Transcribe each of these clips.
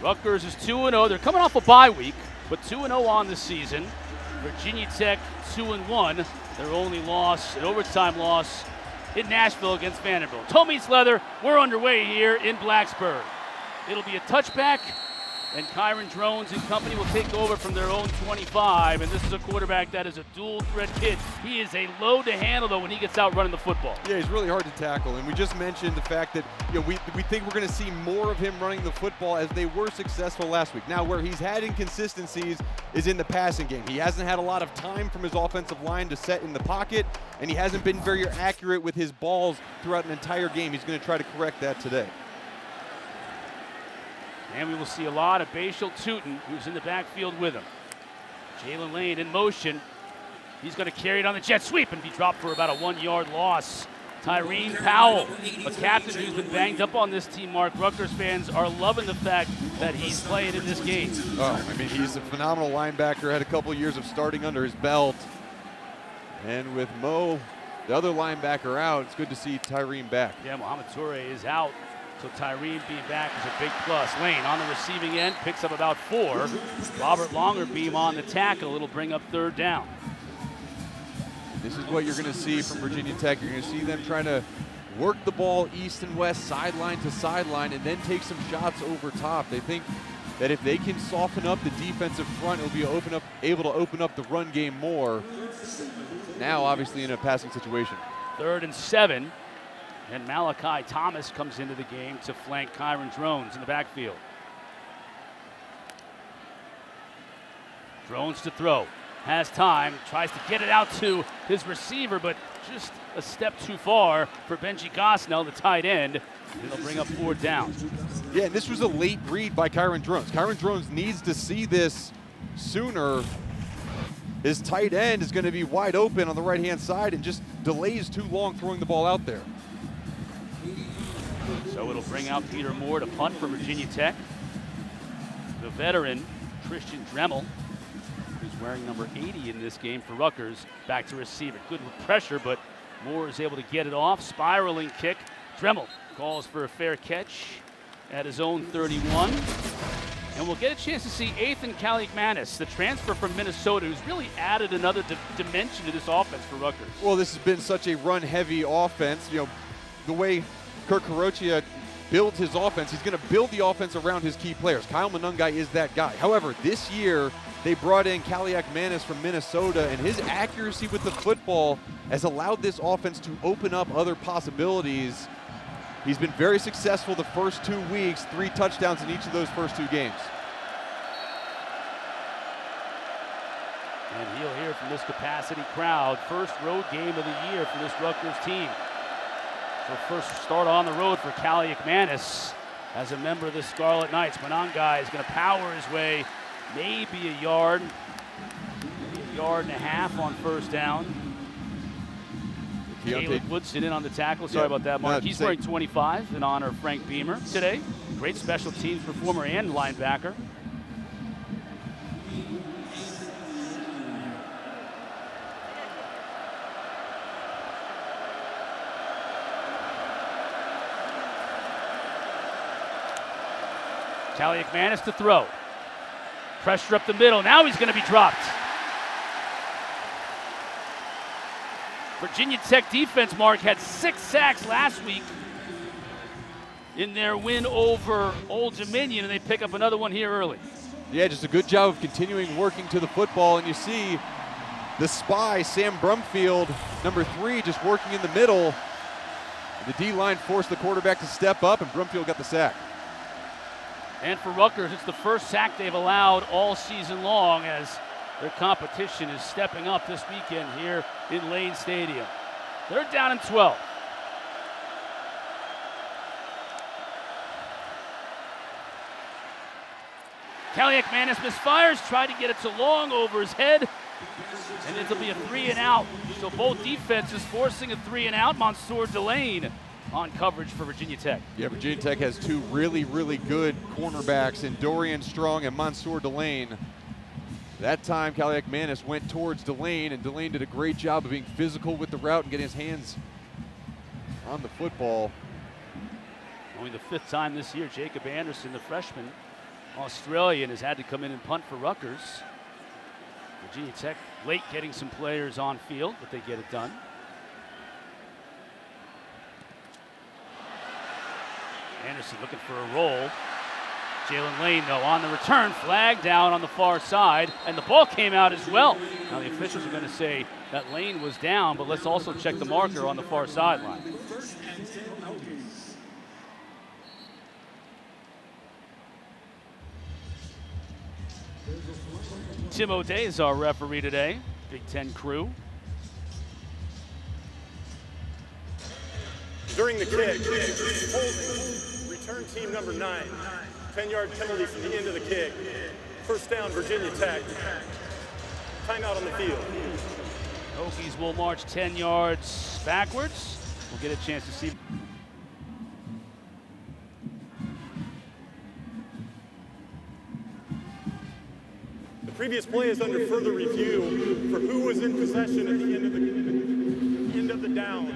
Rutgers is 2-0. They're coming off a bye week, but 2-0 on the season. Virginia Tech 2-1. Their only loss, an overtime loss in Nashville against Vanderbilt. Toe meets leather. We're underway here in Blacksburg. It'll be a touchback, and Kyron Drones and company will take over from their own 25. And this is a quarterback that is a dual threat kid. He is a load to handle, though, when he gets out running the football. Yeah, he's really hard to tackle. And we just mentioned the fact that we think we're going to see more of him running the football as they were successful last week. Now, where he's had inconsistencies is in the passing game. He hasn't had a lot of time from his offensive line to set in the pocket, and he hasn't been very accurate with his balls throughout an entire game. He's going to try to correct that today. And we will see a lot of Bhayshul Tuten, who's in the backfield with him. Jalen Lane in motion. He's going to carry it on the jet sweep and be dropped for about a 1-yard loss. Tyreen Powell, a captain who's been banged up on this team, Mark. Rutgers fans are loving the fact that he's playing in this game. Oh, I mean, he's a phenomenal linebacker, had a couple of years of starting under his belt. And with Mo, the other linebacker, out, it's good to see Tyreen back. Yeah, Mohamed Toure is out. So Tyreen being back is a big plus. Lane on the receiving end, picks up about 4. Robert Longerbeam on the tackle. It'll bring up 3rd down. This is what you're going to see from Virginia Tech. You're going to see them trying to work the ball east and west, sideline to sideline, and then take some shots over top. They think that if they can soften up the defensive front, it'll be able to open up the run game more. Now, obviously, in a passing situation. 3rd and 7. And Malachi Thomas comes into the game to flank Kyron Drones in the backfield. Drones to throw. Has time. Tries to get it out to his receiver, but just a step too far for Benji Gosnell, the tight end. And it'll bring up 4th down. Yeah, and this was a late read by Kyron Drones. Kyron Drones needs to see this sooner. His tight end is going to be wide open on the right-hand side and just delays too long throwing the ball out there. So it'll bring out Peter Moore to punt for Virginia Tech. The veteran, Christian Dremel, who's wearing number 80 in this game for Rutgers, back to receiver. Good pressure, but Moore is able to get it off. Spiraling kick. Dremel calls for a fair catch at his own 31. And we'll get a chance to see Athan Kaliakmanis, the transfer from Minnesota, who's really added another dimension to this offense for Rutgers. Well, this has been such a run-heavy offense. You know, the way Kirk Carochia builds his offense, he's going to build the offense around his key players. Kyle Monungai is that guy. However, this year, they brought in Kaliakmanis from Minnesota, and his accuracy with the football has allowed this offense to open up other possibilities. He's been very successful the first 2 weeks, 3 touchdowns in each of those first 2 games. And he'll hear from this capacity crowd. First road game of the year for this Rutgers team. So first start on the road for Kaliakmanis as a member of the Scarlet Knights. Monungai is going to power his way maybe a yard, maybe a yard and a half on 1st down. Caleb Woodson in on the tackle. Sorry about that, Mark. He's wearing 25 in honor of Frank Beamer today. Great special teams performer and linebacker. Kaliakmanis to throw. Pressure up the middle. Now he's going to be dropped. Virginia Tech defense, Mark, had 6 sacks last week in their win over Old Dominion, and they pick up another one here early. Yeah, just a good job of continuing working to the football, and you see the spy, Sam Brumfield, number 3, just working in the middle. The D-line forced the quarterback to step up, and Brumfield got the sack. And for Rutgers, it's the first sack they've allowed all season long as their competition is stepping up this weekend here in Lane Stadium. 3rd down and 12. Kaliakmanis misfires, tried to get it to long over his head, and it'll be a 3 and out. So both defenses forcing a 3 and out. Mansour Delane on coverage for Virginia Tech. Yeah, Virginia Tech has 2 really, really good cornerbacks in Dorian Strong and Mansour Delane. That time, Kaliakmanis went towards Delane, and Delane did a great job of being physical with the route and getting his hands on the football. Only the 5th time this year, Jacob Anderson, the freshman, Australian has had to come in and punt for Rutgers. Virginia Tech late getting some players on field, but they get it done. Anderson looking for a roll. Jalen Lane, though, on the return, flag down on the far side, and the ball came out as well. Now the officials are going to say that Lane was down, but let's also check the marker on the far sideline. Tim O'Day is our referee today, Big Ten crew. During the kick, holding, return team number 9. 10-yard penalty from the end of the kick. First down, Virginia Tech. Timeout on the field. Hokies will march 10 yards backwards. We'll get a chance to see. The previous play is under further review for who was in possession at the end of the down.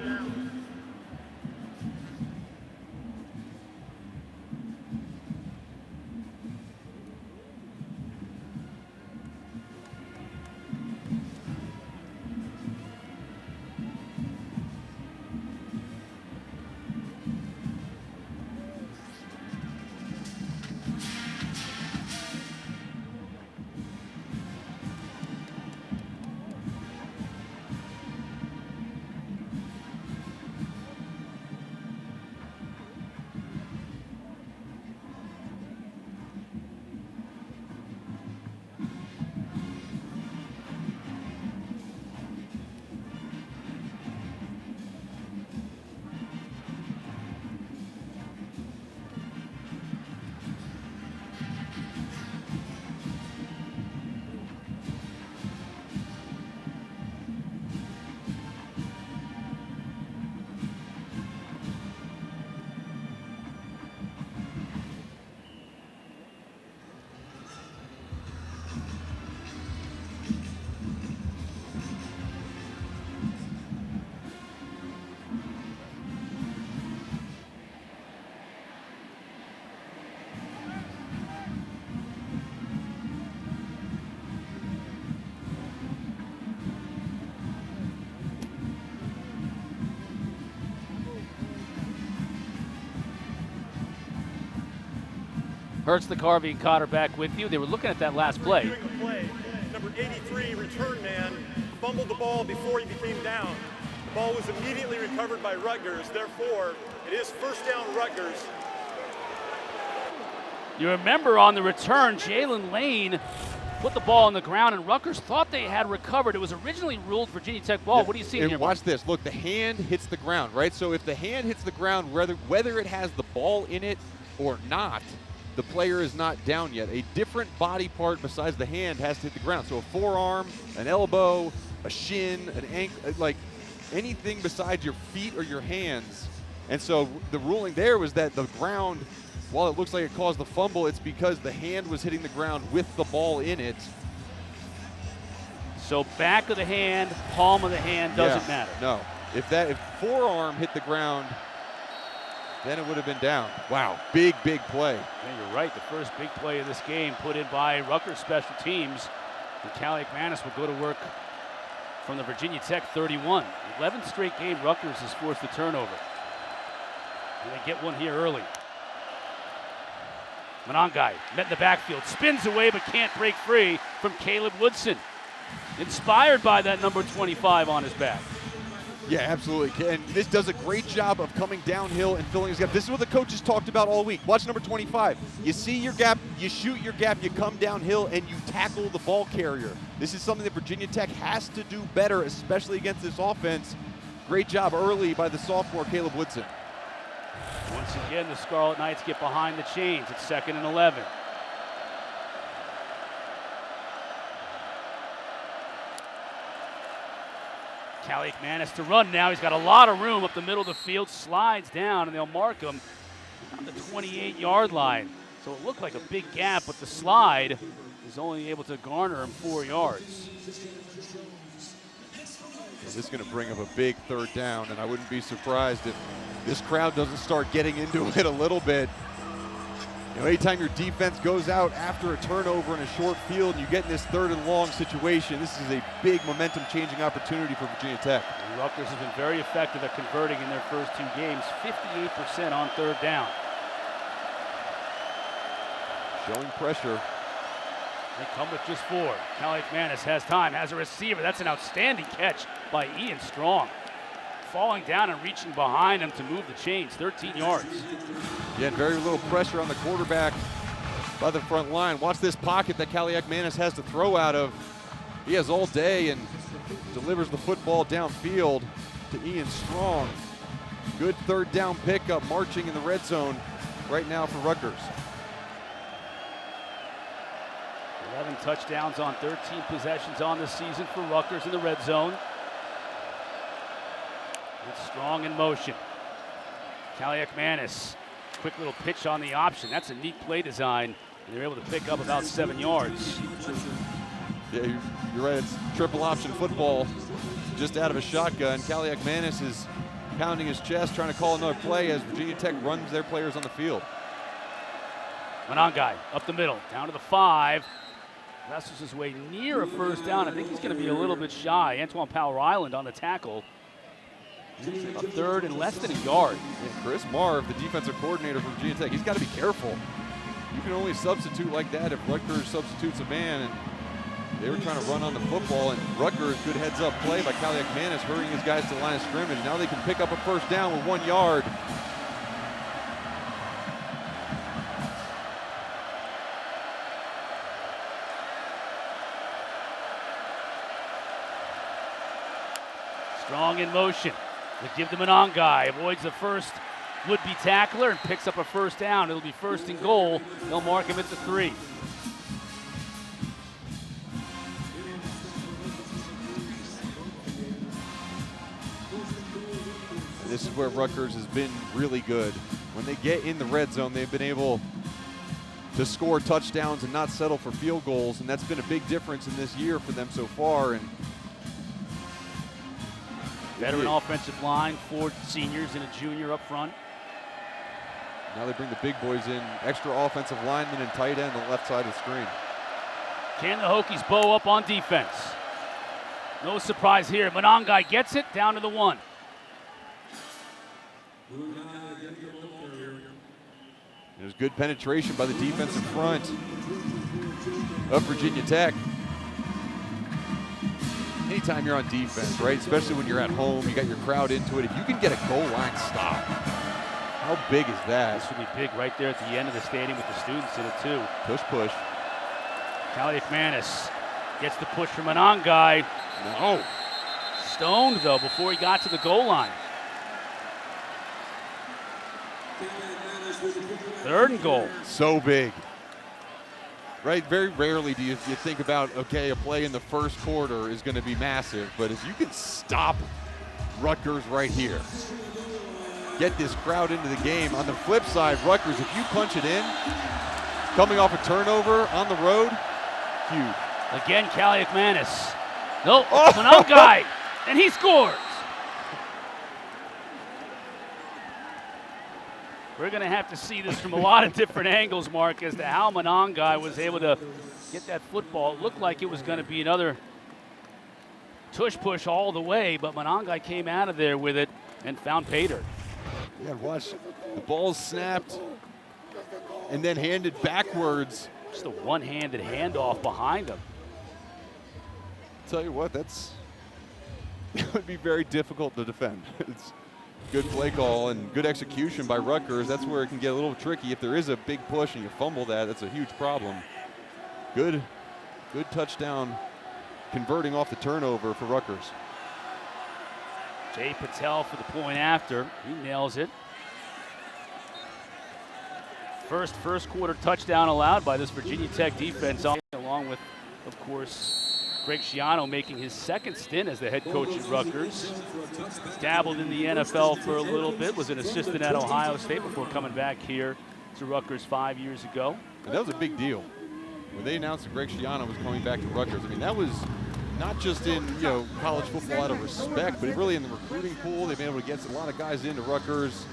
Hurts the Carvey and Cotter back with you. They were looking at that last play. Number 83, return man, fumbled the ball before he became down. The ball was immediately recovered by Rutgers. Therefore, it is first down Rutgers. You remember on the return, Jalen Lane put the ball on the ground, and Rutgers thought they had recovered. It was originally ruled Virginia Tech ball. Yeah, what do you see here? Watch this. Look, the hand hits the ground, right? So if the hand hits the ground, whether it has the ball in it or not, the player is not down yet. A different body part besides the hand has to hit the ground. So a forearm, an elbow, a shin, an ankle, like anything besides your feet or your hands. And so the ruling there was that the ground, while it looks like it caused the fumble, it's because the hand was hitting the ground with the ball in it. So back of the hand, palm of the hand doesn't matter. No. If forearm hit the ground, then it would have been down. Wow, big play. Yeah, you're right. The first big play of this game put in by Rutgers special teams. And Kaliakmanis will go to work from the Virginia Tech 31. 11th straight game Rutgers has forced the turnover. And they get one here early. Manangai met in the backfield, spins away but can't break free from Caleb Woodson. Inspired by that number 25 on his back. Yeah, absolutely. And this does a great job of coming downhill and filling his gap. This is what the coaches talked about all week. Watch number 25. You see your gap, you shoot your gap, you come downhill, and you tackle the ball carrier. This is something that Virginia Tech has to do better, especially against this offense. Great job early by the sophomore, Caleb Woodson. Once again, the Scarlet Knights get behind the chains. It's 2nd and 11. Kaliakmanis to run now. He's got a lot of room up the middle of the field, slides down, and they'll mark him on the 28-yard line. So it looked like a big gap, but the slide is only able to garner him 4 yards. This is going to bring up a big third down, and I wouldn't be surprised if this crowd doesn't start getting into it a little bit. You know, anytime your defense goes out after a turnover in a short field and you get in this 3rd and long situation, this is a big momentum-changing opportunity for Virginia Tech. And Rutgers has been very effective at converting in their first 2 games, 58% on 3rd down. Showing pressure. They come with just 4. Kaliakmanis has time, has a receiver. That's an outstanding catch by Ian Strong. Falling down and reaching behind him to move the chains, 13 yards. Again, very little pressure on the quarterback by the front line. Watch this pocket that Kaliakmanis has to throw out of. He has all day and delivers the football downfield to Ian Strong. Good 3rd down pickup, marching in the red zone right now for Rutgers. 11 touchdowns on 13 possessions on the season for Rutgers in the red zone. It's Strong in motion. Kaliakmanis, quick little pitch on the option. That's a neat play design, and they're able to pick up about 7 yards. Yeah, you're right. It's triple option football, just out of a shotgun. Kaliakmanis is pounding his chest, trying to call another play as Virginia Tech runs their players on the field. Monangai up the middle, down to the 5. Wrestles his way near a 1st down. I think he's going to be a little bit shy. Antoine Powell-Ryland on the tackle. A 3rd and less than a yard. And Chris Marv, the defensive coordinator for Virginia Tech, he's got to be careful. You can only substitute like that if Rutgers substitutes a man, and they were trying to run on the football, and Rutgers, good heads-up play by Kaliakmanis, hurrying his guys to the line of scrimmage. Now they can pick up a 1st down with 1 yard. Strong in motion. They give the Monangai, avoids the first would-be tackler and picks up a 1st down. It'll be 1st and goal. They'll mark him at the 3. This is where Rutgers has been really good. When they get in the red zone, they've been able to score touchdowns and not settle for field goals, and that's been a big difference in this year for them so far. And veteran offensive line, 4 seniors and a junior up front. Now they bring the big boys in, extra offensive linemen and tight end on the left side of the screen. Can the Hokies bow up on defense? No surprise here. Monangai gets it down to the 1. There's good penetration by the defensive front of Virginia Tech. Anytime you're on defense, right, especially when you're at home, you got your crowd into it, if you can get a goal line stop, how big is that? This would be big right there at the end of the stadium with the students in it too. Push. Kaliakmanis gets the push from Monangai. No. Stoned though before he got to the goal line. 3rd and goal. So big. Right, very rarely do you think about, okay, a play in the 1st quarter is going to be massive, but if you can stop Rutgers right here, get this crowd into the game. On the flip side, Rutgers, if you punch it in, coming off a turnover on the road, huge. Again, Kaliakmanis. No, Monangai, and he scores. We're going to have to see this from a lot of different angles, Mark, as to how Monangai was able to get that football. It looked like it was going to be another tush push all the way, but Monangai came out of there with it and found pay dirt. Yeah, watch. The ball's snapped and then handed backwards. Just a one-handed handoff behind him. Tell you what, it would be very difficult to defend. It's good play call and good execution by Rutgers. That's where it can get a little tricky. If there is a big push and you fumble that's a huge problem. Good touchdown converting off the turnover for Rutgers. Jay Patel for the point after. He nails it. First quarter touchdown allowed by this Virginia Tech defense, along with, of course, Greg Schiano making his 2nd stint as the head coach at Rutgers. Dabbled in the NFL for a little bit, was an assistant at Ohio State before coming back here to Rutgers 5 years ago. And that was a big deal. When they announced that Greg Schiano was coming back to Rutgers, I mean, that was not just in college football out of respect, but really in the recruiting pool. They've been able to get a lot of guys into Rutgers.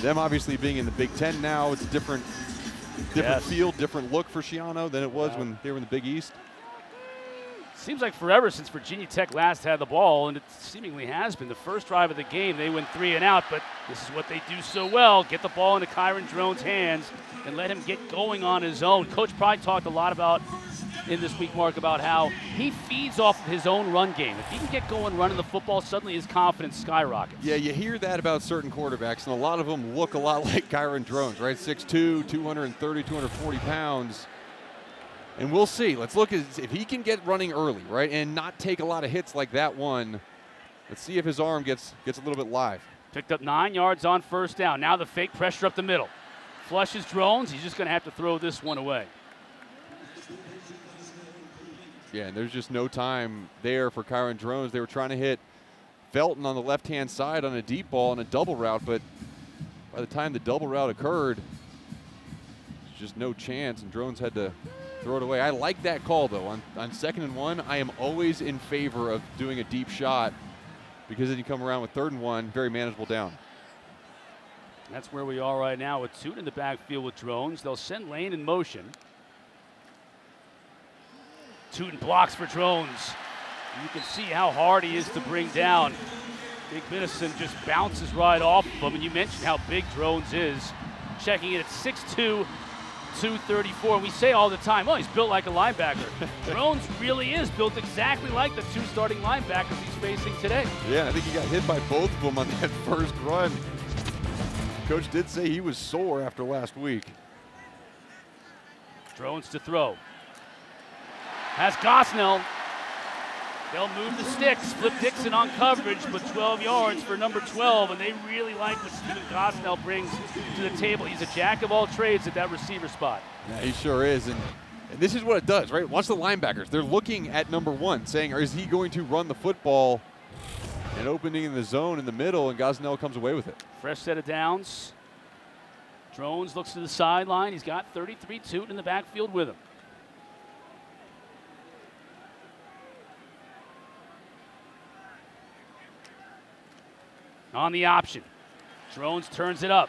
Them obviously being in the Big Ten now, it's a different field, different look for Schiano than it was when they were in the Big East. Seems like forever since Virginia Tech last had the ball, and it seemingly has been. The first drive of the game, they went 3 and out, but this is what they do so well. Get the ball into Kyron Drones' hands and let him get going on his own. Coach Pride talked a lot about in this week, Mark, about how he feeds off of his own run game. If he can get going running the football, suddenly his confidence skyrockets. Yeah, you hear that about certain quarterbacks, and a lot of them look a lot like Kyron Drones, right? 6'2", 230, 240 pounds. And we'll see. Let's look at if he can get running early, right, and not take a lot of hits like that one. Let's see if his arm gets a little bit live. Picked up 9 yards on first down. Now the fake pressure up the middle. Flushes Drones. He's just going to have to throw this one away. Yeah, and there's just no time there for Kyron Drones. They were trying to hit Felton on the left-hand side on a deep ball and a double route, but by the time the double route occurred, there's just no chance, and Drones had to throw it away. I like that call, though. On 2nd and 1, I am always in favor of doing a deep shot because then you come around with 3rd and 1, very manageable down. That's where we are right now with Tuten in the backfield with Drones. They'll send Lane in motion. Tuten blocks for Drones. You can see how hard he is to bring down. Big Minneson just bounces right off of him, and you mentioned how big Drones is. Checking in at 6'2", 234. We say all the time, oh, he's built like a linebacker. Drones really is built exactly like the 2 starting linebackers he's facing today. Yeah, I think he got hit by both of them on that first run. Coach did say he was sore after last week. Drones to throw. Has Gosnell. They'll move the sticks. Flip Dixon on coverage, but 12 yards for number 12, and they really like what Stephen Gosnell brings to the table. He's a jack of all trades at that receiver spot. Yeah, he sure is, and this is what it does, right? Watch the linebackers. They're looking at number 1, saying, is he going to run the football and opening in the zone in the middle, and Gosnell comes away with it. Fresh set of downs. Drones looks to the sideline. He's got 33 Tuten in the backfield with him. On the option. Drones turns it up.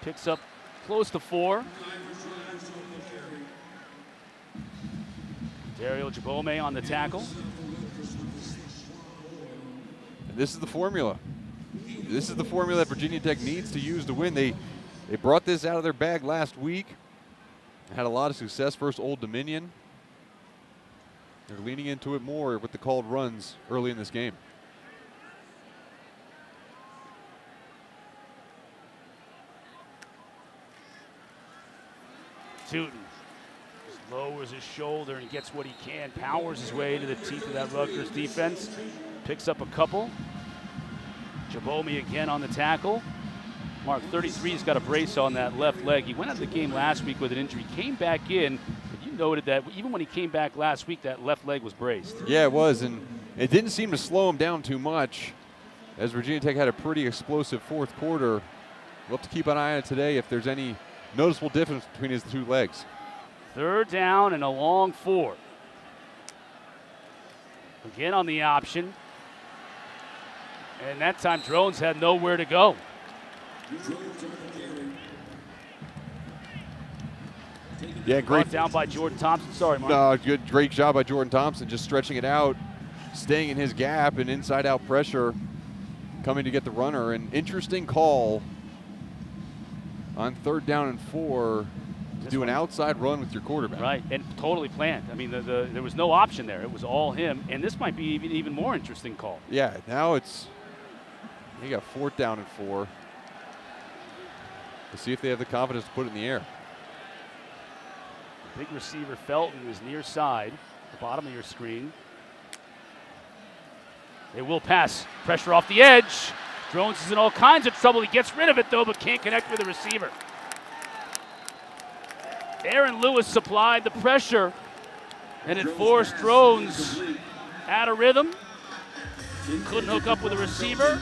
Picks up close to 4. Dario Jabome on the tackle. And this is the formula. This is the formula that Virginia Tech needs to use to win. They brought this out of their bag last week. Had a lot of success versus Old Dominion. They're leaning into it more with the called runs early in this game. Tuten just lowers his shoulder and gets what he can. Powers his way to the teeth of that Rutgers defense. Picks up a couple. Jabome again on the tackle. Mark, 33's got a brace on that left leg. He went out of the game last week with an injury. Came back in, but you noted that even when he came back last week, that left leg was braced. Yeah, it was, and it didn't seem to slow him down too much as Virginia Tech had a pretty explosive 4th quarter. We'll have to keep an eye on it today if there's any noticeable difference between his 2 legs. 3rd down and a long 4. Again on the option. And that time Drones had nowhere to go. Yeah, great. Brought down by Jordan Thompson. Sorry, Mark. No, great job by Jordan Thompson, just stretching it out, staying in his gap and inside-out pressure, coming to get the runner. An interesting call on 3rd down and 4 to do an outside run with your quarterback. Right, and totally planned. I mean, there was no option there. It was all him, and this might be even more interesting call. Yeah, now it's, you got 4th down and 4. Let's see if they have the confidence to put it in the air. Big receiver Felton is near side, the bottom of your screen. They will pass. Pressure off the edge. Drones is in all kinds of trouble. He gets rid of it, though, but can't connect with the receiver. Aaron Lewis supplied the pressure, and it forced Drones out of rhythm. Couldn't hook up with the receiver.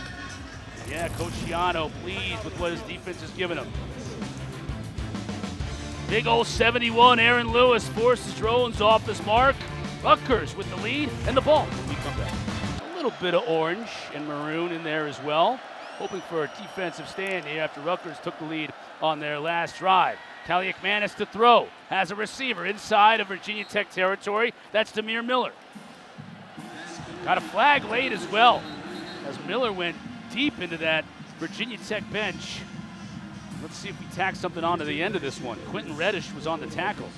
Yeah, Coach Schiano pleased with what his defense has given him. Big old 71, Aaron Lewis forces Drones off this mark. Rutgers with the lead and the ball when we come back. A little bit of orange and maroon in there as well. hoping for a defensive stand here after Rutgers took the lead on their last drive. Kaliakmanis to throw, has a receiver inside of Virginia Tech territory. That's Demir Miller. Got a flag late as well, as Miller went deep into that Virginia Tech bench. Let's see if we tack something on to the end of this one. Quentin Reddish was on the tackle.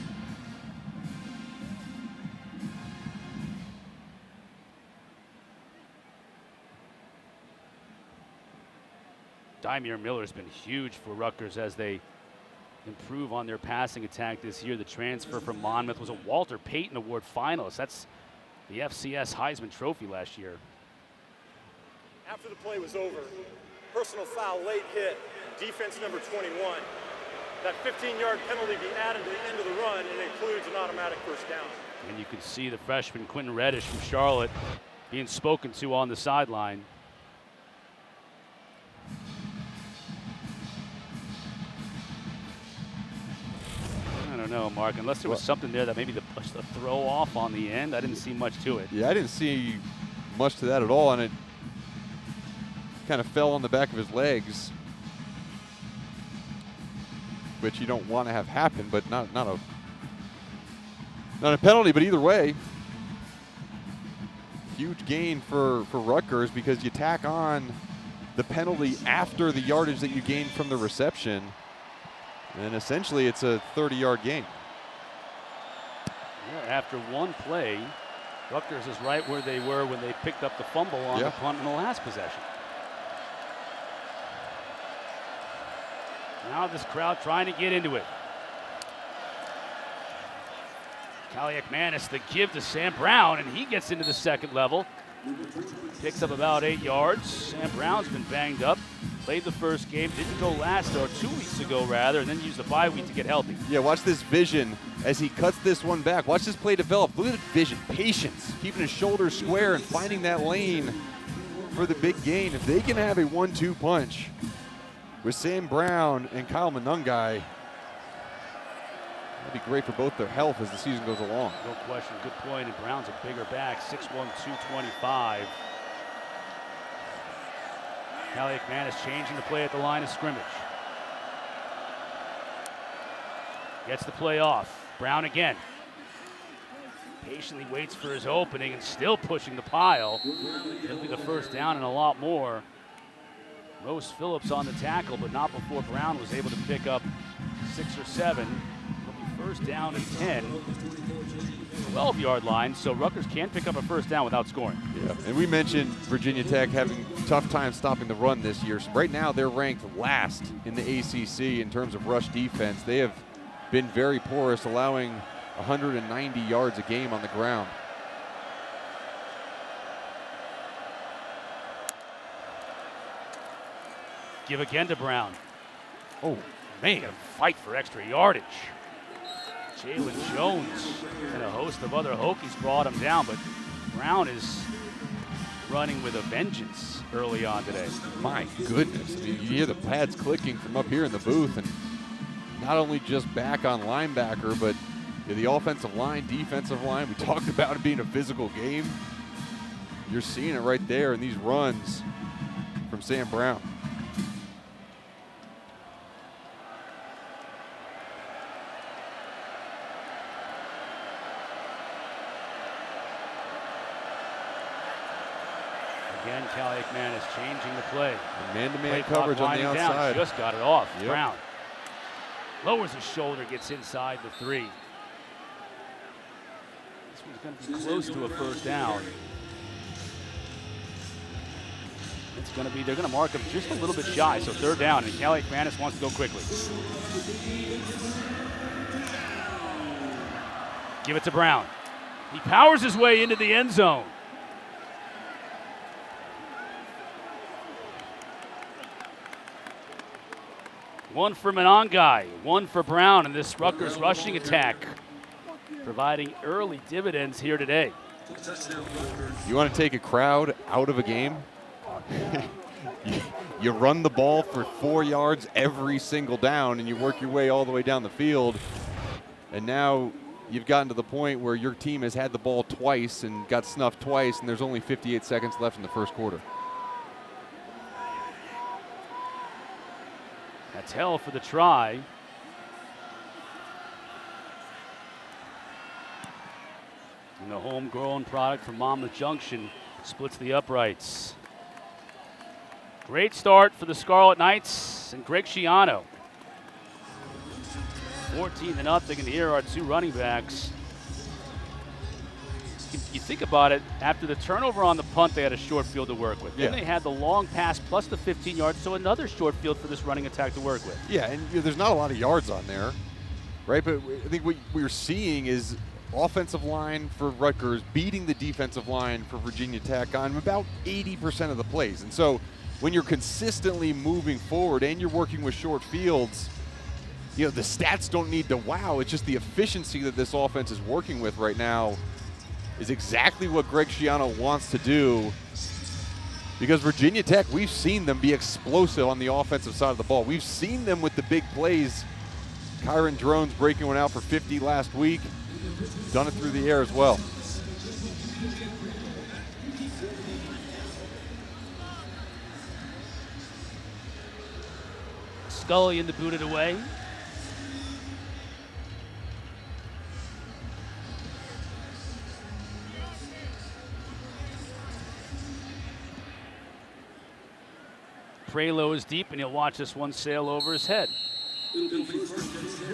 Demir Miller's been huge for Rutgers as they improve on their passing attack this year. The transfer from Monmouth was a Walter Payton Award finalist. That's the FCS Heisman Trophy last year. After the play was over, personal foul, late hit, defense number 21. That 15-yard penalty be added to the end of the run and includes an automatic first down. And you can see the freshman Quentin Reddish from Charlotte being spoken to on the sideline. I don't know, Mark, unless there was something there that maybe the throw off on the end. I didn't see much to it. Yeah, I didn't see much to that at all, and it kind of fell on the back of his legs, which you don't want to have happen, but not a penalty. But either way, huge gain for Rutgers, because you tack on the penalty after the yardage that you gained from the reception, and essentially it's a 30-yard gain. Yeah, after one play, Rutgers is right where they were when they picked up the fumble on the punt in the last possession. Now this crowd trying to get into it. Kaliakmanis the give to Sam Brown, and he gets into the second level. Picks up about 8 yards. Sam Brown's been banged up. Played the first game, didn't go last, or 2 weeks ago rather, and then used the bye week to get healthy. Yeah, watch this vision as he cuts this one back. Watch this play develop. Look at the vision, patience, keeping his shoulders square and finding that lane for the big gain. If they can have a 1-2 punch with Sam Brown and Kyle Monungai, that'd be great for both their health as the season goes along. No question, good point, and Brown's a bigger back, 6'1", 225. Kaliakmanis changing the play at the line of scrimmage. Gets the play off. Brown again. Patiently waits for his opening and still pushing the pile. It'll be the first down and a lot more. Rose Phillips on the tackle, but not before Brown was able to pick up 6 or 7. It'll be first down and 10. 12-yard line, so Rutgers can pick up a first down without scoring. Yeah, and we mentioned Virginia Tech having tough time stopping the run this year. So right now they're ranked last in the ACC in terms of rush defense. They have been very porous, allowing 190 yards a game on the ground. Give again to Brown. Oh, man, fight for extra yardage. Jalen Jones and a host of other Hokies brought him down, but Brown is running with a vengeance early on today. My goodness. I mean, you hear the pads clicking from up here in the booth, and not only just back on linebacker, but the offensive line, defensive line. We talked about it being a physical game. You're seeing it right there in these runs from Sam Brown. Again, Kaliakmanis changing the play. Man-to-man coverage on the outside. Just got it off. Yep. Brown lowers his shoulder, gets inside the 3. This one's going to be close to a first down. It's going to be, they're going to mark him just a little bit shy, so third down, and Kaliakmanis wants to go quickly. Give it to Brown. He powers his way into the end zone. One for Monungai, one for Brown in this Rutgers rushing attack, providing early dividends here today. You want to take a crowd out of a game? You run the ball for 4 yards every single down, and you work your way all the way down the field. And now you've gotten to the point where your team has had the ball twice and got snuffed twice, and there's only 58 seconds left in the first quarter. Patel for the try. And the homegrown product from Monmouth Junction splits the uprights. Great start for the Scarlet Knights and Greg Schiano. 14-0, and here are two running backs. You think about it, after the turnover on the punt, they had a short field to work with. Then they had the long pass plus the 15 yards, so another short field for this running attack to work with. Yeah, and there's not a lot of yards on there, right? But I think what we're seeing is offensive line for Rutgers beating the defensive line for Virginia Tech on about 80% of the plays. And so when you're consistently moving forward and you're working with short fields, the stats don't need to wow. It's just the efficiency that this offense is working with right now is exactly what Greg Schiano wants to do, because Virginia Tech, we've seen them be explosive on the offensive side of the ball. We've seen them with the big plays. Kyron Drones breaking one out for 50 last week. Done it through the air as well. Scully in the booted away. Prelo is deep, and he'll watch this one sail over his head. The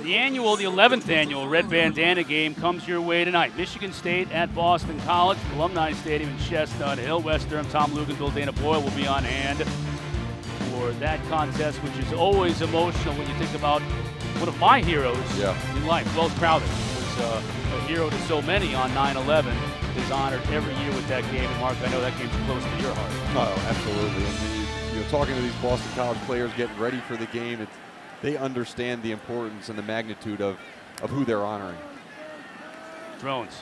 11th annual Red Bandana game comes your way tonight. Michigan State at Boston College, Alumni Stadium in Chestnut Hill. West Durham, Tom Luganville, Dana Boyle will be on hand for that contest, which is always emotional when you think about one of my heroes in life. Wells Crowther was a hero to so many on 9/11. Is honored every year with that game. And Mark, I know that game's close to your heart. Oh, absolutely. And talking to these Boston College players getting ready for the game, they understand the importance and the magnitude of who they're honoring. Drones.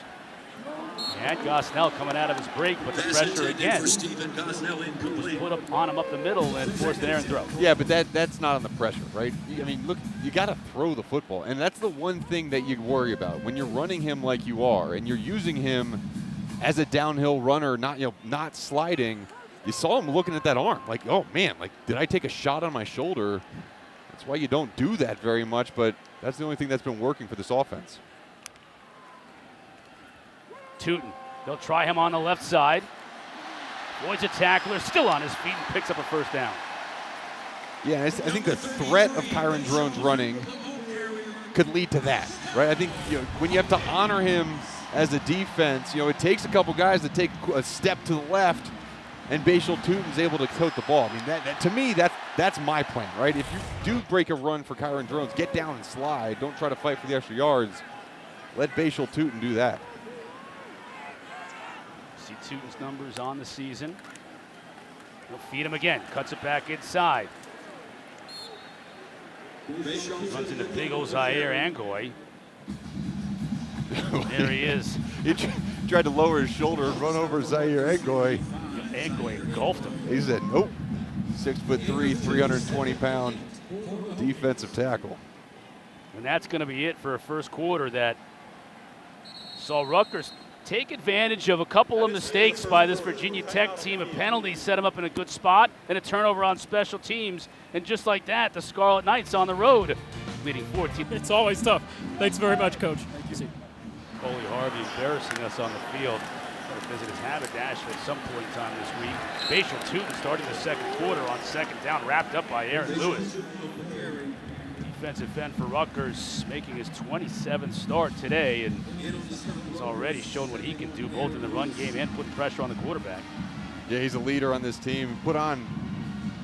And Gosnell coming out of his break, but the pressure again was put up on him up the middle and forced an errant throw. Yeah, but that's not on the pressure, right? I mean, look, you got to throw the football, and that's the one thing that you worry about when you're running him like you are, and you're using him as a downhill runner, not sliding. You saw him looking at that arm, like, oh man, like, did I take a shot on my shoulder? That's why you don't do that very much, but that's the only thing that's been working for this offense. Tuten, they'll try him on the left side. Avoids a tackler, still on his feet, and picks up a first down. Yeah, I think the threat of Kyron Drones running could lead to that, right? I think when you have to honor him as a defense, it takes a couple guys to take a step to the left, and Bhayshul Tuten's able to tote the ball. I mean, that to me, that's my plan, right? If you do break a run for Kyron Drones, get down and slide. Don't try to fight for the extra yards. Let Bhayshul Tuten do that. See Tuten's numbers on the season. He'll feed him again. Cuts it back inside. Runs into big old Zaire Angoy. There he is. He tried to lower his shoulder and run over Zaire Angoy. Angoy engulfed him. He said, nope. 6'3", 320-pound defensive tackle. And that's going to be it for a first quarter that saw Rutgers take advantage of a couple of mistakes by this Virginia Tech team. A penalty set them up in a good spot, and a turnover on special teams. And just like that, the Scarlet Knights on the road, leading 14. It's always tough. Thanks very much, Coach. Thank you. Coley Harvey embarrassing us on the field. Going to visit his haberdasher at some point in time this week. Bhayshul Tuten starting the second quarter on second down, wrapped up by Aaron Lewis. Defensive end for Rutgers, making his 27th start today, and he's already shown what he can do both in the run game and putting pressure on the quarterback. Yeah, he's a leader on this team. Put on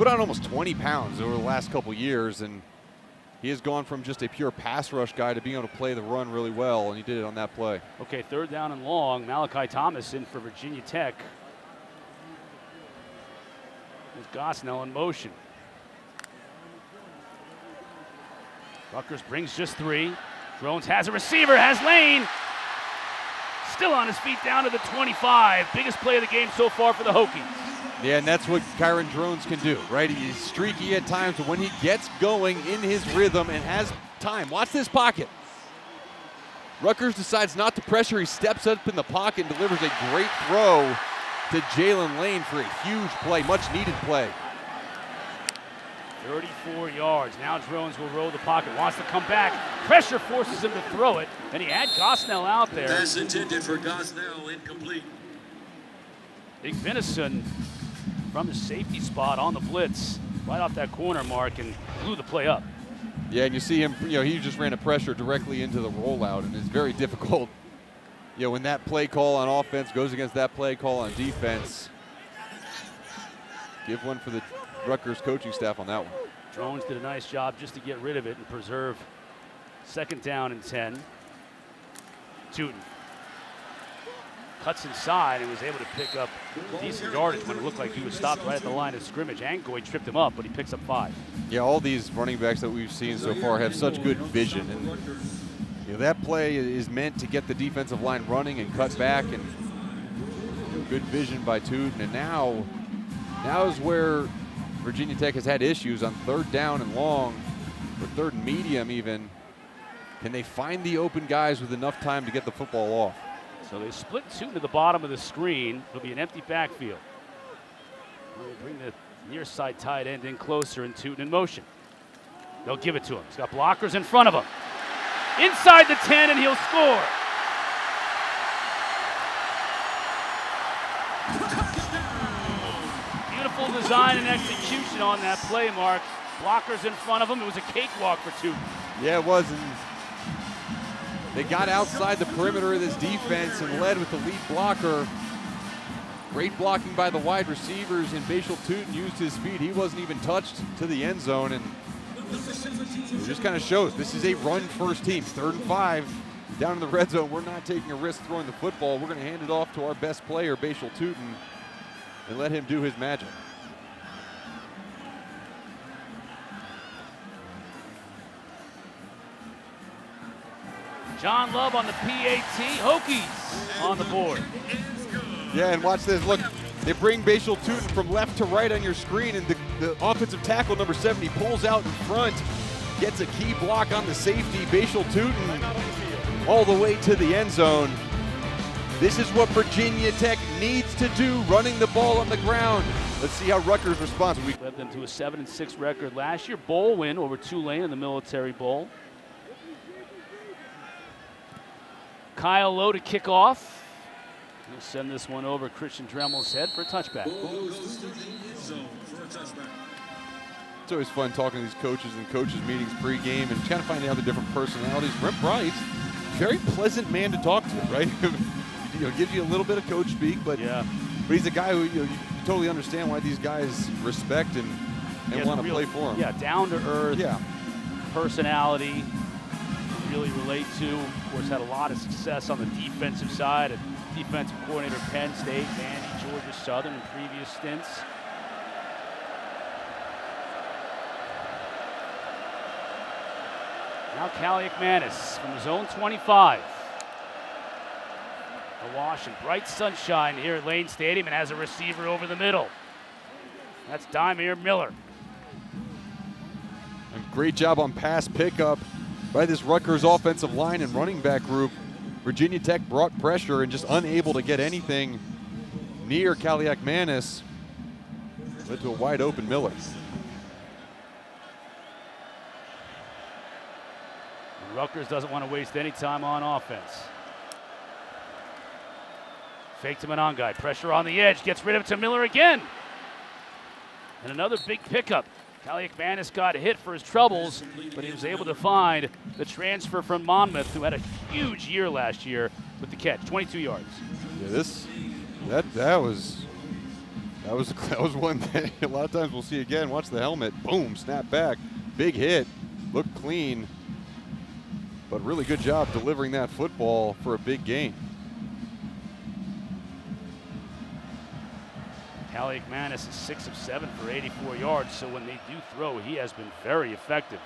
almost 20 pounds over the last couple years, and he has gone from just a pure pass rush guy to being able to play the run really well, and he did it on that play. Okay, third down and long. Malachi Thomas in for Virginia Tech. With Gosnell in motion. Rutgers brings just three. Drones has a receiver, has lane. Still on his feet down to the 25. Biggest play of the game so far for the Hokies. Yeah, and that's what Kyron Drones can do, right? He's streaky at times, but when he gets going in his rhythm and has time, watch this pocket. Rutgers decides not to pressure. He steps up in the pocket and delivers a great throw to Jalen Lane for a huge play, much needed play. 34 yards. Now Drones will roll the pocket. Wants to come back. Pressure forces him to throw it. And he had Gosnell out there. Pass intended for Gosnell, incomplete. Igvinison from the safety spot on the blitz. Right off that corner mark and blew the play up. Yeah, and you see him, he just ran a pressure directly into the rollout, and it's very difficult, when that play call on offense goes against that play call on defense. Give one for the Rutgers coaching staff on that one. Drones did a nice job just to get rid of it and preserve 2nd down and 10. Tuten cuts inside and was able to pick up decent yardage when it looked like he was stopped right at the line of scrimmage. Angoy tripped him up, but he picks up 5. Yeah, all these running backs that we've seen so far have such good vision. And that play is meant to get the defensive line running and cut back, and good vision by Tuten. And now is where Virginia Tech has had issues on 3rd down and long, or 3rd and medium even. Can they find the open guys with enough time to get the football off? So they split Tuten to the bottom of the screen. It'll be an empty backfield. We'll bring the near side tight end in closer and Tuten in motion. They'll give it to him. He's got blockers in front of him. Inside the 10, and he'll score. Beautiful design and execution on that play, Mark. Blockers in front of him. It was a cakewalk for Tuten. Yeah, it was. And they got outside the perimeter of this defense and led with the lead blocker. Great blocking by the wide receivers, and Bhayshul Tuten used his speed. He wasn't even touched to the end zone, and it just kind of shows this is a run-first team. 3rd and 5, down in the red zone. We're not taking a risk throwing the football. We're going to hand it off to our best player, Bhayshul Tuten, and let him do his magic. John Love on the PAT. Hokies on the board. Yeah, and watch this. Look, they bring Bhayshul Tuten from left to right on your screen, and the offensive tackle, number 70, pulls out in front, gets a key block on the safety. Bhayshul Tuten all the way to the end zone. This is what Virginia Tech needs to do, running the ball on the ground. Let's see how Rutgers responds. We led them to a 7-6 record last year. Bowl win over Tulane in the Military Bowl. Kyle Lowe to kick off. He'll send this one over Christian Dremel's head for a touchback. It's always fun talking to these coaches and coaches meetings pregame and kind of finding out the different personalities. Brent Price, very pleasant man to talk to, right? Gives you a little bit of coach speak, but he's a guy who you totally understand why these guys respect and want to play for him. Yeah, down to earth. Yeah, personality. Really relate to. Of course, had a lot of success on the defensive side. A defensive coordinator at Penn State, Vandy, Georgia Southern in previous stints. Now Kaliakmanis from his own 25. Awash in bright sunshine here at Lane Stadium and has a receiver over the middle. That's Dymere Miller. And great job on pass pickup by this Rutgers offensive line and running back group. Virginia Tech brought pressure and just unable to get anything near Kaliakmanis. Led to a wide open Miller. And Rutgers doesn't want to waste any time on offense. Fake to Monangai, pressure on the edge, gets rid of it to Miller again. And another big pickup. Kaliakmanis got hit for his troubles, but he was able to find the transfer from Monmouth, who had a huge year last year with the catch, 22 yards. Yeah, that was one that a lot of times we'll see again. Watch the helmet, boom, snap back, big hit, looked clean, but really good job delivering that football for a big gain. Kaliakmanis is 6 of 7 for 84 yards, so when they do throw, he has been very effective.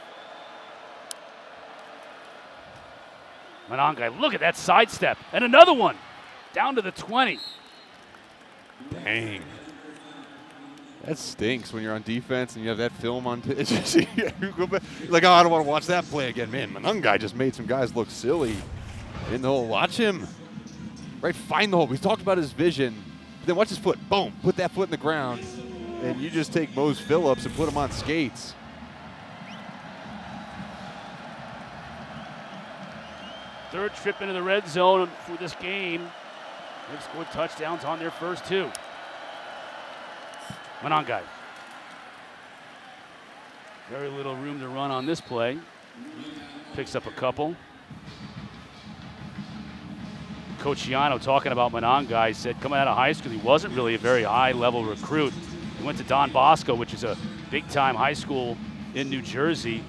Monangai, look at that sidestep, and another one, down to the 20. Dang. That stinks when you're on defense and you have that film on. Like, oh, I don't want to watch that play again. Man, Monangai just made some guys look silly in the hole. Watch him. Right, find the hole. We talked about his vision. Then watch his foot. Boom. Put that foot in the ground. And you just take Mose Phillips and put him on skates. third trip into the red zone for this game. They've scored touchdowns on their first two. Monangai. Very little room to run on this play. Picks up a couple. Coach Shiano talking about Monangai said coming out of high school, he wasn't really a very high-level recruit. He went to Don Bosco, which is a big-time high school in New Jersey,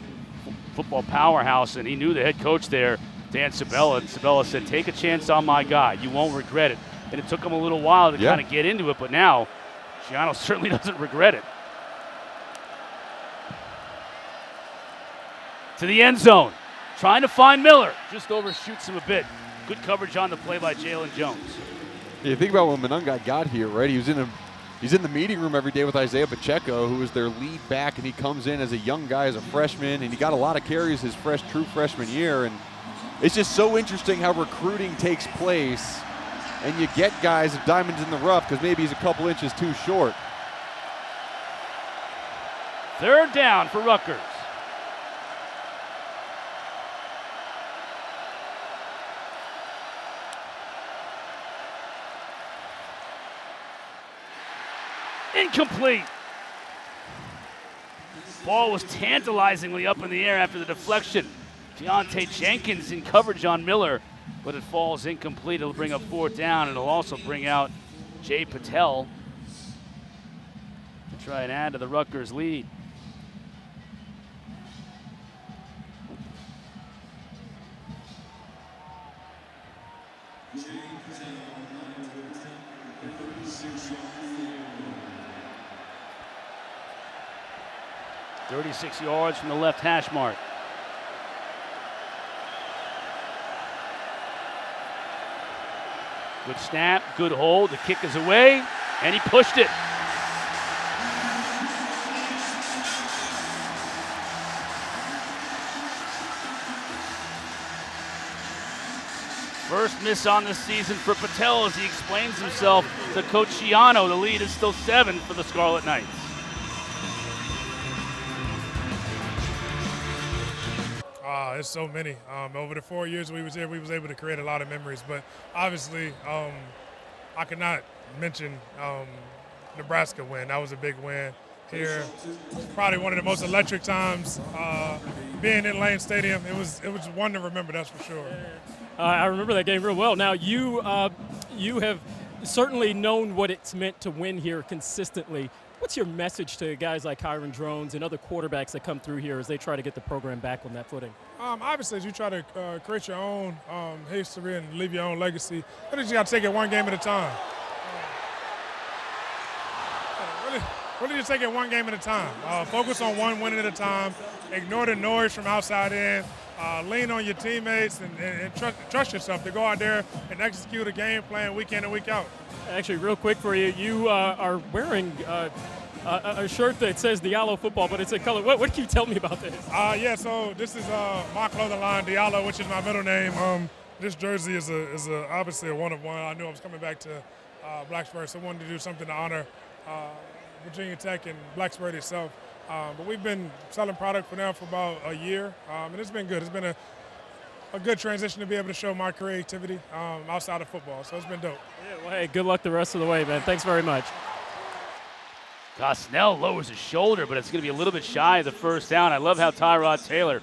football powerhouse, and he knew the head coach there, Dan Sabella, and Sabella said, take a chance on my guy. You won't regret it. And it took him a little while to kind of get into it, but now Shiano certainly doesn't regret it. To the end zone, trying to find Miller. Just overshoots him a bit. Good coverage on the play by Jalen Jones. Yeah, think about when Monangai got here, right? He's in the meeting room every day with Isaiah Pacheco, who is their lead back, and he comes in as a young guy, as a freshman, and he got a lot of carries his true freshman year. And it's just so interesting how recruiting takes place, and you get guys of diamonds in the rough because maybe he's a couple inches too short. Third down for Rutgers. Incomplete. Ball was tantalizingly up in the air after the deflection. Deontay Jenkins in coverage on Miller, but it falls incomplete. It'll bring up fourth down, and it'll also bring out Jay Patel to try and add to the Rutgers lead. Jay Patel, 36 yards. 36 yards from the left hash mark. Good snap, good hold. The kick is away, and he pushed it. First miss on the season for Patel as he explains himself to Coach Shiano. The lead is still 7 for the Scarlet Knights. There's so many. Over the 4 years we was here, we was able to create a lot of memories. But obviously, I could not mention Nebraska win. That was a big win here. Probably one of the most electric times being in Lane Stadium. It was one to remember, that's for sure. I remember that game real well. Now you have certainly known what it's meant to win here consistently. What's your message to guys like Kyron Drones and other quarterbacks that come through here as they try to get the program back on that footing? Obviously, as you try to create your own history and leave your own legacy, I think you got to take it one game at a time. Really just take it one game at a time. Focus on one win at a time. Ignore the noise from outside in. Lean on your teammates and trust yourself to go out there and execute a game plan week in and week out. Actually, real quick for you, you are wearing a shirt that says Diallo football, but it's a color. What can you tell me about this? Yeah, so this is my clothing line, Diallo, which is my middle name. This jersey is obviously a one-of-one. I knew I was coming back to Blacksburg, so I wanted to do something to honor Virginia Tech and Blacksburg itself. But we've been selling product for them for about a year, and it's been good. It's been a good transition to be able to show my creativity outside of football, so it's been dope. Yeah, well, hey, good luck the rest of the way, man. Thanks very much. Gosnell lowers his shoulder, but it's going to be a little bit shy of the first down. I love how Tyrod Taylor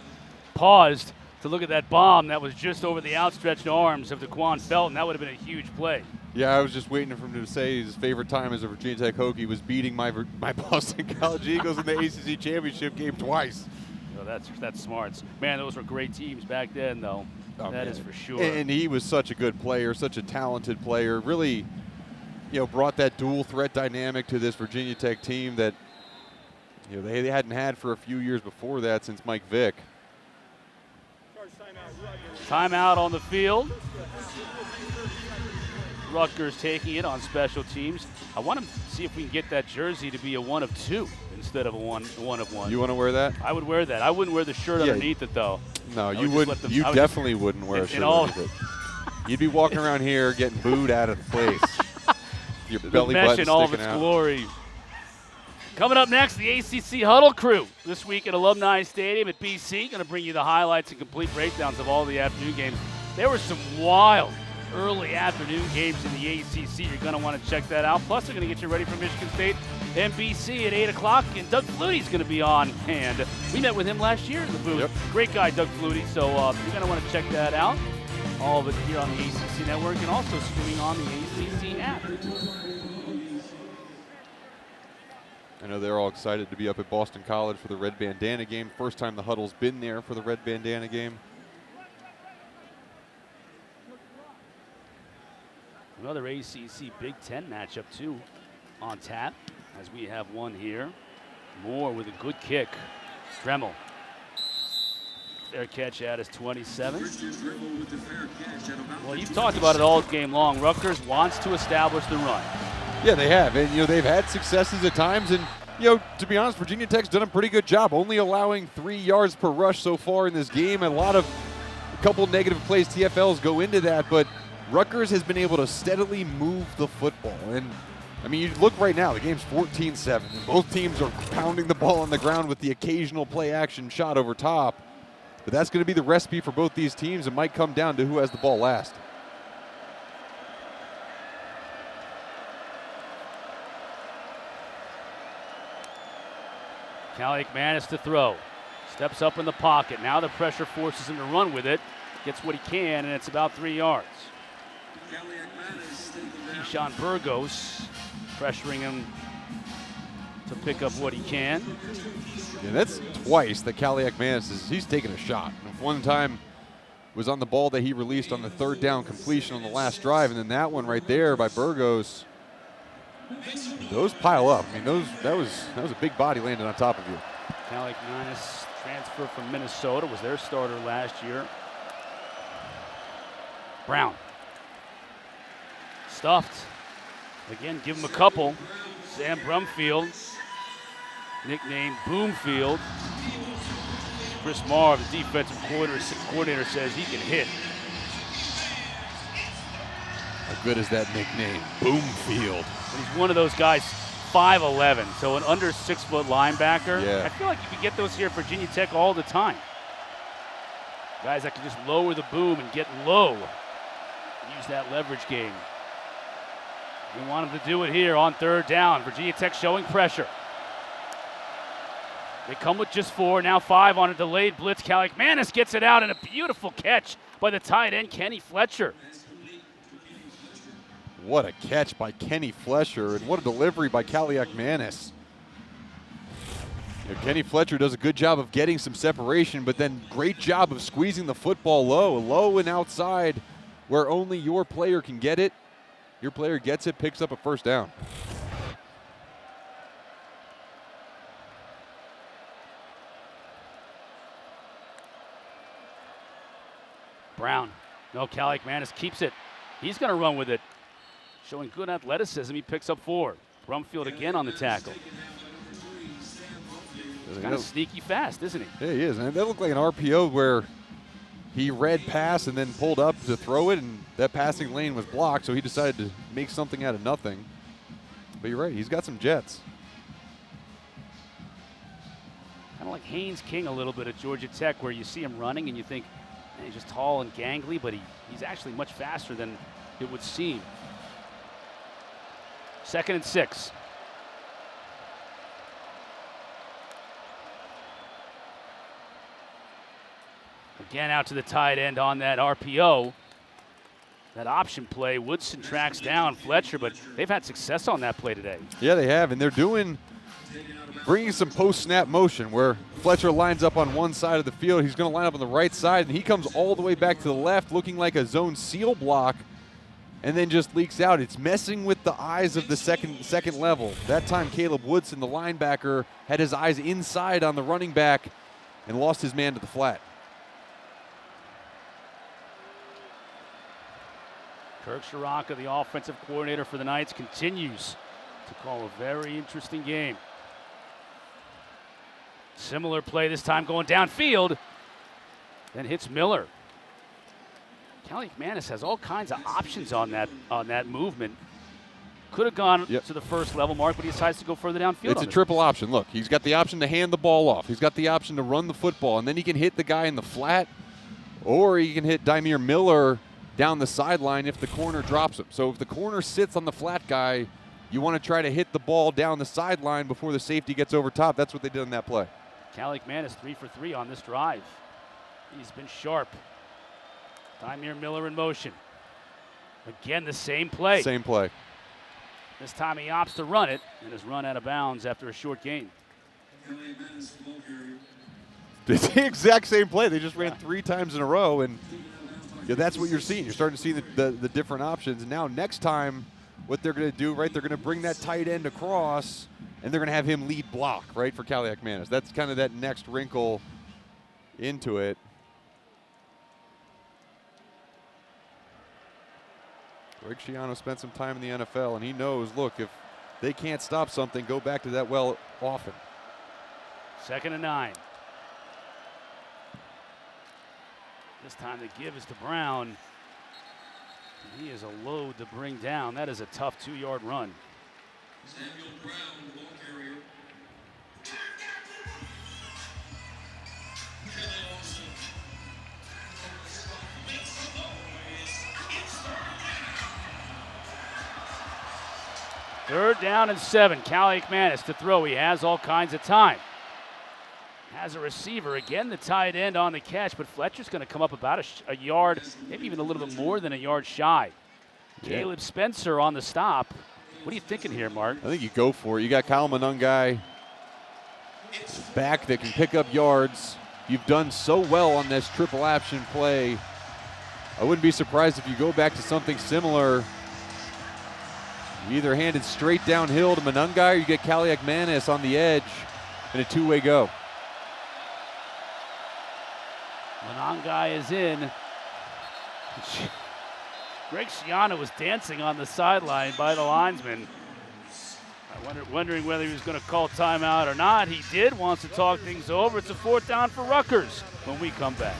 paused to look at that bomb that was just over the outstretched arms of DeQuan Felton. That would have been a huge play. Yeah, I was just waiting for him to say his favorite time as a Virginia Tech Hokie was beating my Boston College Eagles in the ACC championship game twice. Oh, that's smart. Man, those were great teams back then, though. That is for sure. And he was such a good player, such a talented player. Really, brought that dual threat dynamic to this Virginia Tech team that they hadn't had for a few years before that since Mike Vick. Timeout on the field. Rutgers taking it on special teams. I want to see if we can get that jersey to be a 1 of 2 instead of a one of 1. You want to wear that? I would wear that. I wouldn't wear the shirt underneath it, though. No, you wouldn't. You definitely wouldn't wear a shirt underneath it. You'd be walking around here getting booed out of the place. Your belly button sticking all of its out. glory. Coming up next, the ACC Huddle Crew this week at Alumni Stadium at BC. Going to bring you the highlights and complete breakdowns of all the afternoon games. There were some wild early afternoon games in the ACC. You're going to want to check that out. Plus, they're going to get you ready for Michigan State NBC at 8 o'clock, and Doug Flutie's going to be on hand. We met with him last year in the booth. Yep. Great guy, Doug Flutie, so you're going to want to check that out. All of it here on the ACC Network and also streaming on the ACC app. I know they're all excited to be up at Boston College for the Red Bandana game. First time the Huddle's been there for the Red Bandana game. Another ACC Big Ten matchup, too, on tap, as we have one here. Moore with a good kick. Dremel. Fair catch at his 27. Well, you've talked about it all game long. Rutgers wants to establish the run. Yeah, they have. And, they've had successes at times. And, to be honest, Virginia Tech's done a pretty good job, only allowing 3 yards per rush so far in this game. A couple negative plays, TFLs go into that, but Rutgers has been able to steadily move the football. And, you look right now, the game's 14-7. And both teams are pounding the ball on the ground with the occasional play-action shot over top. But that's going to be the recipe for both these teams. It might come down to who has the ball last. Kaliakmanis to throw. Steps up in the pocket. Now the pressure forces him to run with it. Gets what he can, and it's about 3 yards. Keyshawn Burgos pressuring him to pick up what he can. Yeah, that's twice that Kaliakmanis he's taken a shot. One time was on the ball that he released on the third down completion on the last drive, and then that one right there by Burgos. Those pile up. That was a big body landing on top of you. Kaliakmanis, transfer from Minnesota, was their starter last year. Brown. Stuffed. Again, give him a couple. Sam Brumfield, nicknamed Boomfield. Chris Marr, the defensive coordinator, says he can hit. How good is that nickname? Boomfield. And he's one of those guys, 5'11", so an under 6 foot linebacker. Yeah. I feel like you can get those here at Virginia Tech all the time. Guys that can just lower the boom and get low. Use that leverage game. We want him to do it here on third down. Virginia Tech showing pressure. They come with just 4, now 5 on a delayed blitz. Kaliakmanis gets it out, and a beautiful catch by the tight end, Kenny Fletcher. What a catch by Kenny Fletcher, and what a delivery by Kaliakmanis. Kenny Fletcher does a good job of getting some separation, but then great job of squeezing the football low and outside where only your player can get it. Your player gets it, picks up a first down. Brown. No, Kaliakmanis keeps it. He's going to run with it. Showing good athleticism. He picks up 4. Brumfield again on the tackle. He's kind of sneaky fast, isn't he? Yeah, he is. And that looked like an RPO where he read pass and then pulled up to throw it, and that passing lane was blocked, so he decided to make something out of nothing. But you're right, he's got some jets. Kind of like Haynes King a little bit at Georgia Tech, where you see him running and you think, man, he's just tall and gangly, but he's actually much faster than it would seem. 2nd and 6. Again out to the tight end on that RPO. That option play, Woodson tracks down Fletcher, but they've had success on that play today. Yeah, they have, and they're bringing some post-snap motion where Fletcher lines up on one side of the field. He's going to line up on the right side, and he comes all the way back to the left looking like a zone seal block and then just leaks out. It's messing with the eyes of the second level. That time Caleb Woodson, the linebacker, had his eyes inside on the running back and lost his man to the flat. Kirk Shiraka, the offensive coordinator for the Knights, continues to call a very interesting game. Similar play this time going downfield, then hits Miller. Kaliakmanis has all kinds of options on that movement. Could have gone to the first level mark, but he decides to go further downfield. It's a triple option. Look, he's got the option to hand the ball off. He's got the option to run the football, and then he can hit the guy in the flat, or he can hit Dymere Miller down the sideline if the corner drops him. So if the corner sits on the flat guy, you want to try to hit the ball down the sideline before the safety gets over top. That's what they did in that play. Kaliakmanis 3 for 3 on this drive. He's been sharp. Dymere Miller in motion. Again, the same play. Same play. This time he opts to run it and is run out of bounds after a short gain. It's the exact same play. They just ran 3 times in a row, and that's what you're seeing. You're starting to see the different options. Now, next time, what they're going to do, right, they're going to bring that tight end across, and they're going to have him lead block, right, for Kaliakmanis. That's kind of that next wrinkle into it. Greg Schiano spent some time in the NFL, and he knows, look, if they can't stop something, go back to that well often. 2nd and 9. This time the give is to Brown. He is a load to bring down. That is a tough 2-yard run. Samuel Brown, the ball carrier. Third down and 7. Kaliakmanis to throw. He has all kinds of time. Has a receiver. Again, the tight end on the catch, but Fletcher's going to come up about a yard, maybe even a little bit more than a yard shy. Yeah. Caleb Spencer on the stop. What are you thinking here, Mark? I think you go for it. You got Kyle Monungai back that can pick up yards. You've done so well on this triple option play. I wouldn't be surprised if you go back to something similar. You either hand it straight downhill to Monungai or you get Kaliakmanis on the edge in a 2-way go. Monungai is in. Greg Schiano was dancing on the sideline by the linesman. Wondering whether he was going to call timeout or not. He did, wants to talk things over. It's a 4th down for Rutgers when we come back.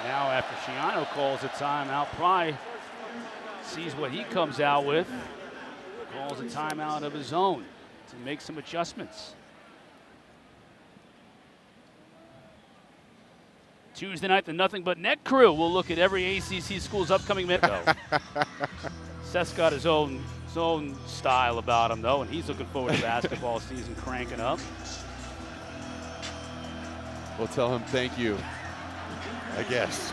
Now after Schiano calls a timeout, Pry sees what he comes out with, calls a timeout of his own to make some adjustments. Tuesday night, the Nothing But Net crew will look at every ACC school's upcoming minute. Seth's got his own style about him, though, and he's looking forward to basketball season cranking up. We'll tell him thank you, I guess.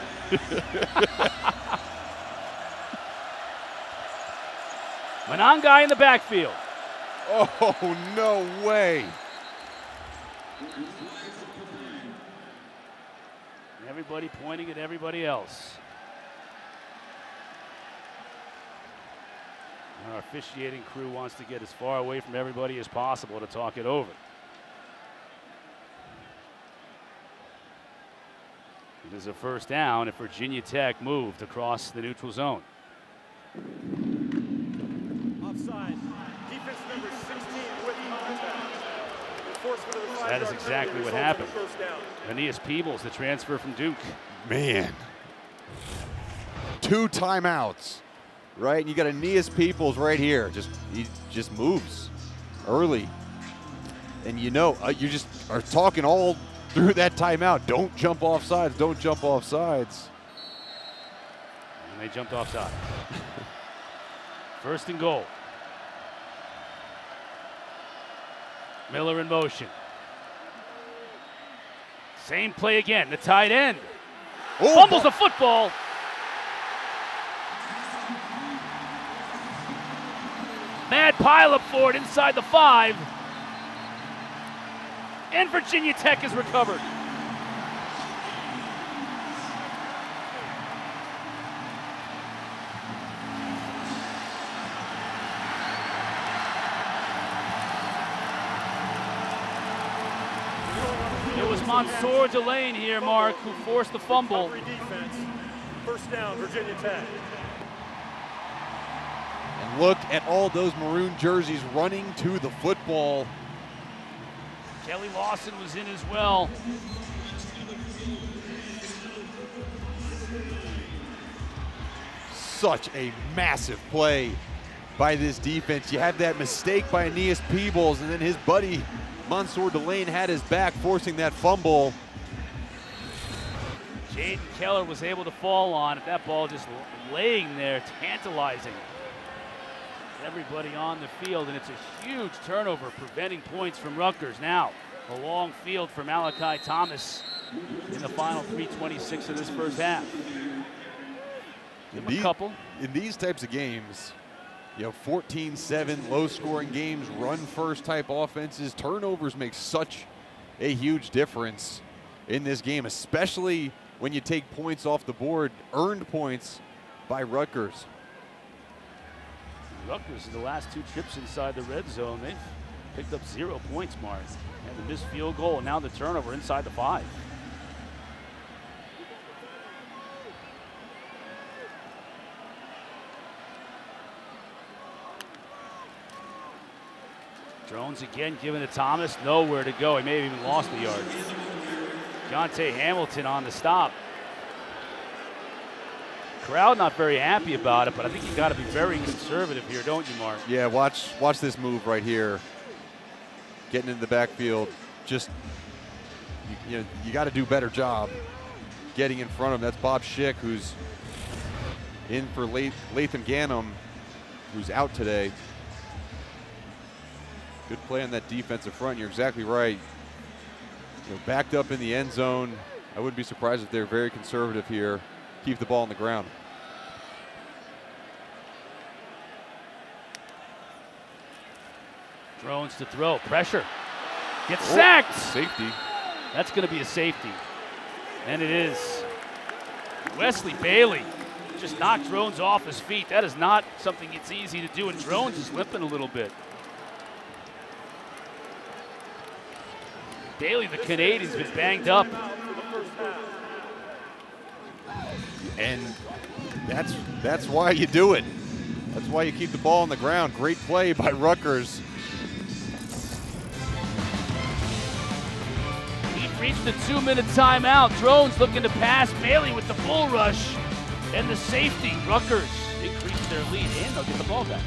Monungai in the backfield. Oh, no way. Everybody pointing at everybody else. Our officiating crew wants to get as far away from everybody as possible to talk it over. It is a 1st down if Virginia Tech moved across the neutral zone. Offside. Defense number 16 with contact. Enforcement of the 5-yard That is exactly what happened. 1st down. Aeneas Peebles, the transfer from Duke. Man. 2 timeouts, right? And you got Aeneas Peoples right here. He just moves early. And you know, you just are talking all through that timeout. Don't jump off sides. Don't jump off sides. And they jumped off sides. 1st and goal. Miller in motion. Same play again. The tight end fumbles the football. Mad pileup for it inside the 5. And Virginia Tech is recovered. It was Mansour Delane here, Mark, who forced the fumble. Defense. First down, Virginia Tech. And look at all those maroon jerseys running to the football. Kelly Lawson was in as well. Such a massive play by this defense. You had that mistake by Aeneas Peebles, and then his buddy Mansour Delane had his back, forcing that fumble. Jaden Keller was able to fall on it. That ball just laying there, tantalizing everybody on the field, and it's a huge turnover, preventing points from Rutgers. Now, a long field for Malachi Thomas in the final 3:26 of this first half. Give him a couple. In these types of games, 14-7, low-scoring games, run-first type offenses, turnovers make such a huge difference in this game, especially when you take points off the board, earned points by Rutgers. Rutgers, in the last 2 trips inside the red zone, they've picked up 0 points, Mark. And the missed field goal, and now the turnover inside the 5. Drones again giving to Thomas, nowhere to go. He may have even lost the yard. Deontay Hamilton on the stop. Crowd not very happy about it, but I think you got to be very conservative here, don't you, Mark? Yeah, watch this move right here. Getting in the backfield, just you got to do a better job getting in front of him. That's Bob Schick, who's in for Latham Ganem, who's out today. Good play on that defensive front. You're exactly right. Backed up in the end zone. I wouldn't be surprised if they're very conservative here. Keep the ball on the ground. Drones to throw. Pressure. Gets sacked. Safety. That's going to be a safety. And it is. Wesley Bailey just knocked Drones off his feet. That is not something it's easy to do, and Drones is limping a little bit. Bailey, the Canadian's been banged up. And that's why you do it. That's why you keep the ball on the ground. Great play by Rutgers. We've reached the 2-minute timeout. Drones looking to pass. Bailey with the bull rush and the safety. Rutgers increase their lead, and they'll get the ball back.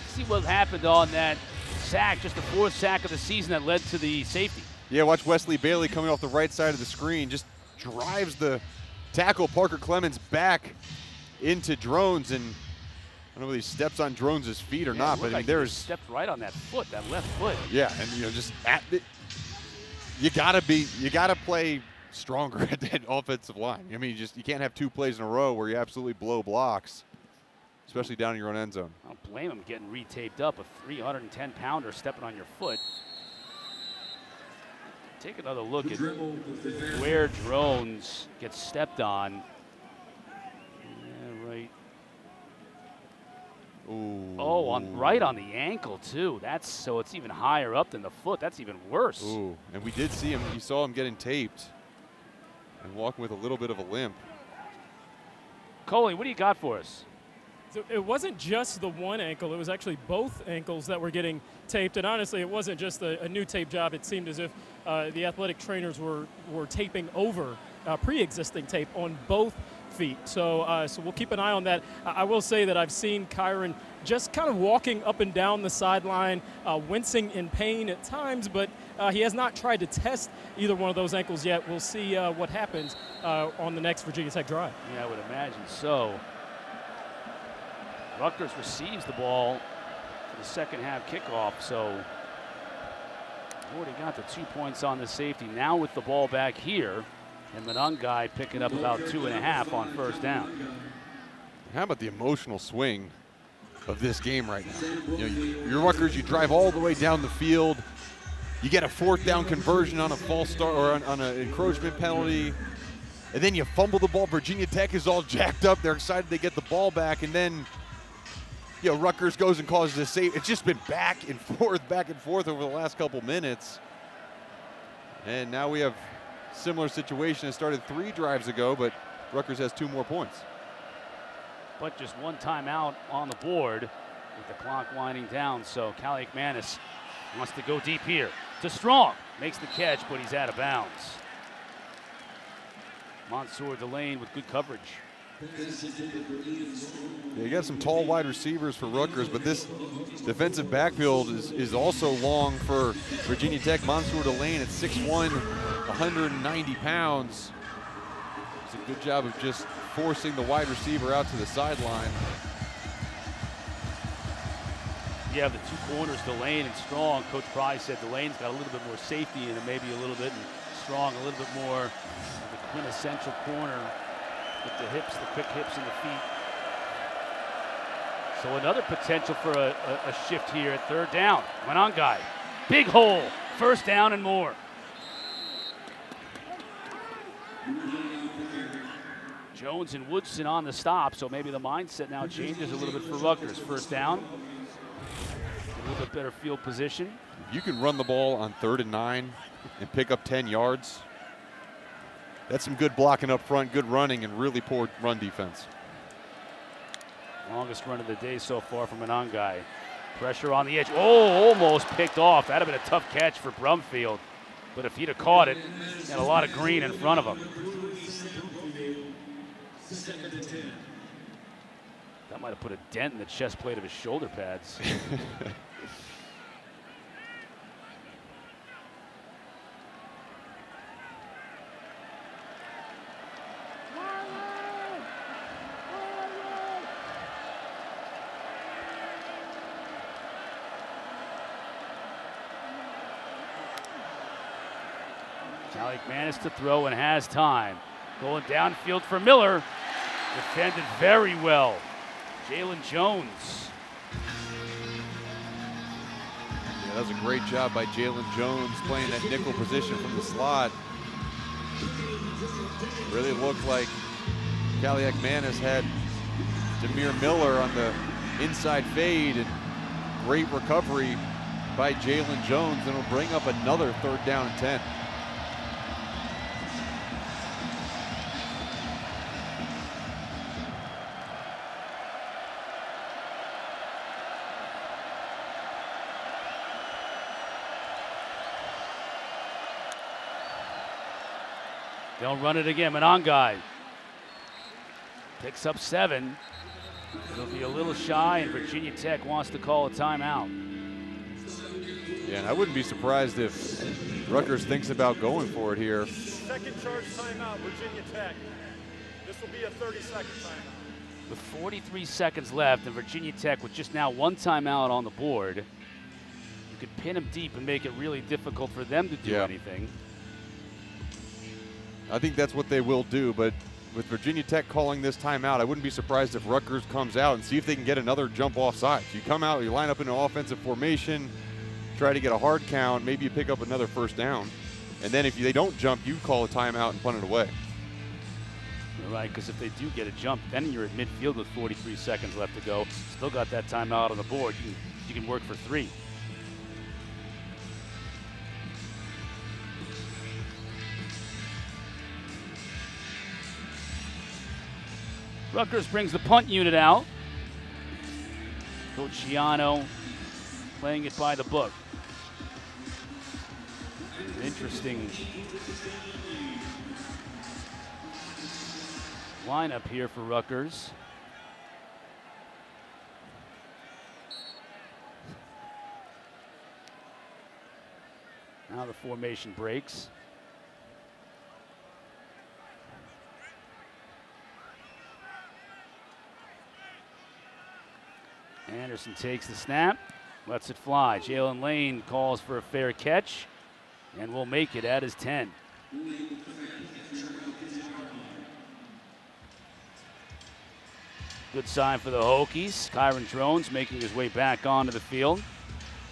See what happened on that sack, just the 4th sack of the season that led to the safety. Yeah, watch Wesley Bailey coming off the right side of the screen, just drives the tackle Parker Clemens back into Drones, and I don't know whether he steps on Drones' feet or not, but like there's stepped right on that foot, that left foot. Yeah, and just at it, you gotta play stronger at that offensive line. I mean, you can't have 2 plays in a row where you absolutely blow blocks, especially down in your own end zone. I don't blame him getting retaped up. A 310-pounder stepping on your foot. Take another look at where Drones gets stepped on. Yeah, right. Ooh. Oh, right on the ankle too. So it's even higher up than the foot. That's even worse. Ooh, and we did see him. You saw him getting taped and walking with a little bit of a limp. Coley, what do you got for us? So it wasn't just the one ankle. It was actually both ankles that were getting taped. And honestly, it wasn't just a new tape job. It seemed as if the athletic trainers were taping over pre-existing tape on both feet. So we'll keep an eye on that. I will say that I've seen Kyron just kind of walking up and down the sideline, wincing in pain at times, but he has not tried to test either one of those ankles yet. We'll see what happens on the next Virginia Tech drive. Yeah, I would imagine so. Rutgers receives the ball for the second half kickoff, so already got the 2 points on the safety. Now with the ball back here, and Monangai picking up about 2.5 on first down. How about the emotional swing of this game right now? You know, you're Rutgers, you drive all the way down the field, you get a 4th down conversion on a false start or on an encroachment penalty, and then you fumble the ball. Virginia Tech is all jacked up. They're excited they get the ball back, and then Rutgers goes and causes a save. It's just been back and forth over the last couple minutes. And now we have similar situation. It started 3 drives ago, but Rutgers has 2 more points. But just 1 timeout on the board with the clock winding down. So Kaliakmanis wants to go deep here to Strong. Makes the catch, but he's out of bounds. Mansour Delane with good coverage. Yeah, you got some tall wide receivers for Rutgers, but this defensive backfield is also long for Virginia Tech. Mansour Delane at 6'1", 190 pounds. It's a good job of just forcing the wide receiver out to the sideline. You have the 2 corners, Delane and Strong. Coach Pry said Delane's got a little bit more safety in it, maybe a little bit, and Strong a little bit more of the quintessential corner with the hips, the quick hips and the feet. So another potential for a shift here at 3rd down. Monangai, big hole, 1st down and more. Jones and Woodson on the stop, so maybe the mindset now changes a little bit for Rutgers. 1st down, a little bit better field position. You can run the ball on 3rd and 9 and pick up 10 yards. That's some good blocking up front, good running, and really poor run defense. Longest run of the day so far from Monangai. Pressure on the edge. Oh, almost picked off. That'd have been a tough catch for Brumfield. But if he'd have caught it, he had a lot of green in front of him. That might have put a dent in the chest plate of his shoulder pads. Kaliakmanis to throw and has time. Going downfield for Miller. Defended very well. Jalen Jones. Yeah, that was a great job by Jalen Jones playing that nickel position from the slot. Really looked like Kaliakmanis had Demir Miller on the inside fade, and great recovery by Jalen Jones, and it'll bring up another 3rd down and 10. They'll run it again. Monangai picks up 7. It'll be a little shy, and Virginia Tech wants to call a timeout. Yeah, and I wouldn't be surprised if Rutgers thinks about going for it here. 2nd charge timeout, Virginia Tech. This will be a 30-second timeout. With 43 seconds left, and Virginia Tech with just now 1 timeout on the board, you could pin them deep and make it really difficult for them to do anything. I think that's what they will do, but with Virginia Tech calling this timeout, I wouldn't be surprised if Rutgers comes out and see if they can get another jump off sides. You come out, you line up in an offensive formation, try to get a hard count, maybe you pick up another 1st down, and then if they don't jump, you call a timeout and punt it away. You're right, because if they do get a jump, then you're at midfield with 43 seconds left to go. Still got that timeout on the board. You can work for 3. Rutgers brings the punt unit out. Coach Schiano playing it by the book. Interesting lineup here for Rutgers. Now the formation breaks. Anderson takes the snap, lets it fly. Jalen Lane calls for a fair catch, and will make it at his 10. Good sign for the Hokies. Kyron Drones making his way back onto the field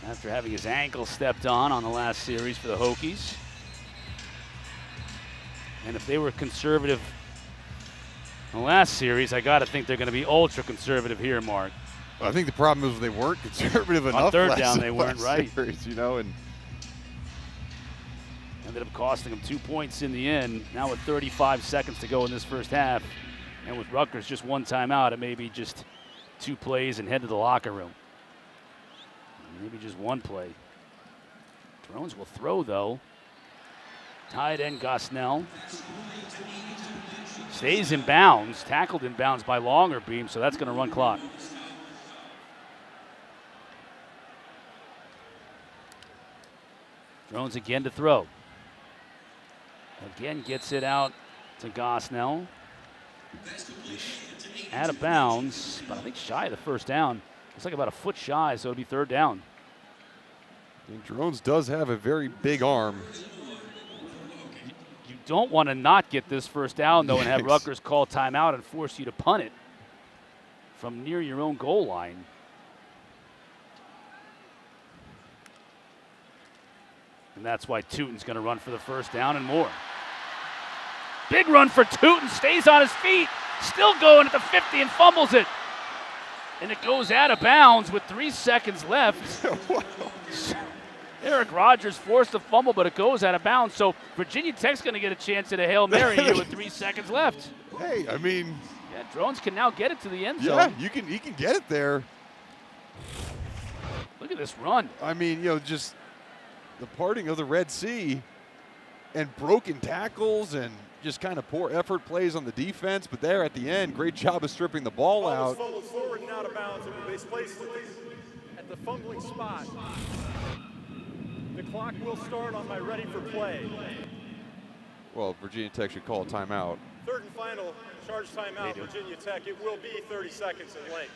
after having his ankle stepped on the last series for the Hokies. And if they were conservative in the last series, I got to think they're going to be ultra conservative here, Mark. I think the problem is they weren't conservative enough. On third down, they weren't, right? Series, you know, and ended up costing them 2 points in the end. Now with 35 seconds to go in this first half, and with Rutgers just one timeout, it may be just 2 plays and head to the locker room. Maybe just 1 play. Drones will throw, though. Tight end Gosnell stays in bounds, tackled in bounds by Longerbeam, so that's going to run clock. Drones again to throw. Again gets it out to Gosnell. Out of bounds, but I think shy of the first down. It's like about a foot shy, so it'll be third down. And Drones does have a very big arm. You don't want to not get this first down, though, and have Rutgers call timeout and force you to punt it from near your own goal line. And that's why Tuten's going to run for the first down and more. Big run for Tuten, stays on his feet, still going at the 50 and fumbles it. And it goes out of bounds with 3 seconds left. Eric Rogers forced a fumble, but it goes out of bounds. So Virginia Tech's going to get a chance at a Hail Mary here with 3 seconds left. Hey, I mean. Yeah, Drones can now get it to the end zone. Yeah, he can get it there. Look at this run. I mean, you know, just the parting of the Red Sea and broken tackles and just kind of poor effort plays on the defense. But there at the end, great job of stripping the ball out. Fumbled forward and out of bounds, and they placed it at the fumbling spot. The clock will start on my ready for play. Well, Virginia Tech should call a timeout. Third and final, charge timeout, Virginia Tech. It will be 30 seconds in length.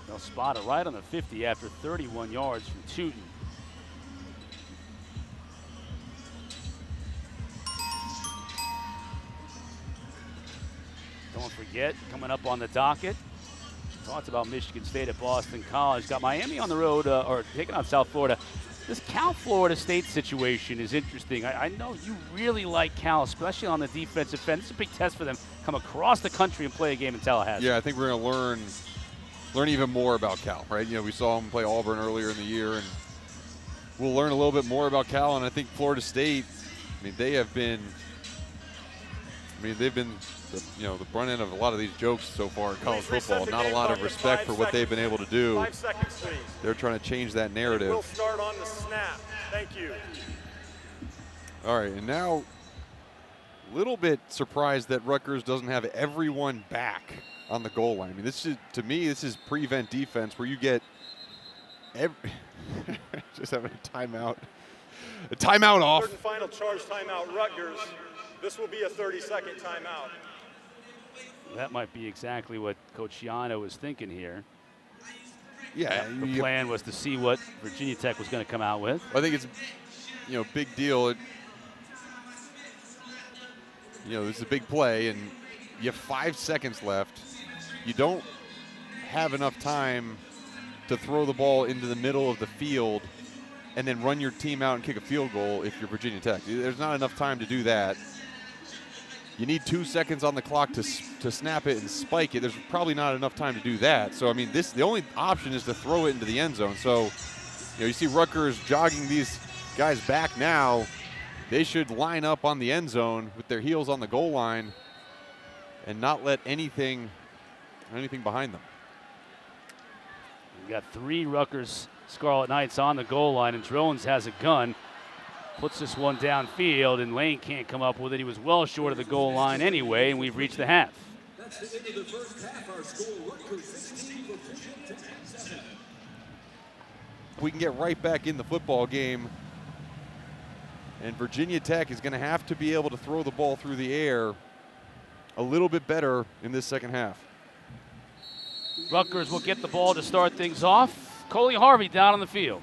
They'll spot it right on the 50 after 31 yards from Tuten. Don't forget, coming up on the docket, talked about Michigan State at Boston College. Got Miami on the road, or taking on South Florida. This Cal-Florida State situation is interesting. I know you really like Cal, especially on the defensive end. It's a big test for them. Come across the country and play a game in Tallahassee. Yeah, I think we're going to learn even more about Cal, right? You know, we saw them play Auburn earlier in the year, and we'll learn a little bit more about Cal. And I think Florida State, I mean, they've been the brunt end of a lot of these jokes so far in college football. Not a lot of respect for what they've been able to do. 5 seconds, please. They're trying to change that narrative. We'll start on the snap. Thank you. All right, and now a little bit surprised that Rutgers doesn't have everyone back on the goal line. I mean, this is prevent defense where you get just having a timeout. A timeout off. Third and final charge timeout, Rutgers. This will be a 30-second timeout. That might be exactly what Coach Yano was thinking here. Yeah, the plan was to see what Virginia Tech was going to come out with. I think it's, big deal. This is a big play, and you have 5 seconds left. You don't have enough time to throw the ball into the middle of the field and then run your team out and kick a field goal if you're Virginia Tech. There's not enough time to do that. You need 2 seconds on the clock to snap it and spike it. There's probably not enough time to do that. So, I mean, the only option is to throw it into the end zone. So, you see Rutgers jogging these guys back now. They should line up on the end zone with their heels on the goal line and not let anything behind them. We've got 3 Rutgers Scarlet Knights on the goal line, and Drones has a gun. Puts this one downfield, and Lane can't come up with it. He was well short of the goal line anyway, and we've reached the half. That's the end of the first half. Our score, Rutgers 16, Virginia Tech 7. We can get right back in the football game, and Virginia Tech is going to have to be able to throw the ball through the air a little bit better in this second half. Rutgers will get the ball to start things off. Coley Harvey down on the field.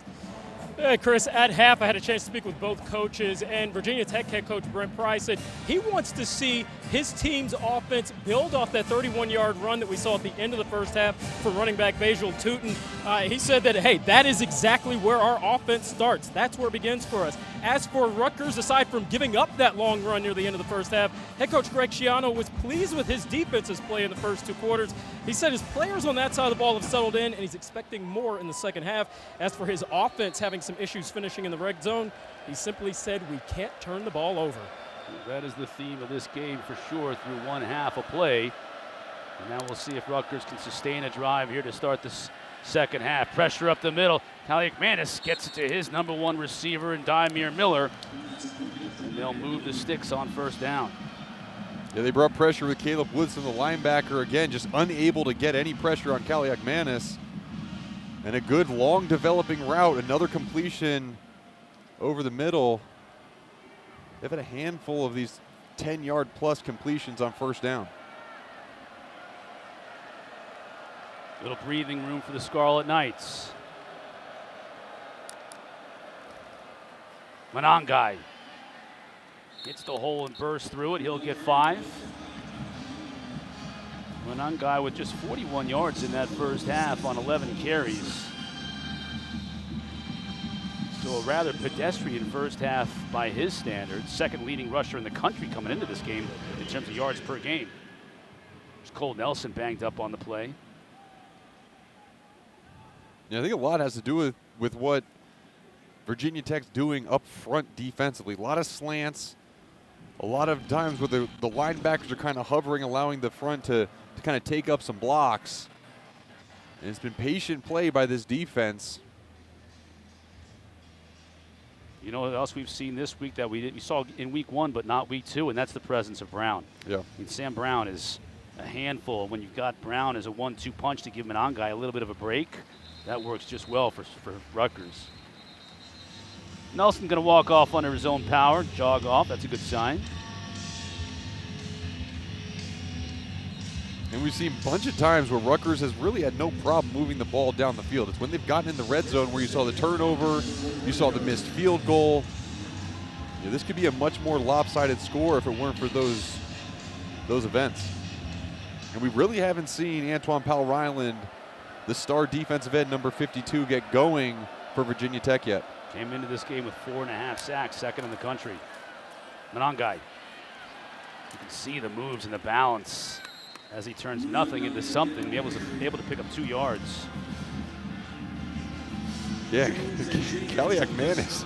Hey, Chris, at half, I had a chance to speak with both coaches, and Virginia Tech head coach Brent Pry said he wants to see his team's offense build off that 31-yard run that we saw at the end of the first half for running back Bhayshul Tuten. He said that, hey, that is exactly where our offense starts. That's where it begins for us. As for Rutgers, aside from giving up that long run near the end of the first half, head coach Greg Schiano was pleased with his defense's play in the first 2 quarters. He said his players on that side of the ball have settled in, and he's expecting more in the second half. As for his offense having some issues finishing in the red zone, he simply said we can't turn the ball over. That is the theme of this game for sure through one half of play. And now we'll see if Rutgers can sustain a drive here to start this second half. Pressure up the middle. Kaliakmanis gets it to his number 1 receiver in Dymere Miller. And they'll move the sticks on first down. Yeah, they brought pressure with Caleb Woodson, the linebacker, again, just unable to get any pressure on Kaliakmanis. And a good long developing route, another completion over the middle. They've had a handful of these 10-yard plus completions on first down. Little breathing room for the Scarlet Knights. Manangai hits the hole and bursts through it. He'll get 5. Manangai with just 41 yards in that first half on 11 carries. So a rather pedestrian first half by his standards. Second leading rusher in the country coming into this game in terms of yards per game. There's Cole Nelson banged up on the play. Yeah, I think a lot has to do with what Virginia Tech's doing up front defensively. A lot of slants, a lot of times where the linebackers are kind of hovering, allowing the front to kind of take up some blocks. And it's been patient play by this defense. You know what else we've seen this week that we saw in week 1 but not week 2, and that's the presence of Brown. Yeah. I mean, Sam Brown is a handful. When you've got Brown as a 1-2 punch to give Manangai a little bit of a break, that works just well for Rutgers. Nelson going to walk off under his own power, jog off. That's a good sign. And we've seen a bunch of times where Rutgers has really had no problem moving the ball down the field. It's when they've gotten in the red zone where you saw the turnover, you saw the missed field goal. Yeah, this could be a much more lopsided score if it weren't for those events. And we really haven't seen Antoine Powell-Ryland, the star defensive end, number 52, get going for Virginia Tech yet. Came into this game with 4.5 sacks, second in the country. Manangai. You can see the moves and the balance as he turns nothing into something, able to pick up 2 yards. Yeah, Kaliakmanis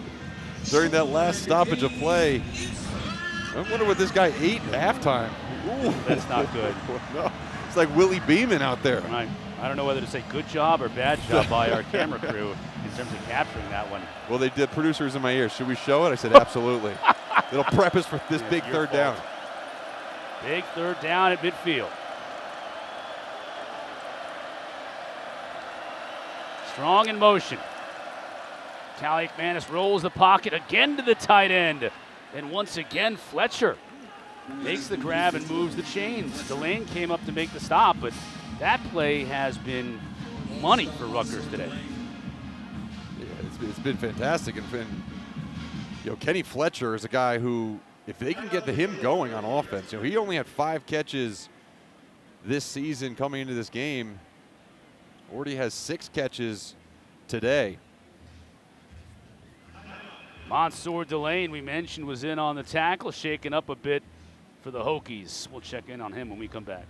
during that last stoppage of play. I wonder what this guy ate at halftime. Ooh. That's not good. No, it's like Willie Beeman out there. I don't know whether to say good job or bad job by our camera crew in terms of capturing that one. Well, they did producers in my ear. Should we show it? I said, absolutely. It'll prep us for this big third down. Big third down at midfield. Strong in motion. Kaliakmanis rolls the pocket again to the tight end. And once again, Fletcher makes the grab and moves the chains. Delane came up to make the stop, but that play has been money for Rutgers today. Yeah, it's been fantastic. And Kenny Fletcher is a guy who, if they can get him going on offense, he only had 5 catches this season coming into this game. Already has 6 catches today. Mansour Delane, we mentioned, was in on the tackle, shaken up a bit for the Hokies. We'll check in on him when we come back.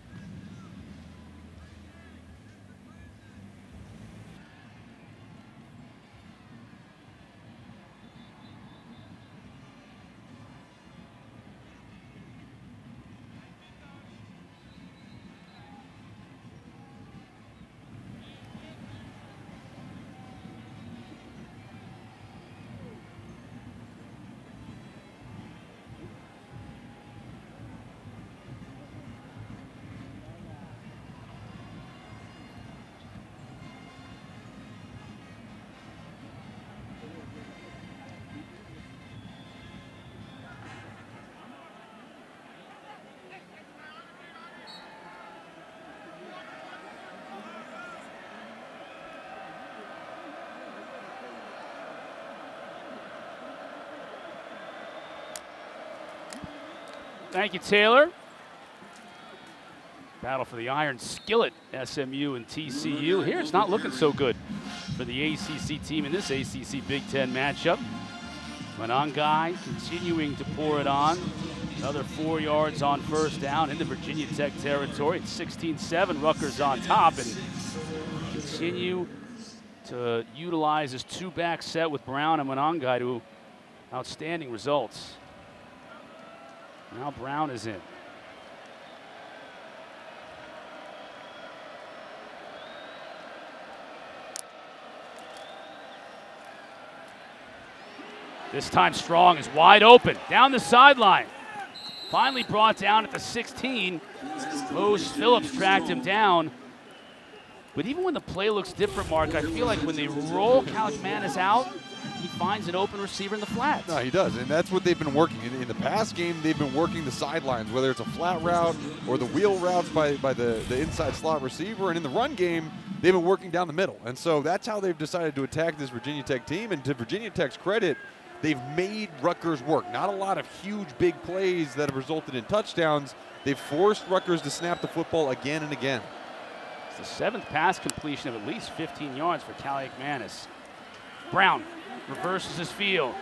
Thank you, Taylor. Battle for the Iron Skillet, SMU and TCU. Here it's not looking so good for the ACC team in this ACC Big Ten matchup. Monangai continuing to pour it on. Another 4 yards on first down into Virginia Tech territory. It's 16-7, Rutgers on top, and continue to utilize his two-back set with Brown and Monangai to outstanding results. Now Brown is in. This time Strong is wide open, down the sideline. Finally brought down at the 16. Mose Phillips tracked him down. But even when the play looks different, Mark, I feel like when they roll Kaliakmanis out, he finds an open receiver in the flats. No, he does, and that's what they've been working. In the past game, they've been working the sidelines, whether it's a flat route or the wheel routes by the inside slot receiver. And in the run game, they've been working down the middle. And so that's how they've decided to attack this Virginia Tech team. And to Virginia Tech's credit, they've made Rutgers work. Not a lot of huge, big plays that have resulted in touchdowns. They've forced Rutgers to snap the football again and again. It's the 7th pass completion of at least 15 yards for Kaliakmanis. Brown reverses his field.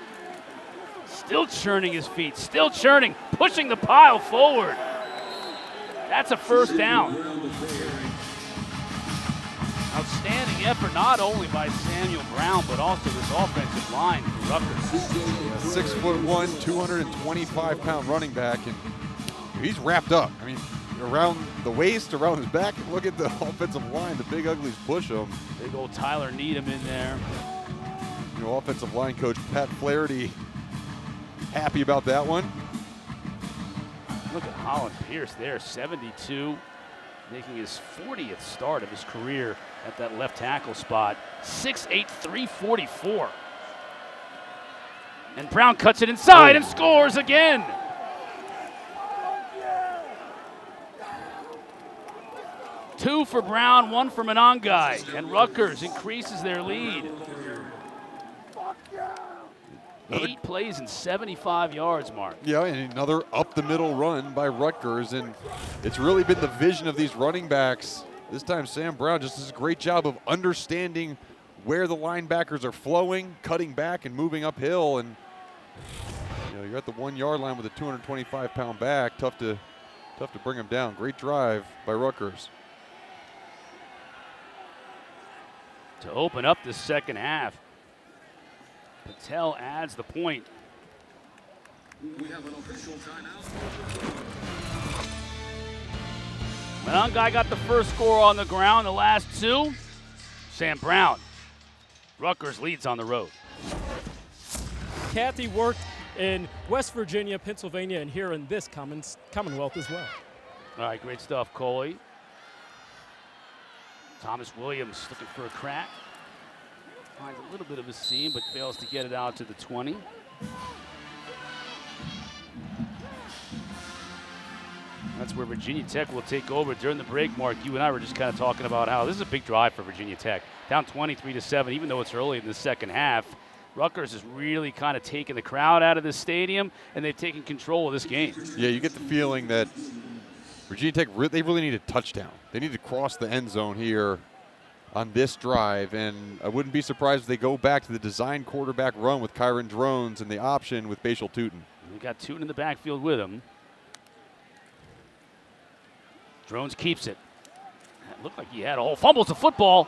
Still churning his feet, still churning, pushing the pile forward. That's a first down. Outstanding effort not only by Samuel Brown, but also this offensive line for Rutgers. 6'1", 225-pound running back, and he's wrapped up. I mean, around the waist, around his back. Look at the offensive line. The big uglies push him. Big old Tyler Needham in there. You know, offensive line coach Pat Flaherty happy about that one. Look at Holland Pierce there, 72, making his 40th start of his career at that left tackle spot. 6'8", 344. And Brown cuts it inside and scores again. Two for Brown, one for Monangai, and Rutgers increases their lead. 8 plays and 75 yards, Mark. Yeah, and another up-the-middle run by Rutgers, and it's really been the vision of these running backs. This time Sam Brown just does a great job of understanding where the linebackers are flowing, cutting back, and moving uphill. And you know, you're at the 1-yard line with a 225-pound back. Tough to bring him down. Great drive by Rutgers. To open up the second half, Patel adds the point. We have an official timeout. Monangai got the first score on the ground, the last 2. Sam Brown. Rutgers leads on the road. Kathy worked in West Virginia, Pennsylvania, and here in this Commonwealth as well. All right, great stuff, Coley. Thomas Williams looking for a crack. Finds a little bit of a seam, but fails to get it out to the 20. That's where Virginia Tech will take over. During the break, Mark, you and I were just kind of talking about how this is a big drive for Virginia Tech. Down 23-7, even though it's early in the second half. Rutgers has really kind of taken the crowd out of the stadium, and they've taken control of this game. Yeah, you get the feeling that Virginia Tech, they really need a touchdown. They need to cross the end zone here on this drive, and I wouldn't be surprised if they go back to the design quarterback run with Kyron Drones and the option with Bhayshul Tuten. We got Tuten in the backfield with him. Drones keeps it. It looked like he had a hole. Fumbles the football.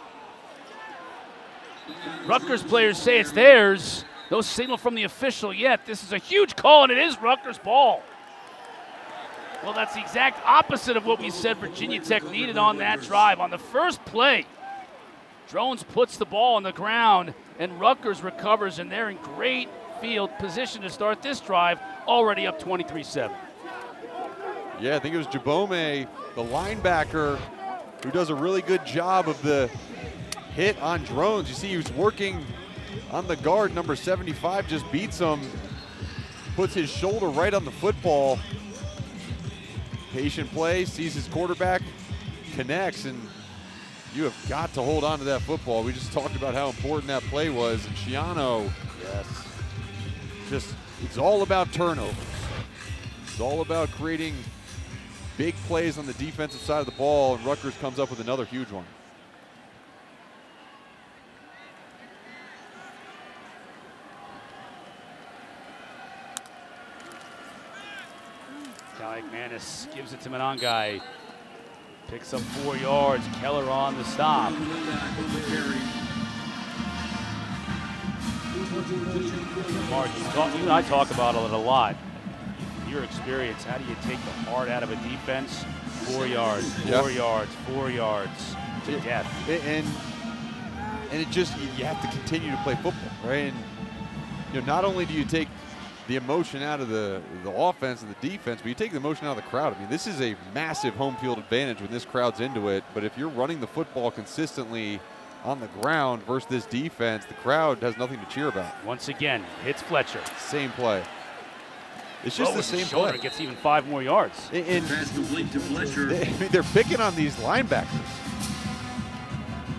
Rutgers players say it's theirs. No signal from the official yet. This is a huge call, and it is Rutgers' ball. Well, that's the exact opposite of what we said Virginia Tech needed on that drive. On the first play, Drones puts the ball on the ground, and Rutgers recovers, and they're in great field position to start this drive, already up 23-7. Yeah, I think it was Jabome, the linebacker, who does a really good job of the hit on Drones. You see he was working on the guard, number 75, just beats him, puts his shoulder right on the football. Patient play, sees his quarterback, connects, and you have got to hold on to that football. We just talked about how important that play was, and Shiano, yes, just, it's all about turnovers. It's all about creating big plays on the defensive side of the ball, and Rutgers comes up with another huge one. Kaliakmanis gives it to Monangai. Picks up 4 yards. Keller on the stop. Mark, you and I talk about it a lot. In your experience, how do you take the heart out of a defense? 4 yards, 4 yards, 4 yards to death. And it just, you have to continue to play football, right? And not only do you take the emotion out of the offense and the defense, but you take the emotion out of the crowd. I mean, this is a massive home field advantage when this crowd's into it, but if you're running the football consistently on the ground versus this defense, the crowd has nothing to cheer about. Once again, hits Fletcher. Same play. It's just the same play. It gets even 5 more yards. And they're picking on these linebackers.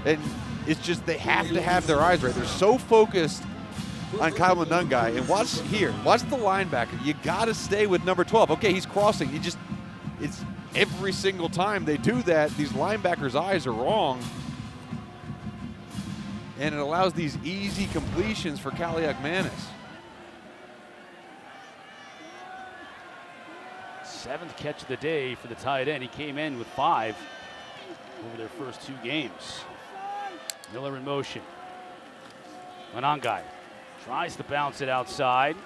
And it's just they have to have their eyes right. They're so focused on Kyron Drones. And watch here. Watch the linebacker. You got to stay with number 12. Okay, he's crossing. It's every single time they do that, these linebackers' eyes are wrong. And it allows these easy completions for Kaliakmanis. 7th catch of the day for the tight end. He came in with 5 over their first 2 games. Miller in motion. Monangai tries to bounce it outside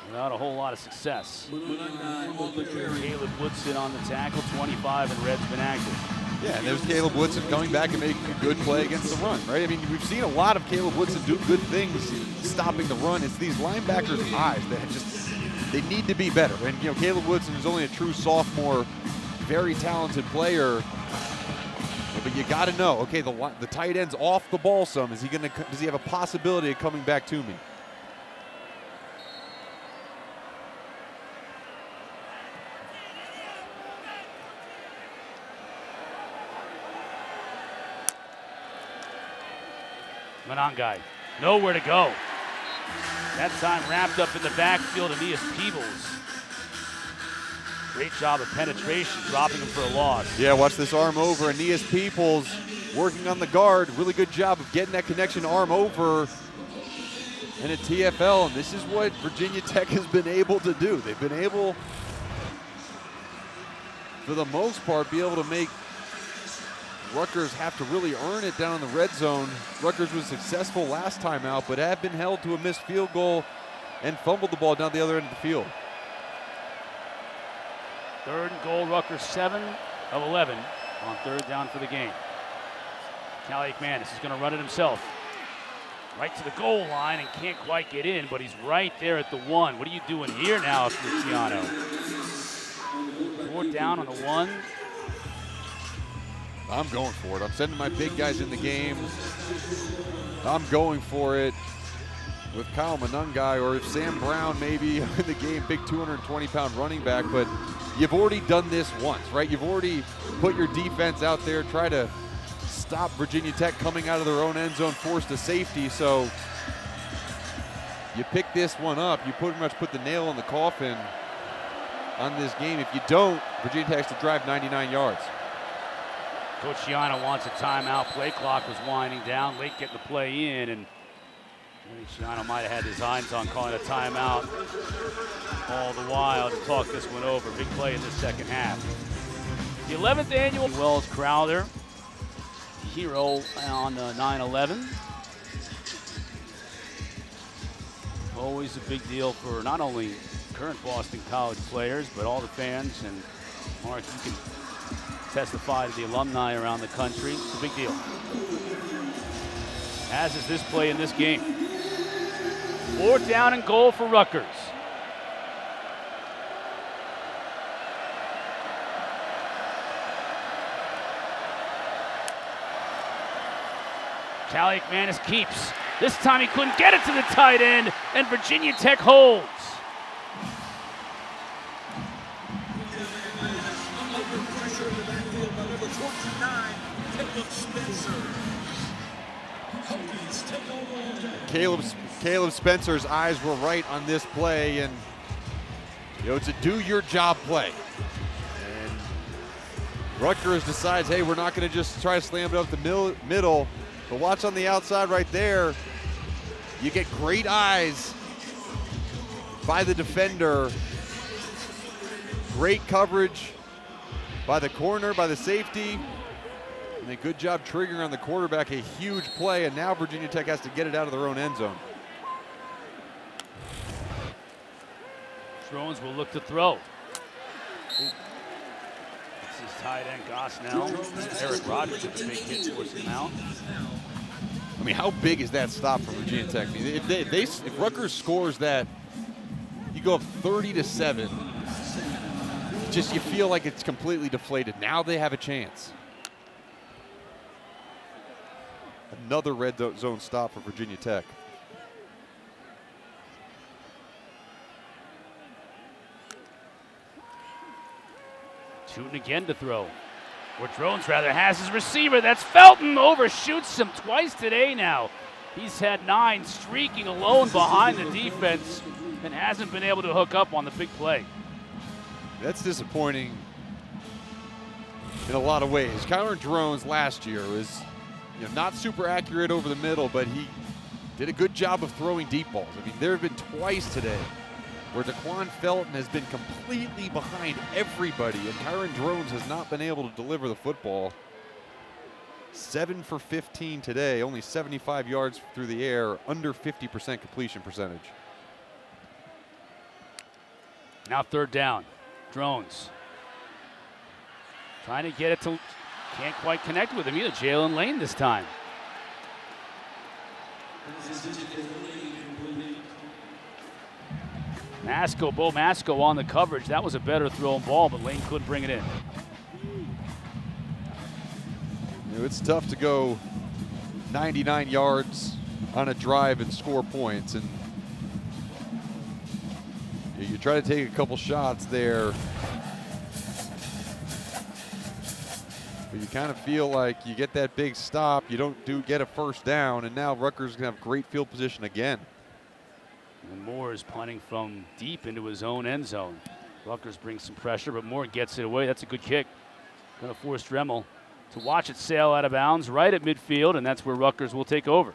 without a whole lot of success. Caleb Woodson on the tackle, 25, and Red's been active. Yeah, and there's Caleb Woodson coming back and making a good play against the run, right? I mean, we've seen a lot of Caleb Woodson do good things stopping the run. It's these linebackers' eyes that they need to be better. And, Caleb Woodson is only a true sophomore, very talented player. But you got to know, okay, the tight end's off the ball some. Does he have a possibility of coming back to me? Monangai, nowhere to go. That time wrapped up in the backfield of Aeneas Peebles. Great job of penetration, dropping him for a loss. Yeah, watch this arm over. Aeneas Peebles working on the guard. Really good job of getting that connection arm over in a TFL. And this is what Virginia Tech has been able to do. They've been able, for the most part, be able to make Rutgers have to really earn it down in the red zone. Rutgers was successful last time out, but have been held to a missed field goal and fumbled the ball down the other end of the field. 3rd and goal, Rutgers 7 of 11 on 3rd down for the game. Kaliakmanis is going to run it himself. Right to the goal line and can't quite get in, but he's right there at the 1. What are you doing here now, Luciano? 4th down on the 1. I'm going for it. I'm sending my big guys in the game. I'm going for it with Kyle Monangai, or if Sam Brown maybe in the game, big 220-pound running back. But you've already done this once, right? You've already put your defense out there, try to stop Virginia Tech coming out of their own end zone, forced to safety. So you pick this one up, you pretty much put the nail in the coffin on this game. If you don't, Virginia Tech has to drive 99 yards. Coach Shiano wants a timeout. Play clock was winding down. Late getting the play in, and Shiano might have had his eyes on calling a timeout all the while to talk this one over. Big play in the second half. The 11th annual Wells Crowder, hero on 9/11. Always a big deal for not only current Boston College players, but all the fans. And Mark, you can testify to the alumni around the country. It's a big deal. As is this play in this game. 4th down and goal for Rutgers. Kaliakmanis keeps. This time he couldn't get it to the tight end, and Virginia Tech holds. Caleb Spencer's eyes were right on this play, and It's a do-your-job play. And Rutgers decides, hey, we're not going to just try to slam it up the middle, but watch on the outside right there. You get great eyes by the defender. Great coverage by the corner, by the safety. And a good job triggering on the quarterback, a huge play, and now Virginia Tech has to get it out of their own end zone. Drones will look to throw. Ooh. This is tight end Goss now. Eric Rogers with a big hit towards him out. I mean, how big is that stop for Virginia Tech? I mean, if Rutgers scores that, you go up 30-7. Just you feel like it's completely deflated. Now they have a chance. Another red zone stop for Virginia Tech. Tuten again to throw. Or Drones rather has his receiver. That's Felton. Overshoots him twice today now. He's had 9 streaking alone behind the defense and hasn't been able to hook up on the big play. That's disappointing in a lot of ways. Kyron Drones last year was not super accurate over the middle, but he did a good job of throwing deep balls. I mean, there have been twice today where Daquan Felton has been completely behind everybody, and Kyron Drones has not been able to deliver the football. 7 for 15 today, only 75 yards through the air, under 50% completion percentage. Now 3rd down. Drones trying to get it to, can't quite connect with him either. Jalen Lane this time. Bo Masco on the coverage. That was a better thrown ball, but Lane couldn't bring it in. It's tough to go 99 yards on a drive and score points, and you try to take a couple shots there, but you kind of feel like you get that big stop, you don't get a 1st down, and now Rutgers is going to have great field position again. And Moore is punting from deep into his own end zone. Rutgers brings some pressure, but Moore gets it away. That's a good kick. Going to force Dremel to watch it sail out of bounds right at midfield, and that's where Rutgers will take over.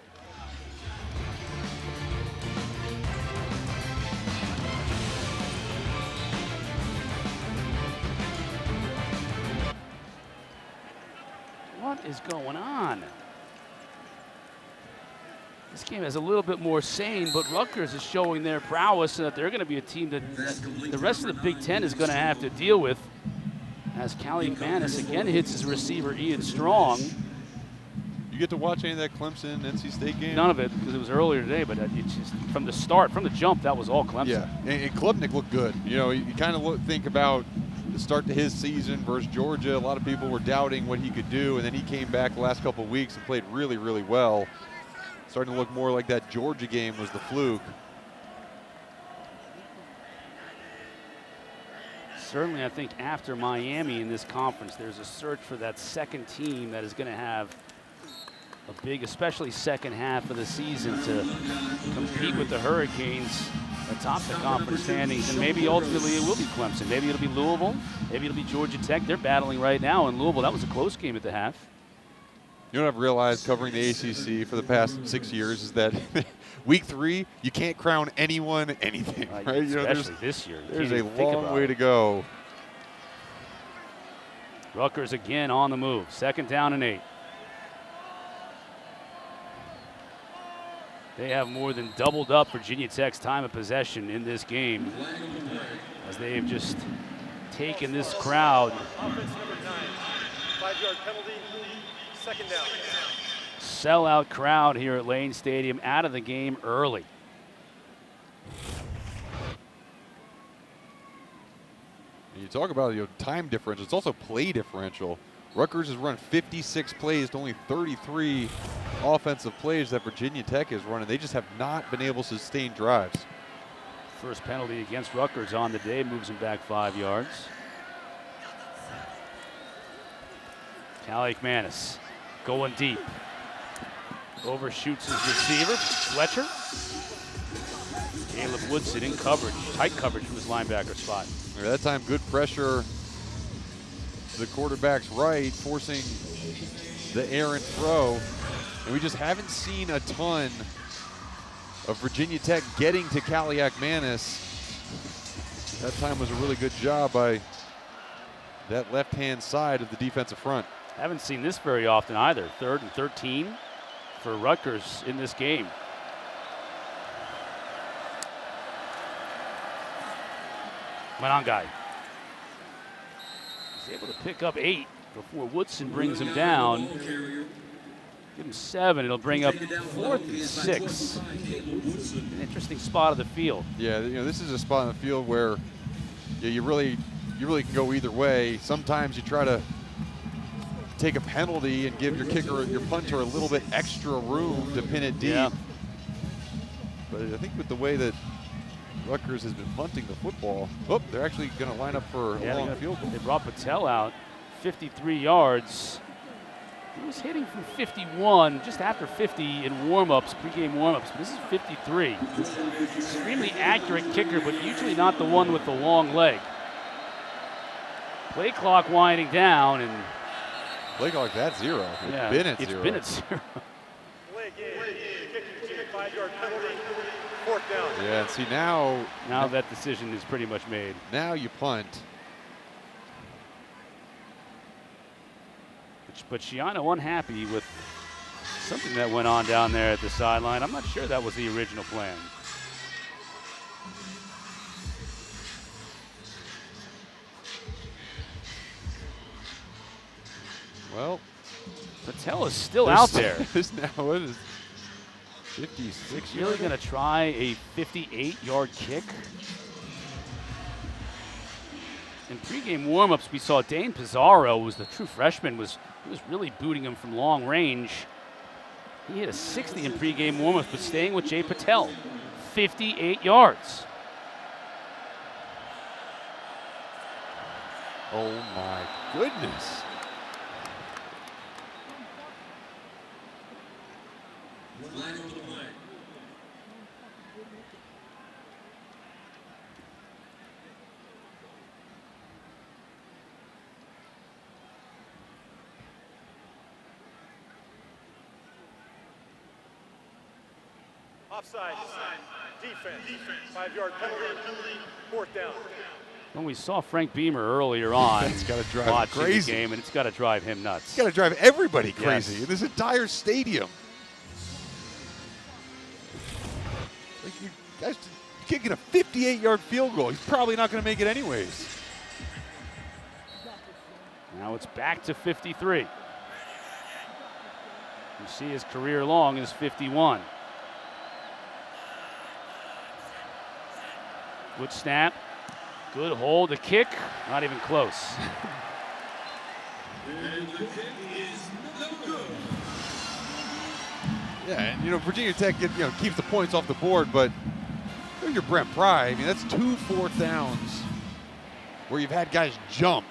What is going on? This game is a little bit more sane, but Rutgers is showing their prowess and that they're going to be a team that the rest of the Big Ten is going to have to deal with. As Kaliakmanis again hits his receiver, Ian Strong. You get to watch any of that Clemson NC State game? None of it, because it was earlier today, but it's just from the start, from the jump, that was all Clemson. Yeah, and Klubnik looked good. You kind of think about the start to his season versus Georgia. A lot of people were doubting what he could do, and then he came back the last couple of weeks and played really, really well. Starting to look more like that Georgia game was the fluke. Certainly, I think after Miami in this conference, there's a search for that second team that is going to have a big, especially second half of the season, to compete with the Hurricanes atop the conference standings. And maybe ultimately it will be Clemson. Maybe it'll be Louisville. Maybe it'll be Georgia Tech. They're battling right now in Louisville. That was a close game at the half. You know what I've realized covering the ACC for the past 6 years is that week 3, you can't crown anyone anything, right? Especially this year. There's a long way to go. Rutgers again on the move. 2nd down and 8. They have more than doubled up Virginia Tech's time of possession in this game, as they have just taken this crowd. Offense number 9, 5-yard penalty, 2nd down. Sellout crowd here at Lane Stadium, out of the game early. You talk about time differential. It's also play differential. Rutgers has run 56 plays to only 33 offensive plays that Virginia Tech is running. They just have not been able to sustain drives. First penalty against Rutgers on the day moves them back 5 yards. Kaliakmanis going deep. Overshoots his receiver, Fletcher. Caleb Woodson in coverage, tight coverage from his linebacker spot. At that time, good pressure to the quarterback's right, forcing the errant throw. And we just haven't seen a ton of Virginia Tech getting to Kaliakmanis. That time was a really good job by that left-hand side of the defensive front. Haven't seen this very often either. 3rd and 13 for Rutgers in this game. Manangai is able to pick up 8 before Woodson brings him down. Give him 7. It'll bring up 4th and 6. An interesting spot of the field. Yeah, this is a spot on the field where you really can go either way. Sometimes you try to take a penalty and give your kicker, your punter, a little bit extra room to pin it deep. Yeah. But I think with the way that Rutgers has been punting the football, they're actually going to line up for a long field goal. They brought Patel out, 53 yards. He was hitting from 51, just after 50 in warm-ups, pregame warm-ups. But this is 53. Extremely accurate kicker, but usually not the one with the long leg. Play clock winding down, and play clock, that's 0. It's been at 0. It's been at 0. Play again. Kicking 5-yard penalty. 4th down. Yeah, and see now that decision is pretty much made. Now you punt. But Shiano unhappy with something that went on down there at the sideline. I'm not sure that was the original plan. Well, Patel is still out there. Now it is 56. Really going to try a 58-yard kick? In pregame warmups, we saw Dane Pizarro, was the true freshman, was really booting him from long range. He hit a 60 in pregame warmups, but staying with Jay Patel, 58 yards. Oh my goodness. Offside. Defense. 5-yard penalty. 4th down. When we saw Frank Beamer earlier on, it's got to drive watching crazy. The game, and it's got to drive him nuts. It's got to drive everybody crazy Yes. in this entire stadium. Like, you guys kicking a 58-yard field goal. He's probably not going to make it anyways. Now it's back to 53. You see his career long is 51. Good snap. Good hold. The kick, not even close. Yeah, and Virginia Tech keeps the points off the board, but you're Brent Pry. I mean, that's 2 4th downs where you've had guys jump,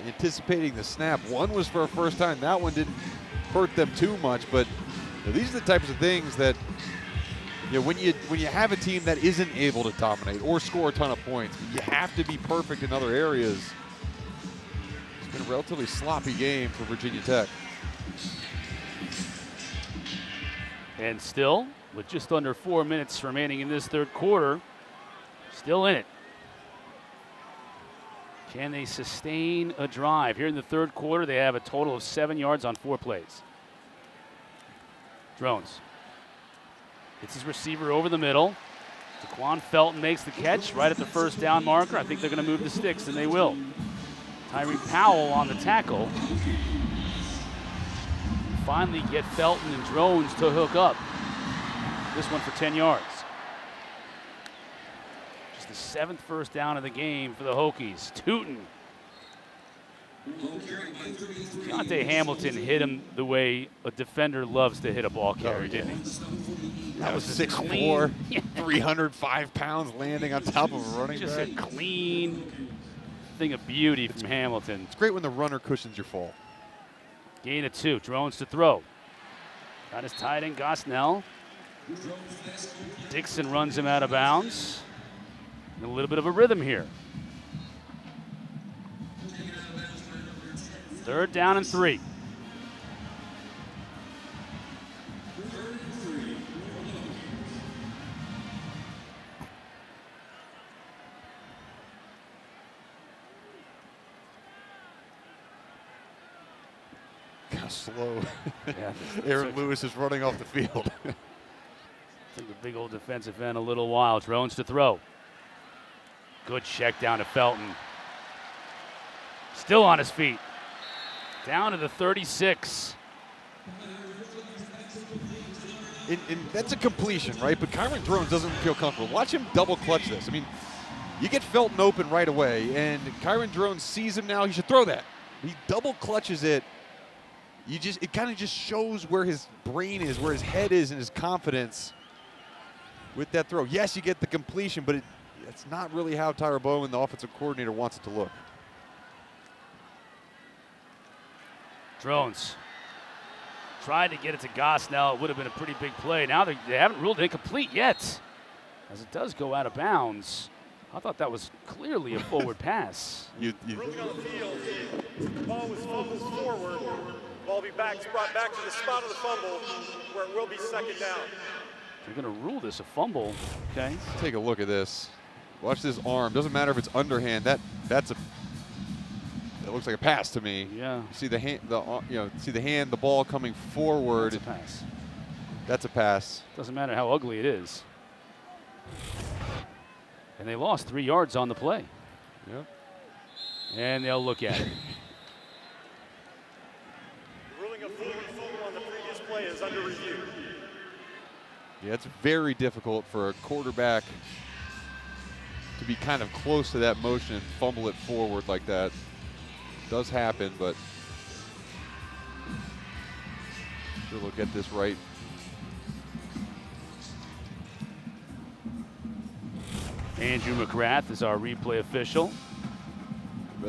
anticipating the snap. One was for a first time. That one didn't hurt them too much, but these are the types of things that when you have a team that isn't able to dominate or score a ton of points, you have to be perfect in other areas. It's been a relatively sloppy game for Virginia Tech. And still, with just under 4 minutes remaining in this 3rd quarter, still in it. Can they sustain a drive? Here in the 3rd quarter, they have a total of 7 yards on 4 plays. Drones. It's his receiver over the middle. Daquan Felton makes the catch right at the 1st down marker. I think they're going to move the sticks, and they will. Tyreek Powell on the tackle. Finally get Felton and Drones to hook up. This one for 10 yards. Just the 7th first down of the game for the Hokies. Tuten. Deontay Hamilton hit him the way a defender loves to hit a ball carrier, didn't he? That was 6'4", 305 pounds landing on top of a running Just back. a clean thing of beauty from Hamilton. It's great when the runner cushions your fall. Gain of 2. Drones to throw. Got his tight end, Gosnell. Dixon runs him out of bounds. And a little bit of a rhythm here. 3rd down and 3. Slow. Yeah, Aaron Lewis is running off the field. Took the big old defensive end a little while. Drones to throw. Good check down to Felton. Still on his feet. Down to the 36. And that's a completion, right? But Kyron Drones doesn't feel comfortable. Watch him double clutch this. I mean, you get Felton open right away, and Kyron Drones sees him now. He should throw that. He double clutches it. It kind of just shows where his brain is, where his head is, and his confidence with that throw. Yes, you get the completion, but it's not really how Tyra Bowen, the offensive coordinator, wants it to look. Drones tried to get it to Gosnell. It would have been a pretty big play. Now they haven't ruled it incomplete yet, as it does go out of bounds. I thought that was clearly a forward pass. Ruling on the field, the ball was fumbled forward. Ball will be brought back to the spot of the fumble, where it will be 2nd down. They're going to rule this a fumble. Okay. Take a look at this. Watch this arm. Doesn't matter if it's underhand. That looks like a pass to me. Yeah. You see the hand, see the hand, the ball coming forward. That's a pass. That's a pass. Doesn't matter how ugly it is. And they lost 3 yards on the play. Yep. And they'll look at it. Ruling a forward fumble on the previous play is under review. Yeah, it's very difficult for a quarterback to be kind of close to that motion and fumble it forward like that. It does happen, but sure we'll get this right. Andrew McGrath is our replay official.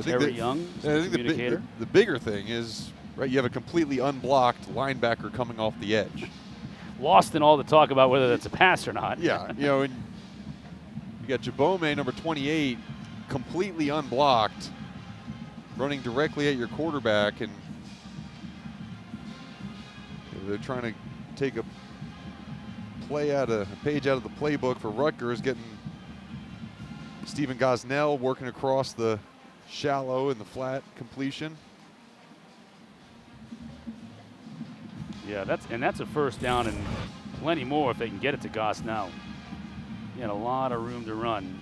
Terry Young is the communicator. The bigger thing is, right, you have a completely unblocked linebacker coming off the edge. Lost in all the talk about whether that's a pass or not. Yeah, and you got Jabome, number 28, completely unblocked, running directly at your quarterback, and they're trying to take a page out of the playbook for Rutgers, getting Stephen Gosnell working across the shallow and the flat completion. Yeah, that's a 1st down and plenty more if they can get it to Gosnell. He had a lot of room to run.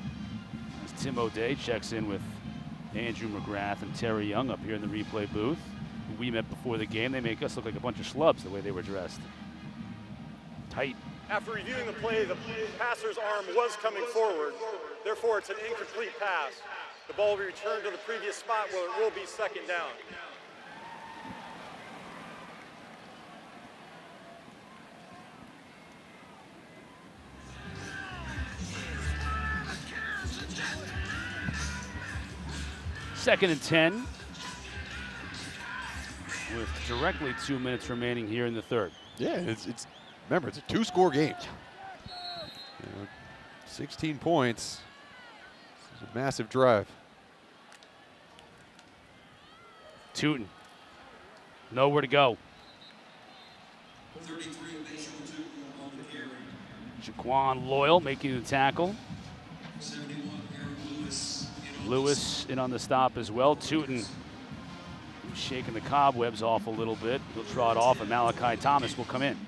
As Tim O'Day checks in with Andrew McGrath and Terry Young up here in the replay booth. We met before the game. They make us look like a bunch of schlubs the way they were dressed. Tight. After reviewing the play, the passer's arm was coming forward. Therefore, it's an incomplete pass. The ball will be returned to the previous spot where it will be 2nd down. Second and 10. With directly 2 minutes remaining here in the 3rd. Yeah, remember, it's a 2-score game. 16 points. It's a massive drive. Tuten. Nowhere to go. Jaquan Loyal making the tackle. Lewis in on the stop as well. Tuten shaking the cobwebs off a little bit. He'll trot off, and Malachi Thomas will come in.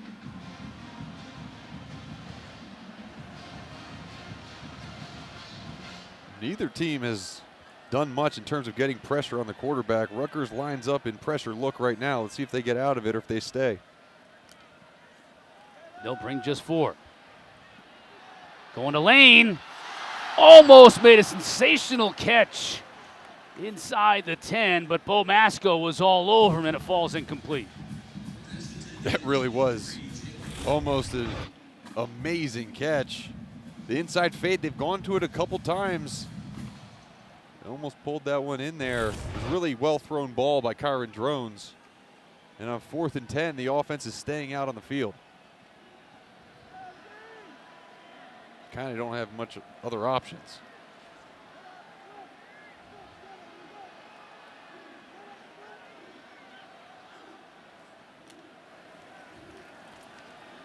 Neither team has done much in terms of getting pressure on the quarterback. Rutgers lines up in pressure look right now. Let's see if they get out of it or if they stay. They'll bring just 4. Going to Lane. Almost made a sensational catch inside the 10, but Bo Masco was all over him, and it falls incomplete. That really was almost an amazing catch. The inside fade, they've gone to it a couple times. They almost pulled that one in there. It was a really well-thrown ball by Kyron Drones. And on 4th and 10, the offense is staying out on the field. kind of don't have much other options.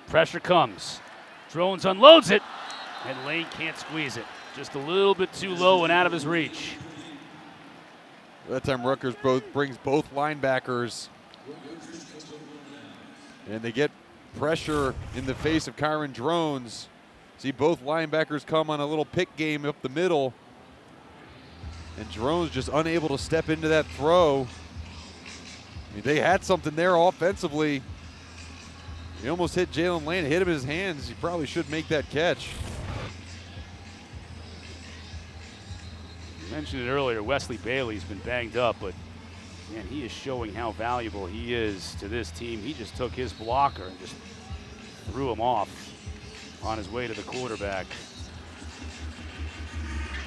Pressure comes. Drones unloads it, and Lane can't squeeze it. Just a little bit too low and out of his reach. That time Rutgers brings both linebackers, and they get pressure in the face of Kyron Drones. See both linebackers come on a little pick game up the middle, and Drones just unable to step into that throw. I mean, they had something there offensively. He almost hit Jalen Lane. It hit him in his hands. He probably should make that catch. You mentioned it earlier, Wesley Bailey's been banged up, but man, he is showing how valuable he is to this team. He just took his blocker and just threw him off on his way to the quarterback.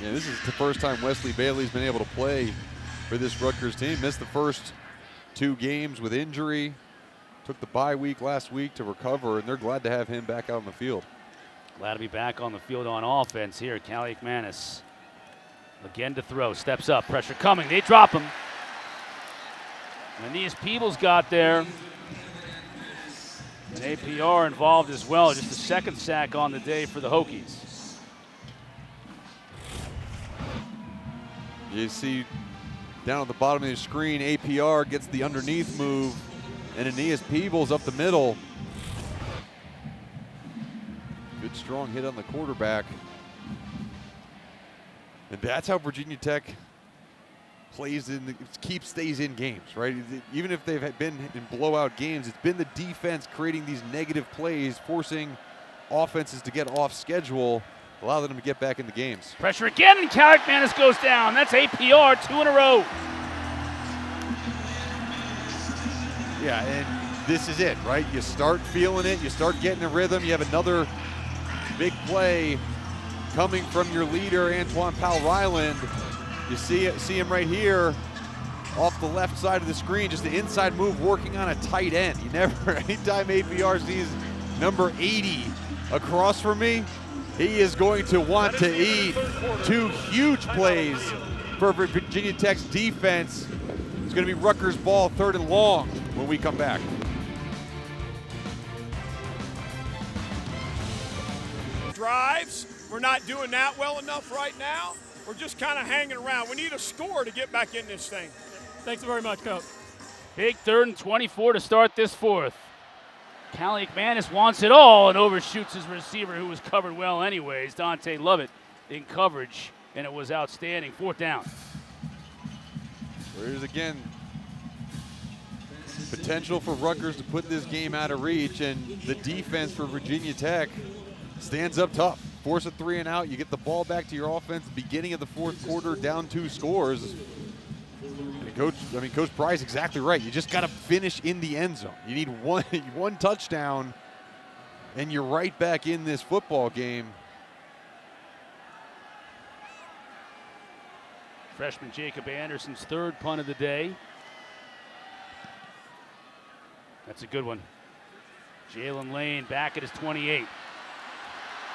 Yeah, this is the first time Wesley Bailey's been able to play for this Rutgers team. Missed the first 2 games with injury. Took the bye week last week to recover, and they're glad to have him back out on the field. Glad to be back on the field on offense here. Kaliakmanis again to throw, steps up, pressure coming, they drop him. Aeneas Peebles got there. And APR involved as well, just the second sack on the day for the Hokies. You see down at the bottom of the screen, APR gets the underneath move, and Aeneas Peebles up the middle. Good strong hit on the quarterback. And that's how Virginia Tech stays in games, right? Even if they've been in blowout games, it's been the defense creating these negative plays, forcing offenses to get off schedule, allow them to get back in the games. Pressure again, and Kaliakmanis goes down. That's APR, 2 in a row. Yeah, and this is it, right? You start feeling it, you start getting a rhythm, you have another big play coming from your leader, Antoine Powell-Ryland. You see him right here off the left side of the screen, just the inside move working on a tight end. You never, anytime APR sees number 80 across from me, he is going to want to eat. 2 huge plays for Virginia Tech's defense. It's going to be Rutgers ball, 3rd and long when we come back. Drives, we're not doing that well enough right now. We're just kind of hanging around. We need a score to get back in this thing. Thanks very much, Coach. Big 3rd and 24 to start this 4th. Kaliakmanis wants it all and overshoots his receiver, who was covered well anyways. Dante Lovett in coverage, and it was outstanding. 4th down. There's again potential for Rutgers to put this game out of reach, and the defense for Virginia Tech stands up tough. Force a 3 and out. You get the ball back to your offense. Beginning of the 4th quarter, down 2 scores. And Coach Pry's exactly right. You just got to finish in the end zone. You need one touchdown, and you're right back in this football game. Freshman Jacob Anderson's 3rd punt of the day. That's a good one. Jalen Lane back at his 28.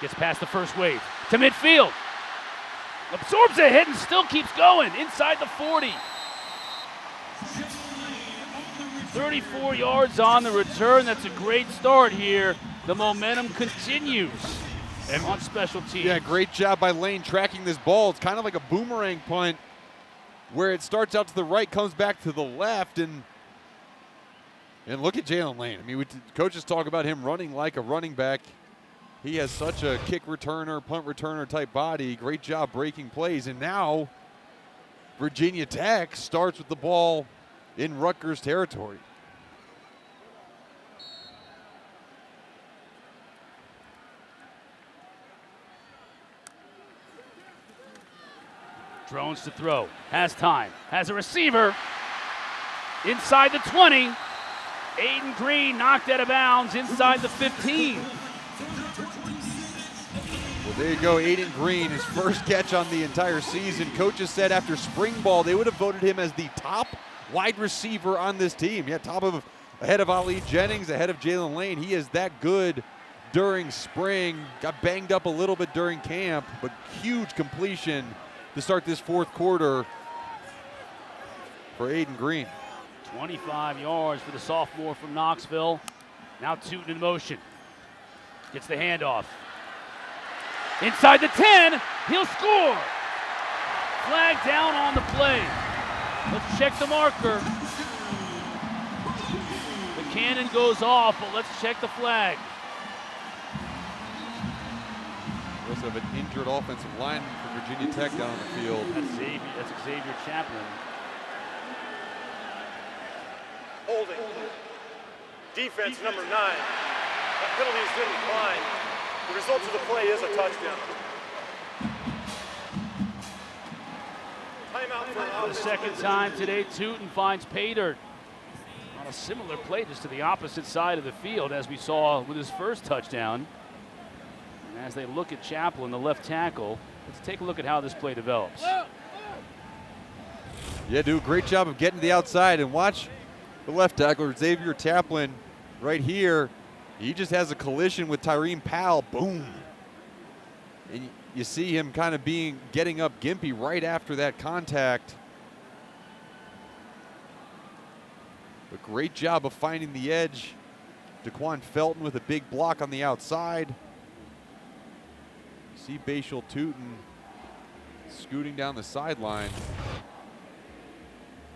Gets past the first wave to midfield. Absorbs a hit and still keeps going inside the 40. 34 yards on the return. That's a great start here. The momentum continues on special teams. Yeah, great job by Lane tracking this ball. It's kind of like a boomerang punt where it starts out to the right, comes back to the left, and look at Jalen Lane. I mean, coaches talk about him running like a running back. He has such a kick returner, punt returner type body. Great job breaking plays. And now Virginia Tech starts with the ball in Rutgers territory. Drones to throw. Has time. Has a receiver. Inside the 20. Aiden Green knocked out of bounds inside the 15. Well, there you go, Aiden Green, his first catch on the entire season. Coaches said after spring ball they would have voted him as the top wide receiver on this team. Yeah, ahead of Ali Jennings, ahead of Jalen Lane. He is that good during spring, got banged up a little bit during camp, but huge completion to start this fourth quarter for Aiden Green. 25 yards for the sophomore from Knoxville. Now Tuten in motion. Gets the handoff. Inside the 10, he'll score. Flag down on the play. Let's check the marker. The cannon goes off, but let's check the flag. We also have an injured offensive lineman for Virginia Tech down on the field. That's Xavier Chaplin. Holding. Defense number 9. That penalty has been declined. The result of the play is a touchdown. Timeout For the second time today, Tuten finds Pater on a similar play, just to the opposite side of the field as we saw with his first touchdown. And as they look at Chaplin, the left tackle, let's take a look at how this play develops. Yeah, do a great job of getting to the outside, and watch the left tackler, Xavier Chaplin, right here. He just has a collision with Tyreen Powell, boom. And you see him kind of getting up gimpy right after that contact. But great job of finding the edge. Daquan Felton with a big block on the outside. See Bhayshul Tuten scooting down the sideline.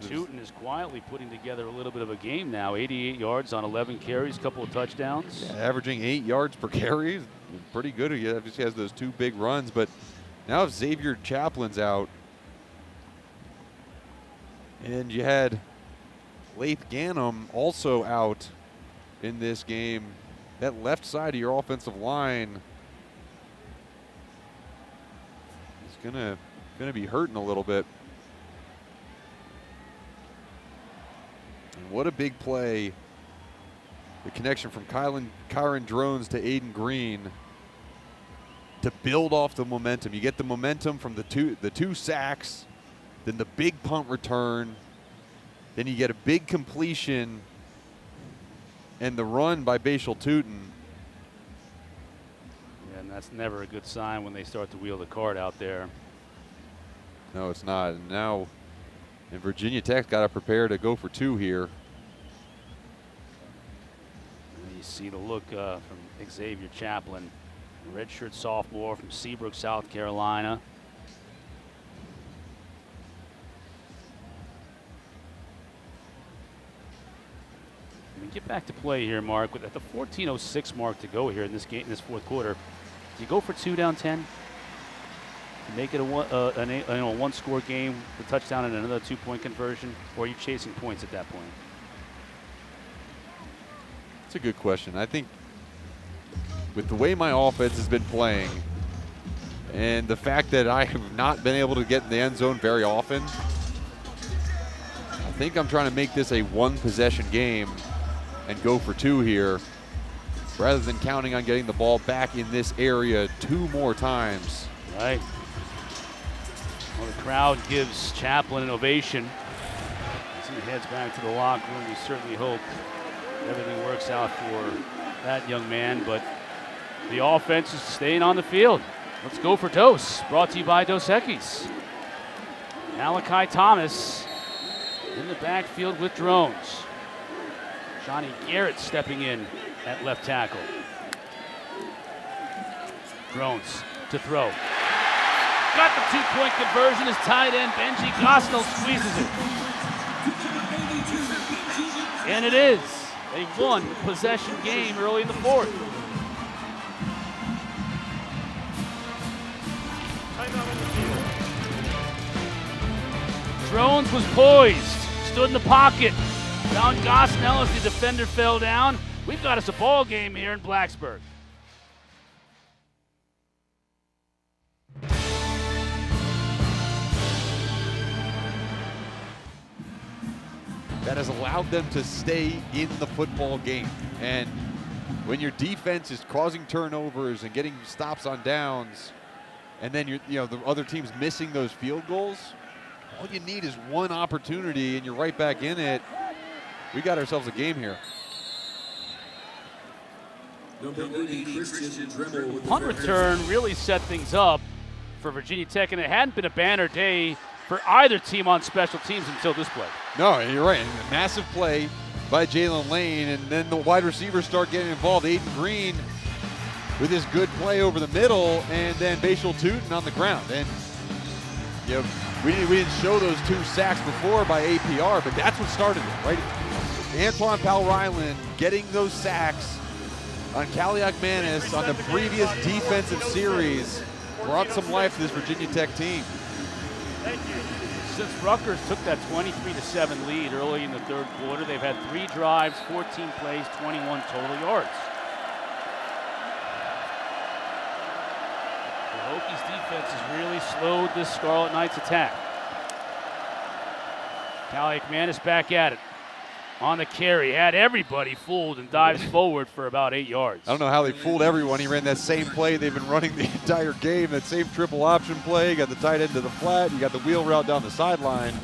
Tuten is quietly putting together a little bit of a game now. 88 yards on 11 carries, couple of touchdowns. Yeah, averaging 8 yards per carry. Pretty good. He obviously has those 2 big runs, but now if Xavier Chaplin's out, and you had Laith Gannum also out in this game, that left side of your offensive line is gonna be hurting a little bit. And what a big play. The connection from Kyron Drones to Aiden Green to build off the momentum. You get the momentum from the two sacks, then the big punt return, then you get a big completion and the run by Bhayshul Tuten. Yeah, and that's never a good sign when they start to wheel the cart out there. No, it's not. And now, and Virginia Tech's got to prepare to go for 2 here. And you see the look from Xavier Chaplin, redshirt sophomore from Seabrook, South Carolina. Get back to play here, Mark. At the 14:06 mark to go here in this game, in this fourth quarter, do you go for 2 down 10 to make it a one-score game, the touchdown and another 2-point conversion, or are you chasing points at that point? It's a good question. I think with the way my offense has been playing and the fact that I have not been able to get in the end zone very often, I think I'm trying to make this a 1-possession game and go for 2 here, rather than counting on getting the ball back in this area 2 more times. Right. Well, the crowd gives Chaplin an ovation as he heads back to the locker room. We certainly hope everything works out for that young man, but the offense is staying on the field. Let's go for Dos, brought to you by Dos Equis. Malachi Thomas in the backfield with Drones. Johnny Garrett stepping in at left tackle. Drones to throw. Got the 2-point conversion as tight end Benji Gosnell squeezes it. And it is a 1-possession game early in the fourth. Drones was poised, stood in the pocket. Found Gosnell as the defender fell down. We've got us a ball game here in Blacksburg. That has allowed them to stay in the football game. And when your defense is causing turnovers and getting stops on downs, and then the other team's missing those field goals, all you need is 1 opportunity and you're right back in it. We got ourselves a game here. Number 80, Christian Dremel with the Punt first. return really set things up for Virginia Tech, and it hadn't been a banner day for either team on special teams until this play. No, you're right. And a massive play by Jalen Lane, and then the wide receivers start getting involved. Aiden Green with his good play over the middle, and then Bhayshul Tuten on the ground. And you know, we didn't show those 2 sacks before by APR, but that's what started it, right? Athan Kaliakmanis getting those sacks on Kaliakmanis on the previous defensive series brought some life to this Virginia Tech team. Thank you. Since Rutgers took that 23-7 lead early in the third quarter, they've had 3 drives, 14 plays, 21 total yards. The Hokies defense has really slowed this Scarlet Knights attack. Kaliakmanis back at it. On the carry, had everybody fooled and dives forward for about 8 yards. I don't know how they fooled everyone. He ran that same play they've been running the entire game, that same triple option play. Got the tight end to the flat. You got the wheel route down the sideline.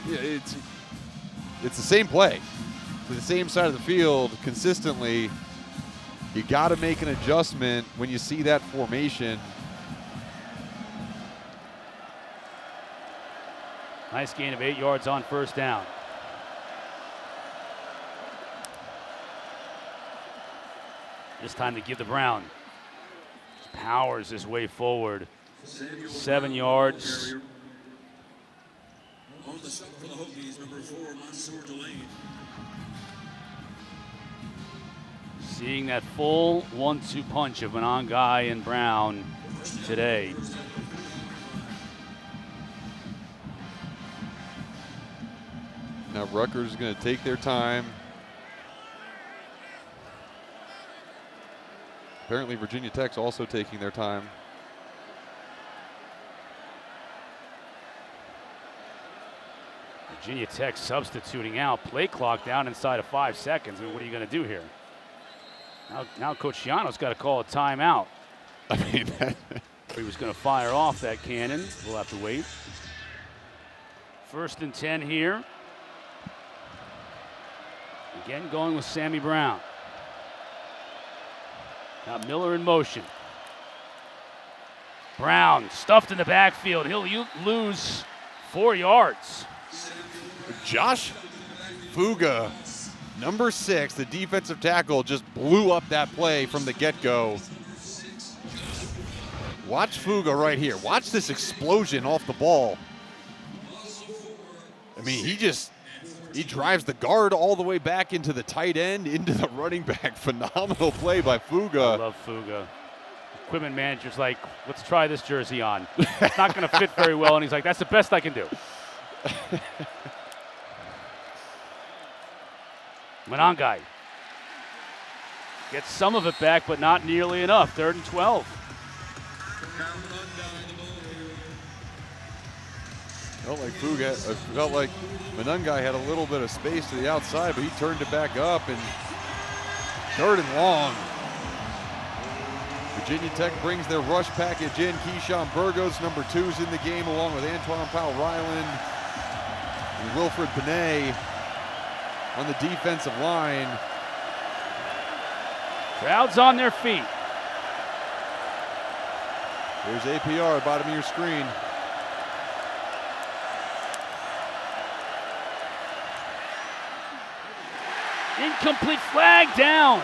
Yeah, it's the same play to the same side of the field consistently. You got to make an adjustment when you see that formation. Nice gain of 8 yards on first down. This time to give the Brown. Powers his way forward. 7 yards. On the stop for the Hokies, number 4, Mansour Delane. Seeing that full 1-2 punch of Monongai and Brown today. Now Rutgers is going to take their time. Apparently Virginia Tech's also taking their time. Virginia Tech substituting out. Play clock down inside of 5 seconds. I mean, what are you going to do here? Now Coach Shiano's got to call a timeout. I mean, He was going to fire off that cannon. We'll have to wait. 1st and 10 here. Again, going with Sammy Brown. Now Miller in motion. Brown stuffed in the backfield. He'll lose 4 yards. Josh Fuga, number 6, the defensive tackle, just blew up that play from the get-go. Watch Fuga right here. Watch this explosion off the ball. I mean, he drives the guard all the way back into the tight end, into the running back. Phenomenal play by Fuga. I love Fuga. Equipment manager's like, let's try this jersey on. It's not going to fit very well, and he's like, that's the best I can do. Monongai gets some of it back, but not nearly enough. 3rd and 12. Felt like Monongai had a little bit of space to the outside, but he turned it back up, and 3rd and long. Virginia Tech brings their rush package in. Keyshawn Burgos, number 2's in the game, along with Antoine Powell-Ryland and Wilfred Benet on the defensive line. Crowd's on their feet. There's APR at the bottom of your screen. Incomplete, flag down.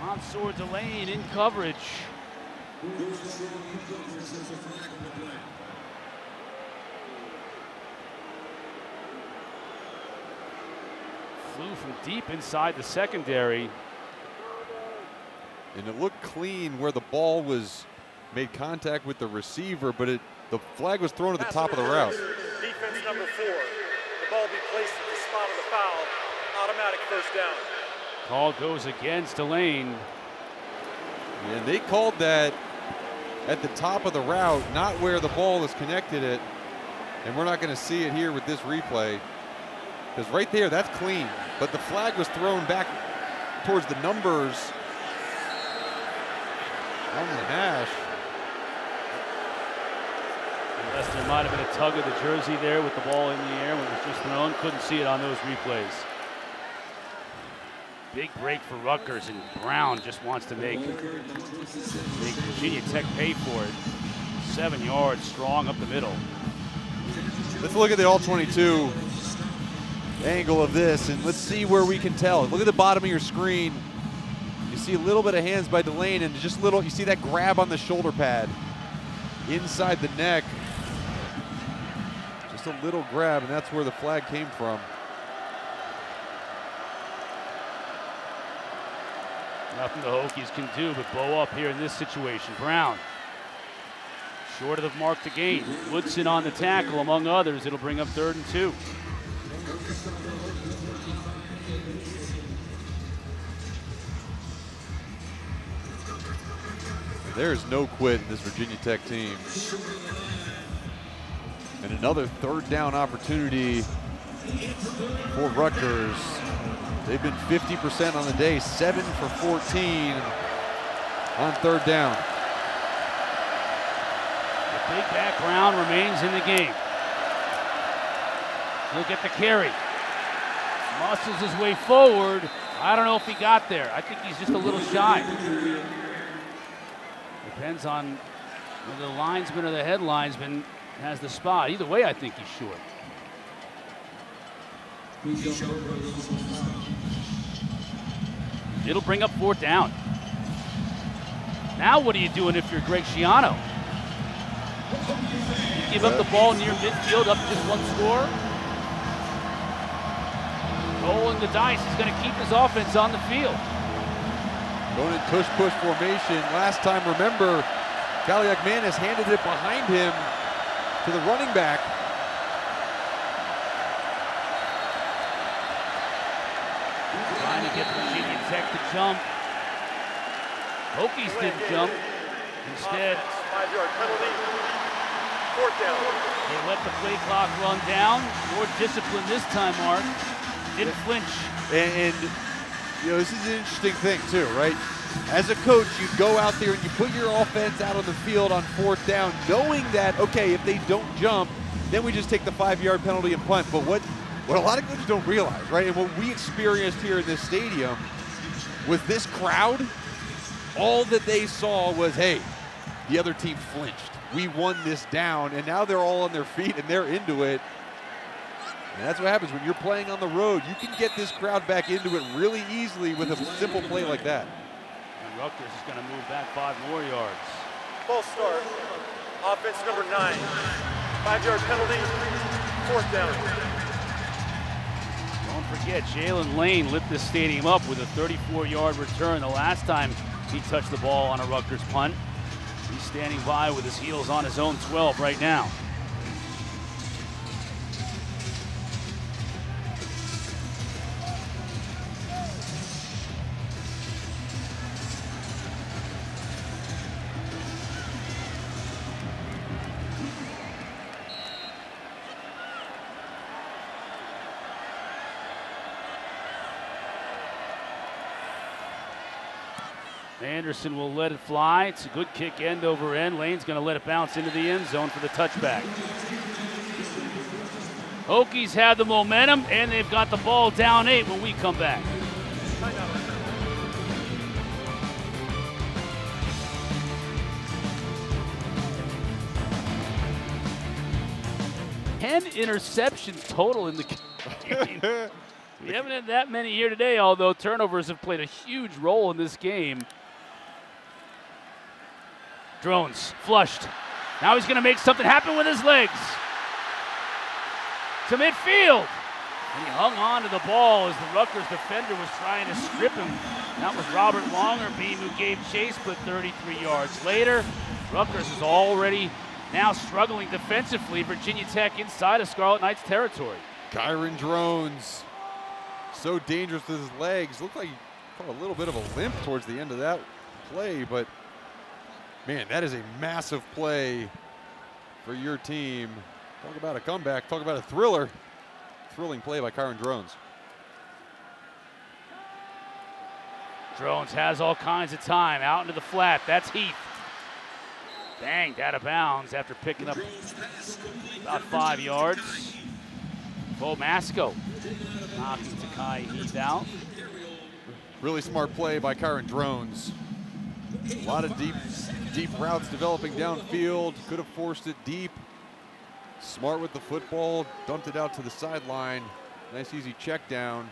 Mansour Delane in coverage. Flew from deep inside the secondary. And it looked clean where the ball was made contact with the receiver, but the flag was thrown at the top of the route. Defense number 4. The ball be placed at the spot of the foul. Automatic first down. Call goes against Delane. And they called that at the top of the route, not where the ball is connected it. And we're not going to see it here with this replay. Because right there, that's clean. But the flag was thrown back towards the numbers on the hash. Unless there might have been a tug of the jersey there with the ball in the air when it was just thrown. Couldn't see it on those replays. Big break for Rutgers, and Brown just wants to make Virginia Tech pay for it. 7 yards strong up the middle. Let's look at the all-22 angle of this, and let's see where we can tell. Look at the bottom of your screen. You see a little bit of hands by Delane, and just little, you see that grab on the shoulder pad inside the neck. Just a little grab, and that's where the flag came from. Nothing the Hokies can do but blow up here in this situation. Brown, short of the mark to gain. Woodson on the tackle, among others. It'll bring up 3rd and 2. There's no quit in this Virginia Tech team. And another 3rd down opportunity for Rutgers. They've been 50% on the day, 7 for 14 on 3rd down. The big back Brown remains in the game. Look at the carry. Muscles his way forward. I don't know if he got there. I think he's just a little shy. Depends on whether the linesman or the head linesman has the spot. Either way, I think he's short. It'll bring up 4th down. Now what are you doing if you're Greg Schiano? You give up the ball near midfield, up just 1 score? Rolling the dice, he's going to keep his offense on the field. Going in tush-push formation. Last time, remember, Kaliakmanis handed it behind him to the running back. Trying to get Virginia Tech to jump. Hokies didn't jump. Instead, 5-yard penalty. 4th down. They let the play clock run down. More discipline this time, Mark. Didn't flinch. And you know, this is an interesting thing too, right? As a coach, you go out there and you put your offense out on the field on 4th down, knowing that, okay, if they don't jump, then we just take the 5-yard penalty and punt. But what a lot of coaches don't realize, right, and what we experienced here in this stadium was this crowd, all that they saw was, hey, the other team flinched. We won this down, and now they're all on their feet and they're into it. And that's what happens when you're playing on the road. You can get this crowd back into it really easily with a simple play like that. And Rutgers is going to move back 5 more yards. False start. Offense number 9. 5-yard penalty. 4th down. Don't forget, Jalen Lane lit this stadium up with a 34-yard return the last time he touched the ball on a Rutgers punt. He's standing by with his heels on his own 12 right now. Anderson will let it fly. It's a good kick end over end. Lane's going to let it bounce into the end zone for the touchback. Hokies have the momentum, and they've got the ball down 8 when we come back. Ten interceptions total in the game. We haven't had that many here today, although turnovers have played a huge role in this game. Drones flushed. Now he's going to make something happen with his legs. To midfield. And he hung on to the ball as the Rutgers defender was trying to strip him. That was Robert Longerbeam who gave chase, but 33 yards later, Rutgers is already now struggling defensively. Virginia Tech inside of Scarlet Knights territory. Kyron Drones, so dangerous with his legs. Looked like he caught a little bit of a limp towards the end of that play, but man, that is a massive play for your team. Talk about a comeback, talk about a thriller. Thrilling play by Kyron Drones. Drones has all kinds of time out into the flat. That's Heath. Banged out of bounds after picking up about 5 yards. Bo Masco knocking Takai Heath out. Really smart play by Kyron Drones. A lot of deep routes developing downfield. Could have forced it deep. Smart with the football. Dumped it out to the sideline. Nice easy check down.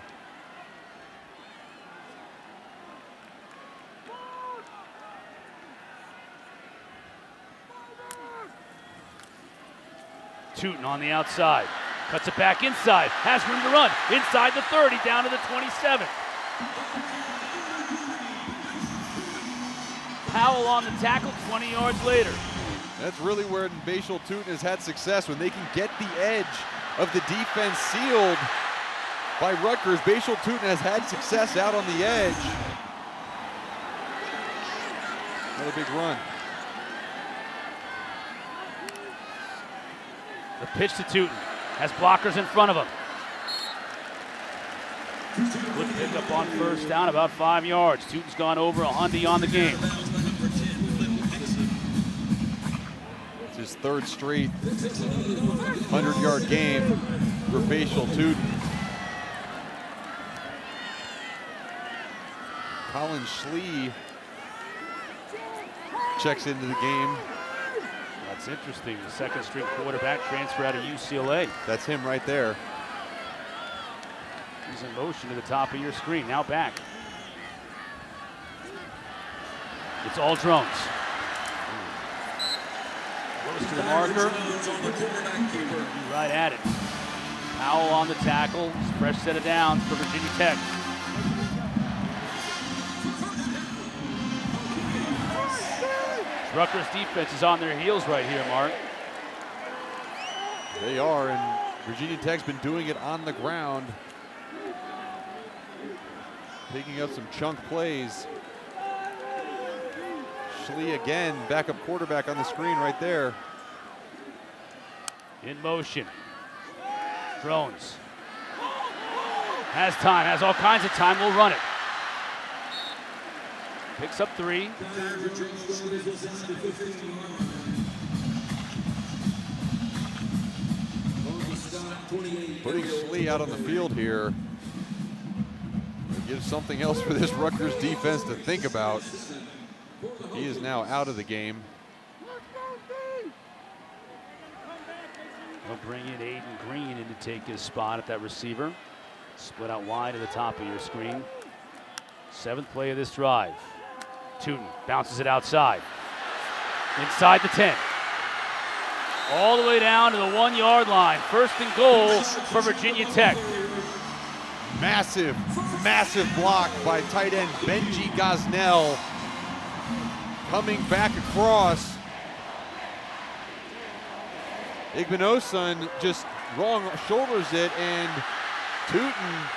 Tuten on the outside. Cuts it back inside. Has room to run. Inside the 30, down to the 27. Powell on the tackle 20 yards later. That's really where Bhayshul Tuten has had success, when they can get the edge of the defense sealed by Rutgers. Bhayshul Tuten has had success out on the edge. Another big run. The pitch to Tuten. Has blockers in front of him. Good pickup on first down, about 5 yards. Tuten's gone over 100 on the game. It's his third straight 100-yard game for Bhayshul Tuten. Colin Schlee checks into the game. That's interesting. The second string quarterback transfer out of UCLA. That's him right there. He's in motion to the top of your screen. Now back. It's all Drones. Goes to the marker. Right at it. Powell on the tackle. Fresh set of downs for Virginia Tech. Rutgers defense is on their heels right here, Mark. They are, and Virginia Tech's been doing it on the ground. Picking up some chunk plays. Schlee again, backup quarterback on the screen right there. In motion. Drones. Has time, has all kinds of time, will run it. Picks up 3. Putting Schlee out on the field here gives something else for this Rutgers defense to think about. He is now out of the game. They'll bring in Aiden Green in to take his spot at that receiver. Split out wide at the top of your screen. 7th play of this drive. Tuten bounces it outside. Inside the 10. All the way down to the 1-yard line. 1st and goal for Virginia Tech. Massive block by tight end Benji Gosnell. Coming back across. Igbinosun just wrong shoulders it, and Tuten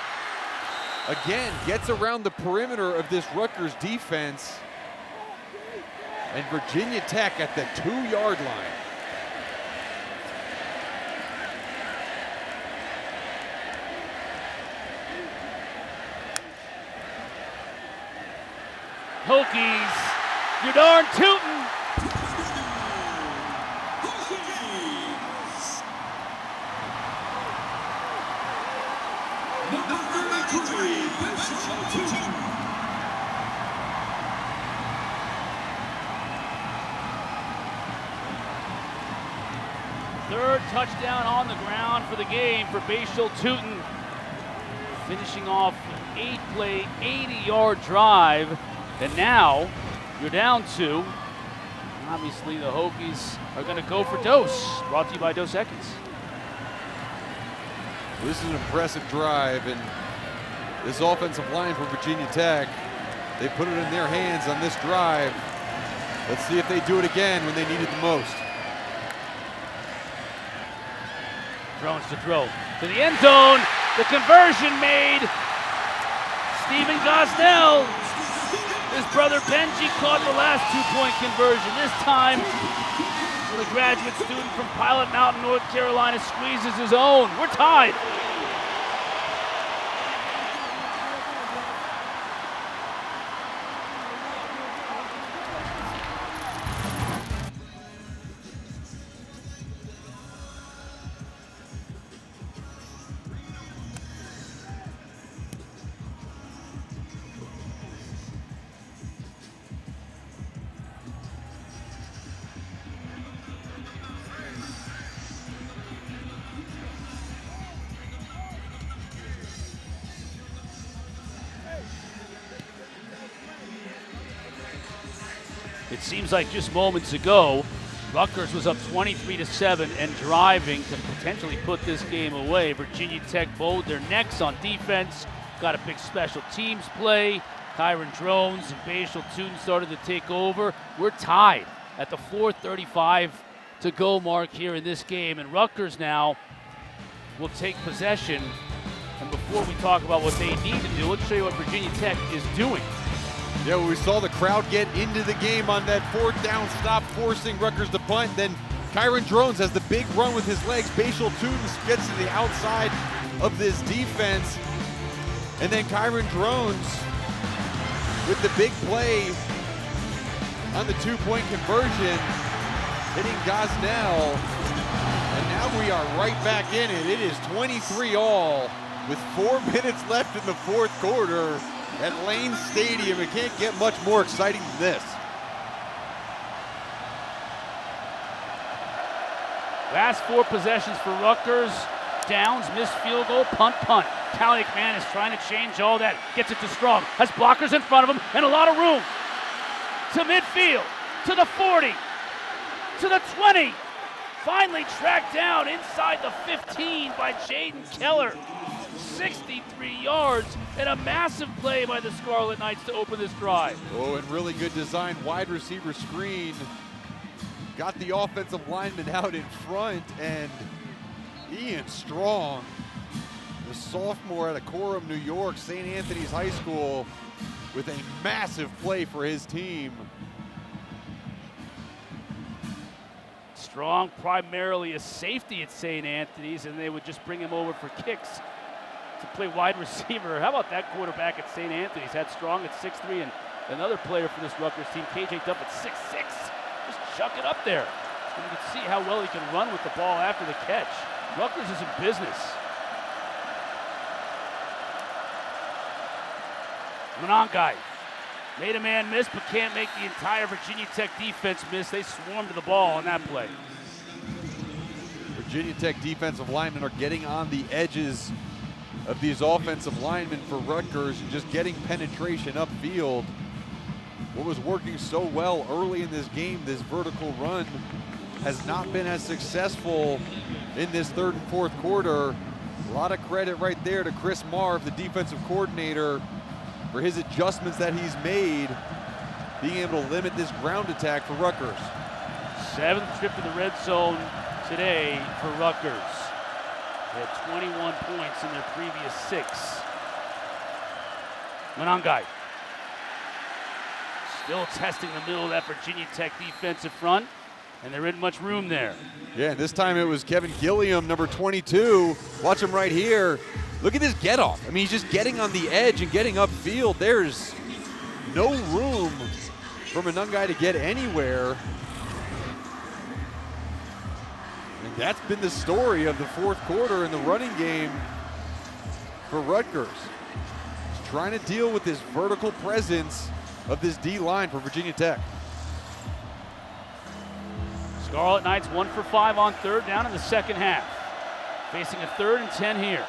again gets around the perimeter of this Rutgers defense. And Virginia Tech at the 2-yard line. Hokies, you're darn Tuten. Third touchdown on the ground for the game for Bhayshul Tuten. Finishing off an 8-play, 80-yard drive. And now you're down 2. Obviously the Hokies are going to go for Dose. Brought to you by Dos Equis. This is an impressive drive, and this offensive line for Virginia Tech, they put it in their hands on this drive. Let's see if they do it again when they need it the most. Drones to throw to the end zone. The conversion made. Stephen Gosnell. His brother Benji caught the last 2-point conversion. This time, the graduate student from Pilot Mountain, North Carolina, squeezes his own. We're tied. It seems like just moments ago, Rutgers was up 23-7 and driving to potentially put this game away. Virginia Tech bowed their necks on defense, got a big special teams play. Kyron Drones and Bhayshul Tuten started to take over. We're tied at the 4:35 to go mark here in this game, and Rutgers now will take possession. And before we talk about what they need to do, let's show you what Virginia Tech is doing. Yeah, well, we saw the crowd get into the game on that 4th down stop, forcing Rutgers to punt. Then Kyron Drones has the big run with his legs. Bhayshul Tuten gets to the outside of this defense. And then Kyron Drones with the big play on the 2-point conversion, hitting Gosnell. And now we are right back in it. It is 23-all with 4 minutes left in the 4th quarter. At Lane Stadium. It can't get much more exciting than this. Last 4 possessions for Rutgers. Downs, missed field goal, punt. Kaliakmanis trying to change all that. Gets it to Strong. Has blockers in front of him and a lot of room. To midfield, to the 40, to the 20. Finally tracked down inside the 15 by Jaden Keller. 63 yards and a massive play by the Scarlet Knights to open this drive. Oh, and really good design. Wide receiver screen. Got the offensive lineman out in front, and Ian Strong, the sophomore out of Coram, New York, St. Anthony's High School, with a massive play for his team. Strong primarily a safety at St. Anthony's, and they would just bring him over for kicks to play wide receiver. How about that quarterback at St. Anthony's? Had Strong at 6'3", and another player for this Rutgers team, KJ Duff, at 6'6". Just chuck it up there. And you can see how well he can run with the ball after the catch. Rutgers is in business. Monongai made a man miss, but can't make the entire Virginia Tech defense miss. They swarmed to the ball on that play. Virginia Tech defensive linemen are getting on the edges of these offensive linemen for Rutgers and just getting penetration upfield. What was working so well early in this game, this vertical run, has not been as successful in this 3rd and 4th quarter. A lot of credit right there to Chris Marv, the defensive coordinator, for his adjustments that he's made, being able to limit this ground attack for Rutgers. 7th trip to the red zone today for Rutgers. They had 21 points in their previous 6. Monongai still testing the middle of that Virginia Tech defensive front, and there isn't much room there. Yeah, and this time it was Kevin Gilliam, number 22. Watch him right here. Look at this get off. I mean, he's just getting on the edge and getting upfield. There's no room for Monongai to get anywhere. And that's been the story of the 4th quarter in the running game for Rutgers. Just trying to deal with this vertical presence of this D-line for Virginia Tech. Scarlet Knights 1 for 5 on 3rd down in the 2nd half. Facing a 3rd and 10 here.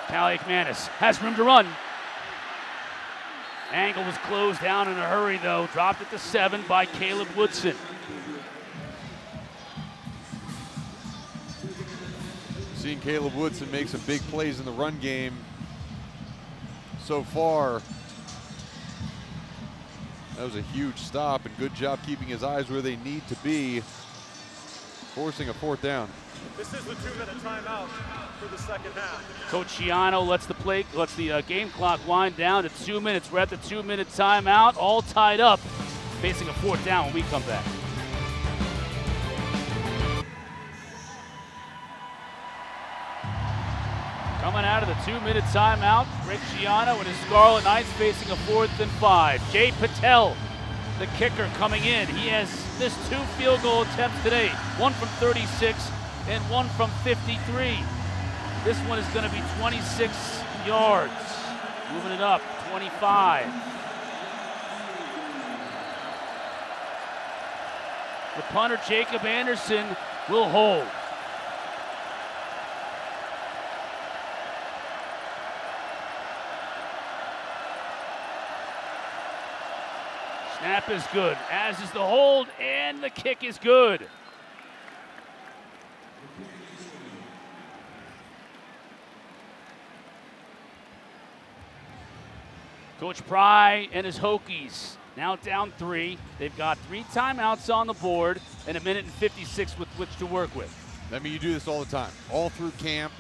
Kaliakmanis has room to run. Angle was closed down in a hurry, though. Dropped it to 7 by Caleb Woodson. Seeing Caleb Woodson make some big plays in the run game so far. That was a huge stop, and good job keeping his eyes where they need to be, forcing a 4th down. This is the 2-minute timeout for the 2nd half. Coach Schiano lets the game clock wind down to 2 minutes. We're at the 2-minute timeout, all tied up, facing a 4th down when we come back. Coming out of the 2-minute timeout, Rick Schiano and his Scarlet Knights facing a 4th and 5. Jay Patel, the kicker, coming in. He has missed 2 field goal attempts today, 1 from 36 and 1 from 53. This one is going to be 26 yards. Moving it up, 25. The punter, Jacob Anderson, will hold. Snap is good, as is the hold, and the kick is good. Coach Pry and his Hokies now down 3. They've got 3 timeouts on the board and 1:56 with which to work with. I mean, you do this all the time. All through camp,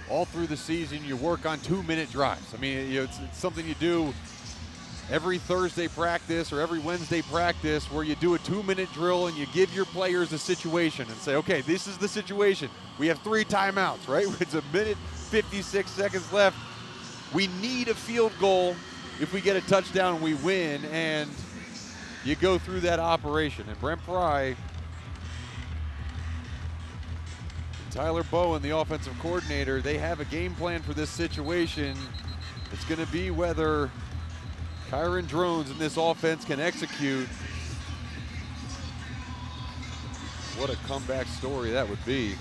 all through the season, you work on 2-minute drives. I mean, it's something you do every Thursday practice or every Wednesday practice where you do a 2-minute drill and you give your players a situation and say, okay, this is the situation. We have 3 timeouts, right? It's 1:56 left. We need a field goal. If we get a touchdown, we win, and you go through that operation. And Brent Pry, Tyler Bowen, the offensive coordinator, they have a game plan for this situation. It's going to be whether Kyron Drones and this offense can execute. What a comeback story that would be. You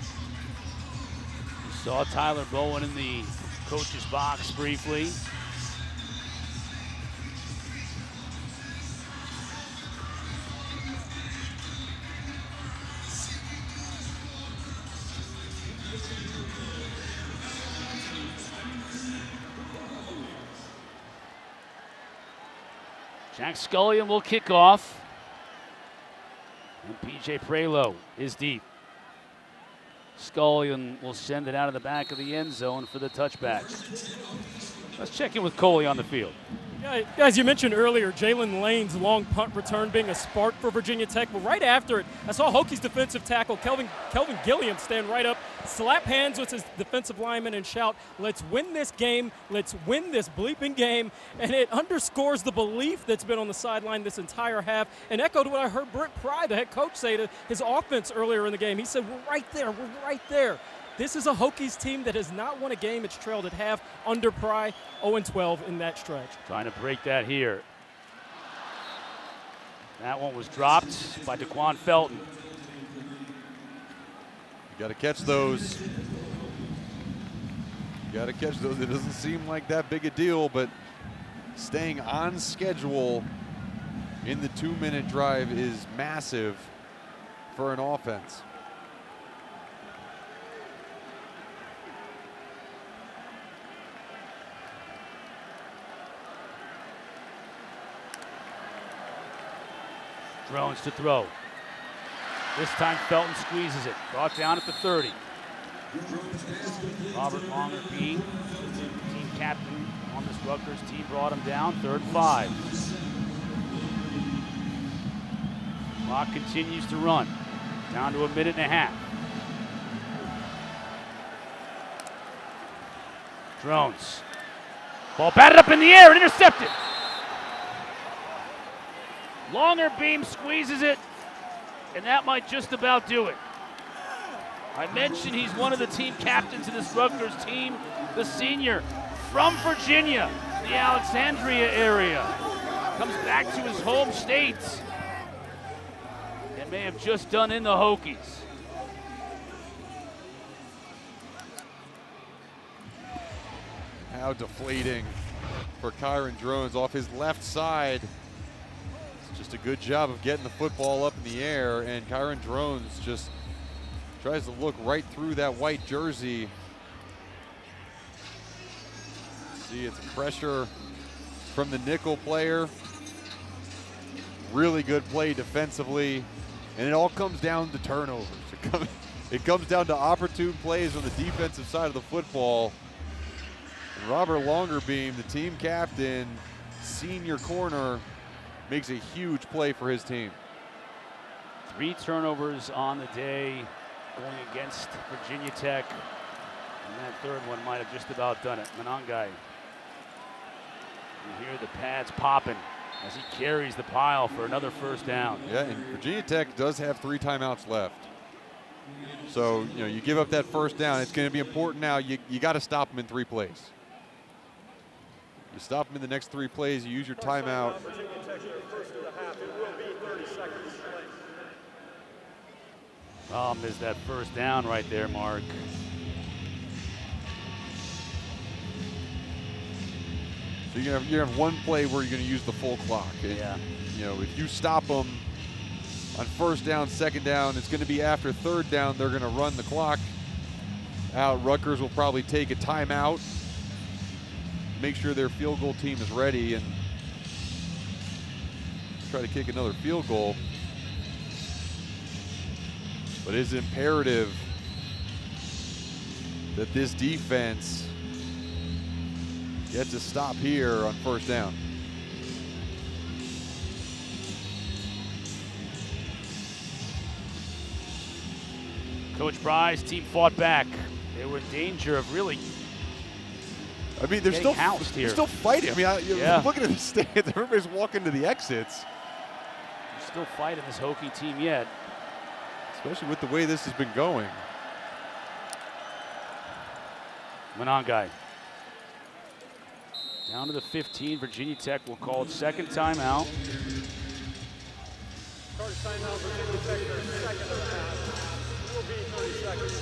saw Tyler Bowen in the coach's box briefly. Jack Scullion will kick off. And PJ Prelo is deep. Scullion will send it out of the back of the end zone for the touchback. Let's check in with Coley on the field. Yeah, as you mentioned earlier, Jalen Lane's long punt return being a spark for Virginia Tech. But right after it, I saw Hokies defensive tackle Kelvin Gilliam stand right up, slap hands with his defensive lineman and shout, "Let's win this game. Let's win this bleeping game." And it underscores the belief that's been on the sideline this entire half and echoed what I heard Brent Pry, the head coach, say to his offense earlier in the game. He said, "We're right there. We're right there." This is a Hokies team that has not won a game. It's trailed at half under Pry, 0-12 in that stretch. Trying to break that here. That one was dropped by DeQuan Felton. You got to catch those. You got to catch those. It doesn't seem like that big a deal, but staying on schedule in the 2-minute drive is massive for an offense. Drones to throw. This time Felton squeezes it. Brought down at the 30. Robert Longer being team captain on this Rutgers team brought him down. 3rd and 5. Clock continues to run. Down to 1.5 minutes. Drones. Ball batted up in the air and intercepted. Longer beam squeezes it, and that might just about do it. I mentioned he's one of the team captains of this Rutgers team, the senior from Virginia, the Alexandria area. Comes back to his home state and may have just done in the Hokies. How deflating for Kyron Drones off his left side. Just a good job of getting the football up in the air, and Kyron Drones just tries to look right through that white jersey. See, it's pressure from the nickel player. Really good play defensively, and it all comes down to turnovers. It comes down to opportune plays on the defensive side of the football. And Robert Longerbeam, the team captain, senior corner, makes a huge play for his team. 3 turnovers on the day going against Virginia Tech. And that 3rd one might have just about done it. Monangai. You hear the pads popping as he carries the pile for another 1st down. Yeah, and Virginia Tech does have 3 timeouts left. So, you know, you give up that 1st down, it's going to be important now. You got to stop them in 3 plays. You stop them in the next 3 plays, you use your timeout. Problem is that 1st down right there, Mark. So you're gonna have one play where you're gonna use the full clock. And, Yeah. You know, if you stop them on first down, second down, it's gonna be after third down. They're gonna run the clock out. Rutgers will probably take a timeout, make sure their field goal team is ready, and try to kick another field goal. But it is imperative that this defense gets a stop here on first down. Coach Bry's team fought back. They were in danger of really I mean, they're getting housed here. they're still fighting. I mean, you're Yeah. looking at the stands. Everybody's walking to the exits, Still fighting this Hokie team yet. especially with the way this has been going. Monongai. Down to the 15. Virginia Tech will call its second timeout. Charge timeout, Virginia Tech, their second of the half. It will be 30 seconds.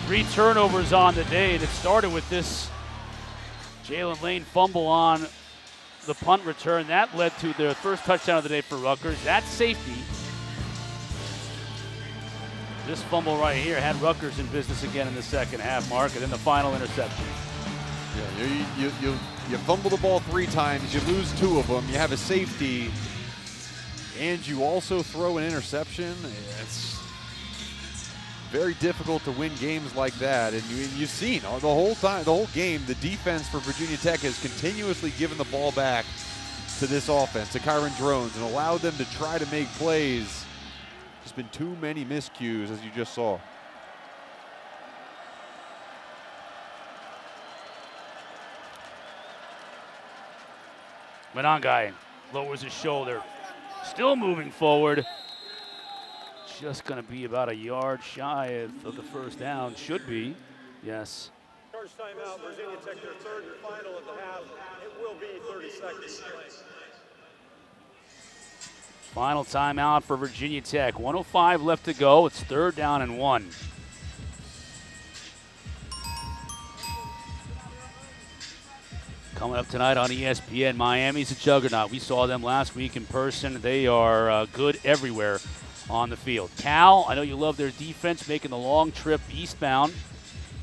Three turnovers on the day, and it started with this Jalen Lane fumble on the punt return. That led to their first touchdown of the day for Rutgers. That's safety. This fumble right here had Rutgers in business again in the second half, Mark, and then the final interception. Yeah, you fumble the ball 3 times, you lose 2 of them, you have a safety, and you also throw an interception. It's very difficult to win games like that, and you've seen the whole time, the whole game, the defense for Virginia Tech has continuously given the ball back to this offense, to Kyron Drones, and allowed them to try to make plays. There's been too many miscues, as you just saw. Monongai lowers his shoulder, still moving forward. Just going to be about a yard shy of the first down. Should be, yes. Charge timeout, Virginia Tech, their third and final of the half. It will be 30 seconds. Final timeout for Virginia Tech. 1:05 left to go. It's 3rd down and 1. Coming up tonight on ESPN, Miami's a juggernaut. We saw them last week in person. They are good everywhere on the field. Cal, I know you love their defense, making the long trip eastbound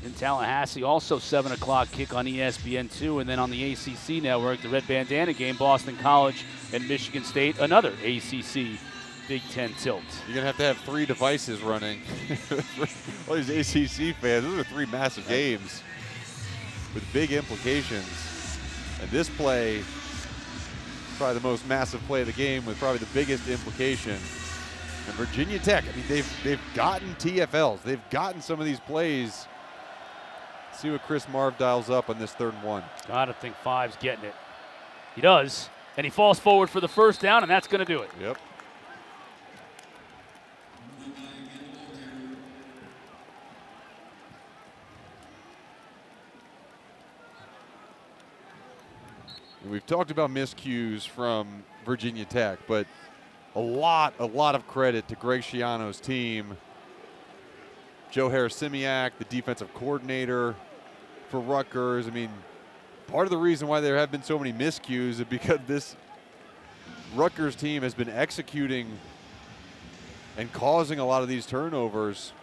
in Tallahassee. Also 7 o'clock kick on ESPN2. And then on the ACC network, the Red Bandana game, Boston College and Michigan State, another ACC Big Ten tilt. You're going to have 3 devices running. All these ACC fans, those are 3 massive games with big implications. And this play, probably the most massive play of the game with probably the biggest implication. And Virginia Tech, I mean, they've gotten TFLs. They've gotten some of these plays. See what Chris Marv dials up on this 3rd and 1. Gotta think 5's getting it. He does, and he falls forward for the first down, and that's gonna do it. Yep. We've talked about miscues from Virginia Tech, but a lot of credit to Greg Schiano's team. Joe Harris-Simiak, the defensive coordinator for Rutgers. I mean, part of the reason why there have been so many miscues is because this Rutgers team has been executing and causing a lot of these turnovers.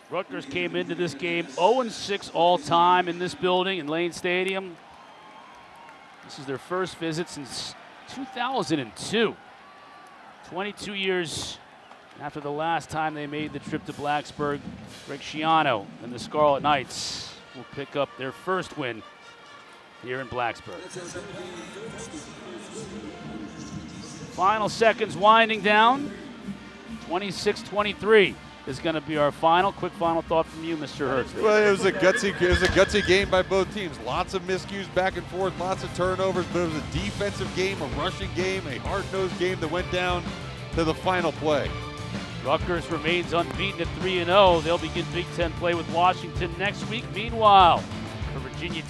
Rutgers came into this game 0-6 all-time in this building, in Lane Stadium. This is their first visit since 2002. 22 years after the last time they made the trip to Blacksburg. Greg Schiano and the Scarlet Knights will pick up their first win here in Blacksburg. Final seconds winding down. 26-23 is going to be our final. Quick final thought from you, Mr. Hurts. Well, it was a gutsy game by both teams. Lots of miscues back and forth, lots of turnovers, but it was a defensive game, a rushing game, a hard-nosed game that went down to the final play. Rutgers remains unbeaten at 3-0. They'll begin Big Ten play with Washington next week. Meanwhile, for Virginia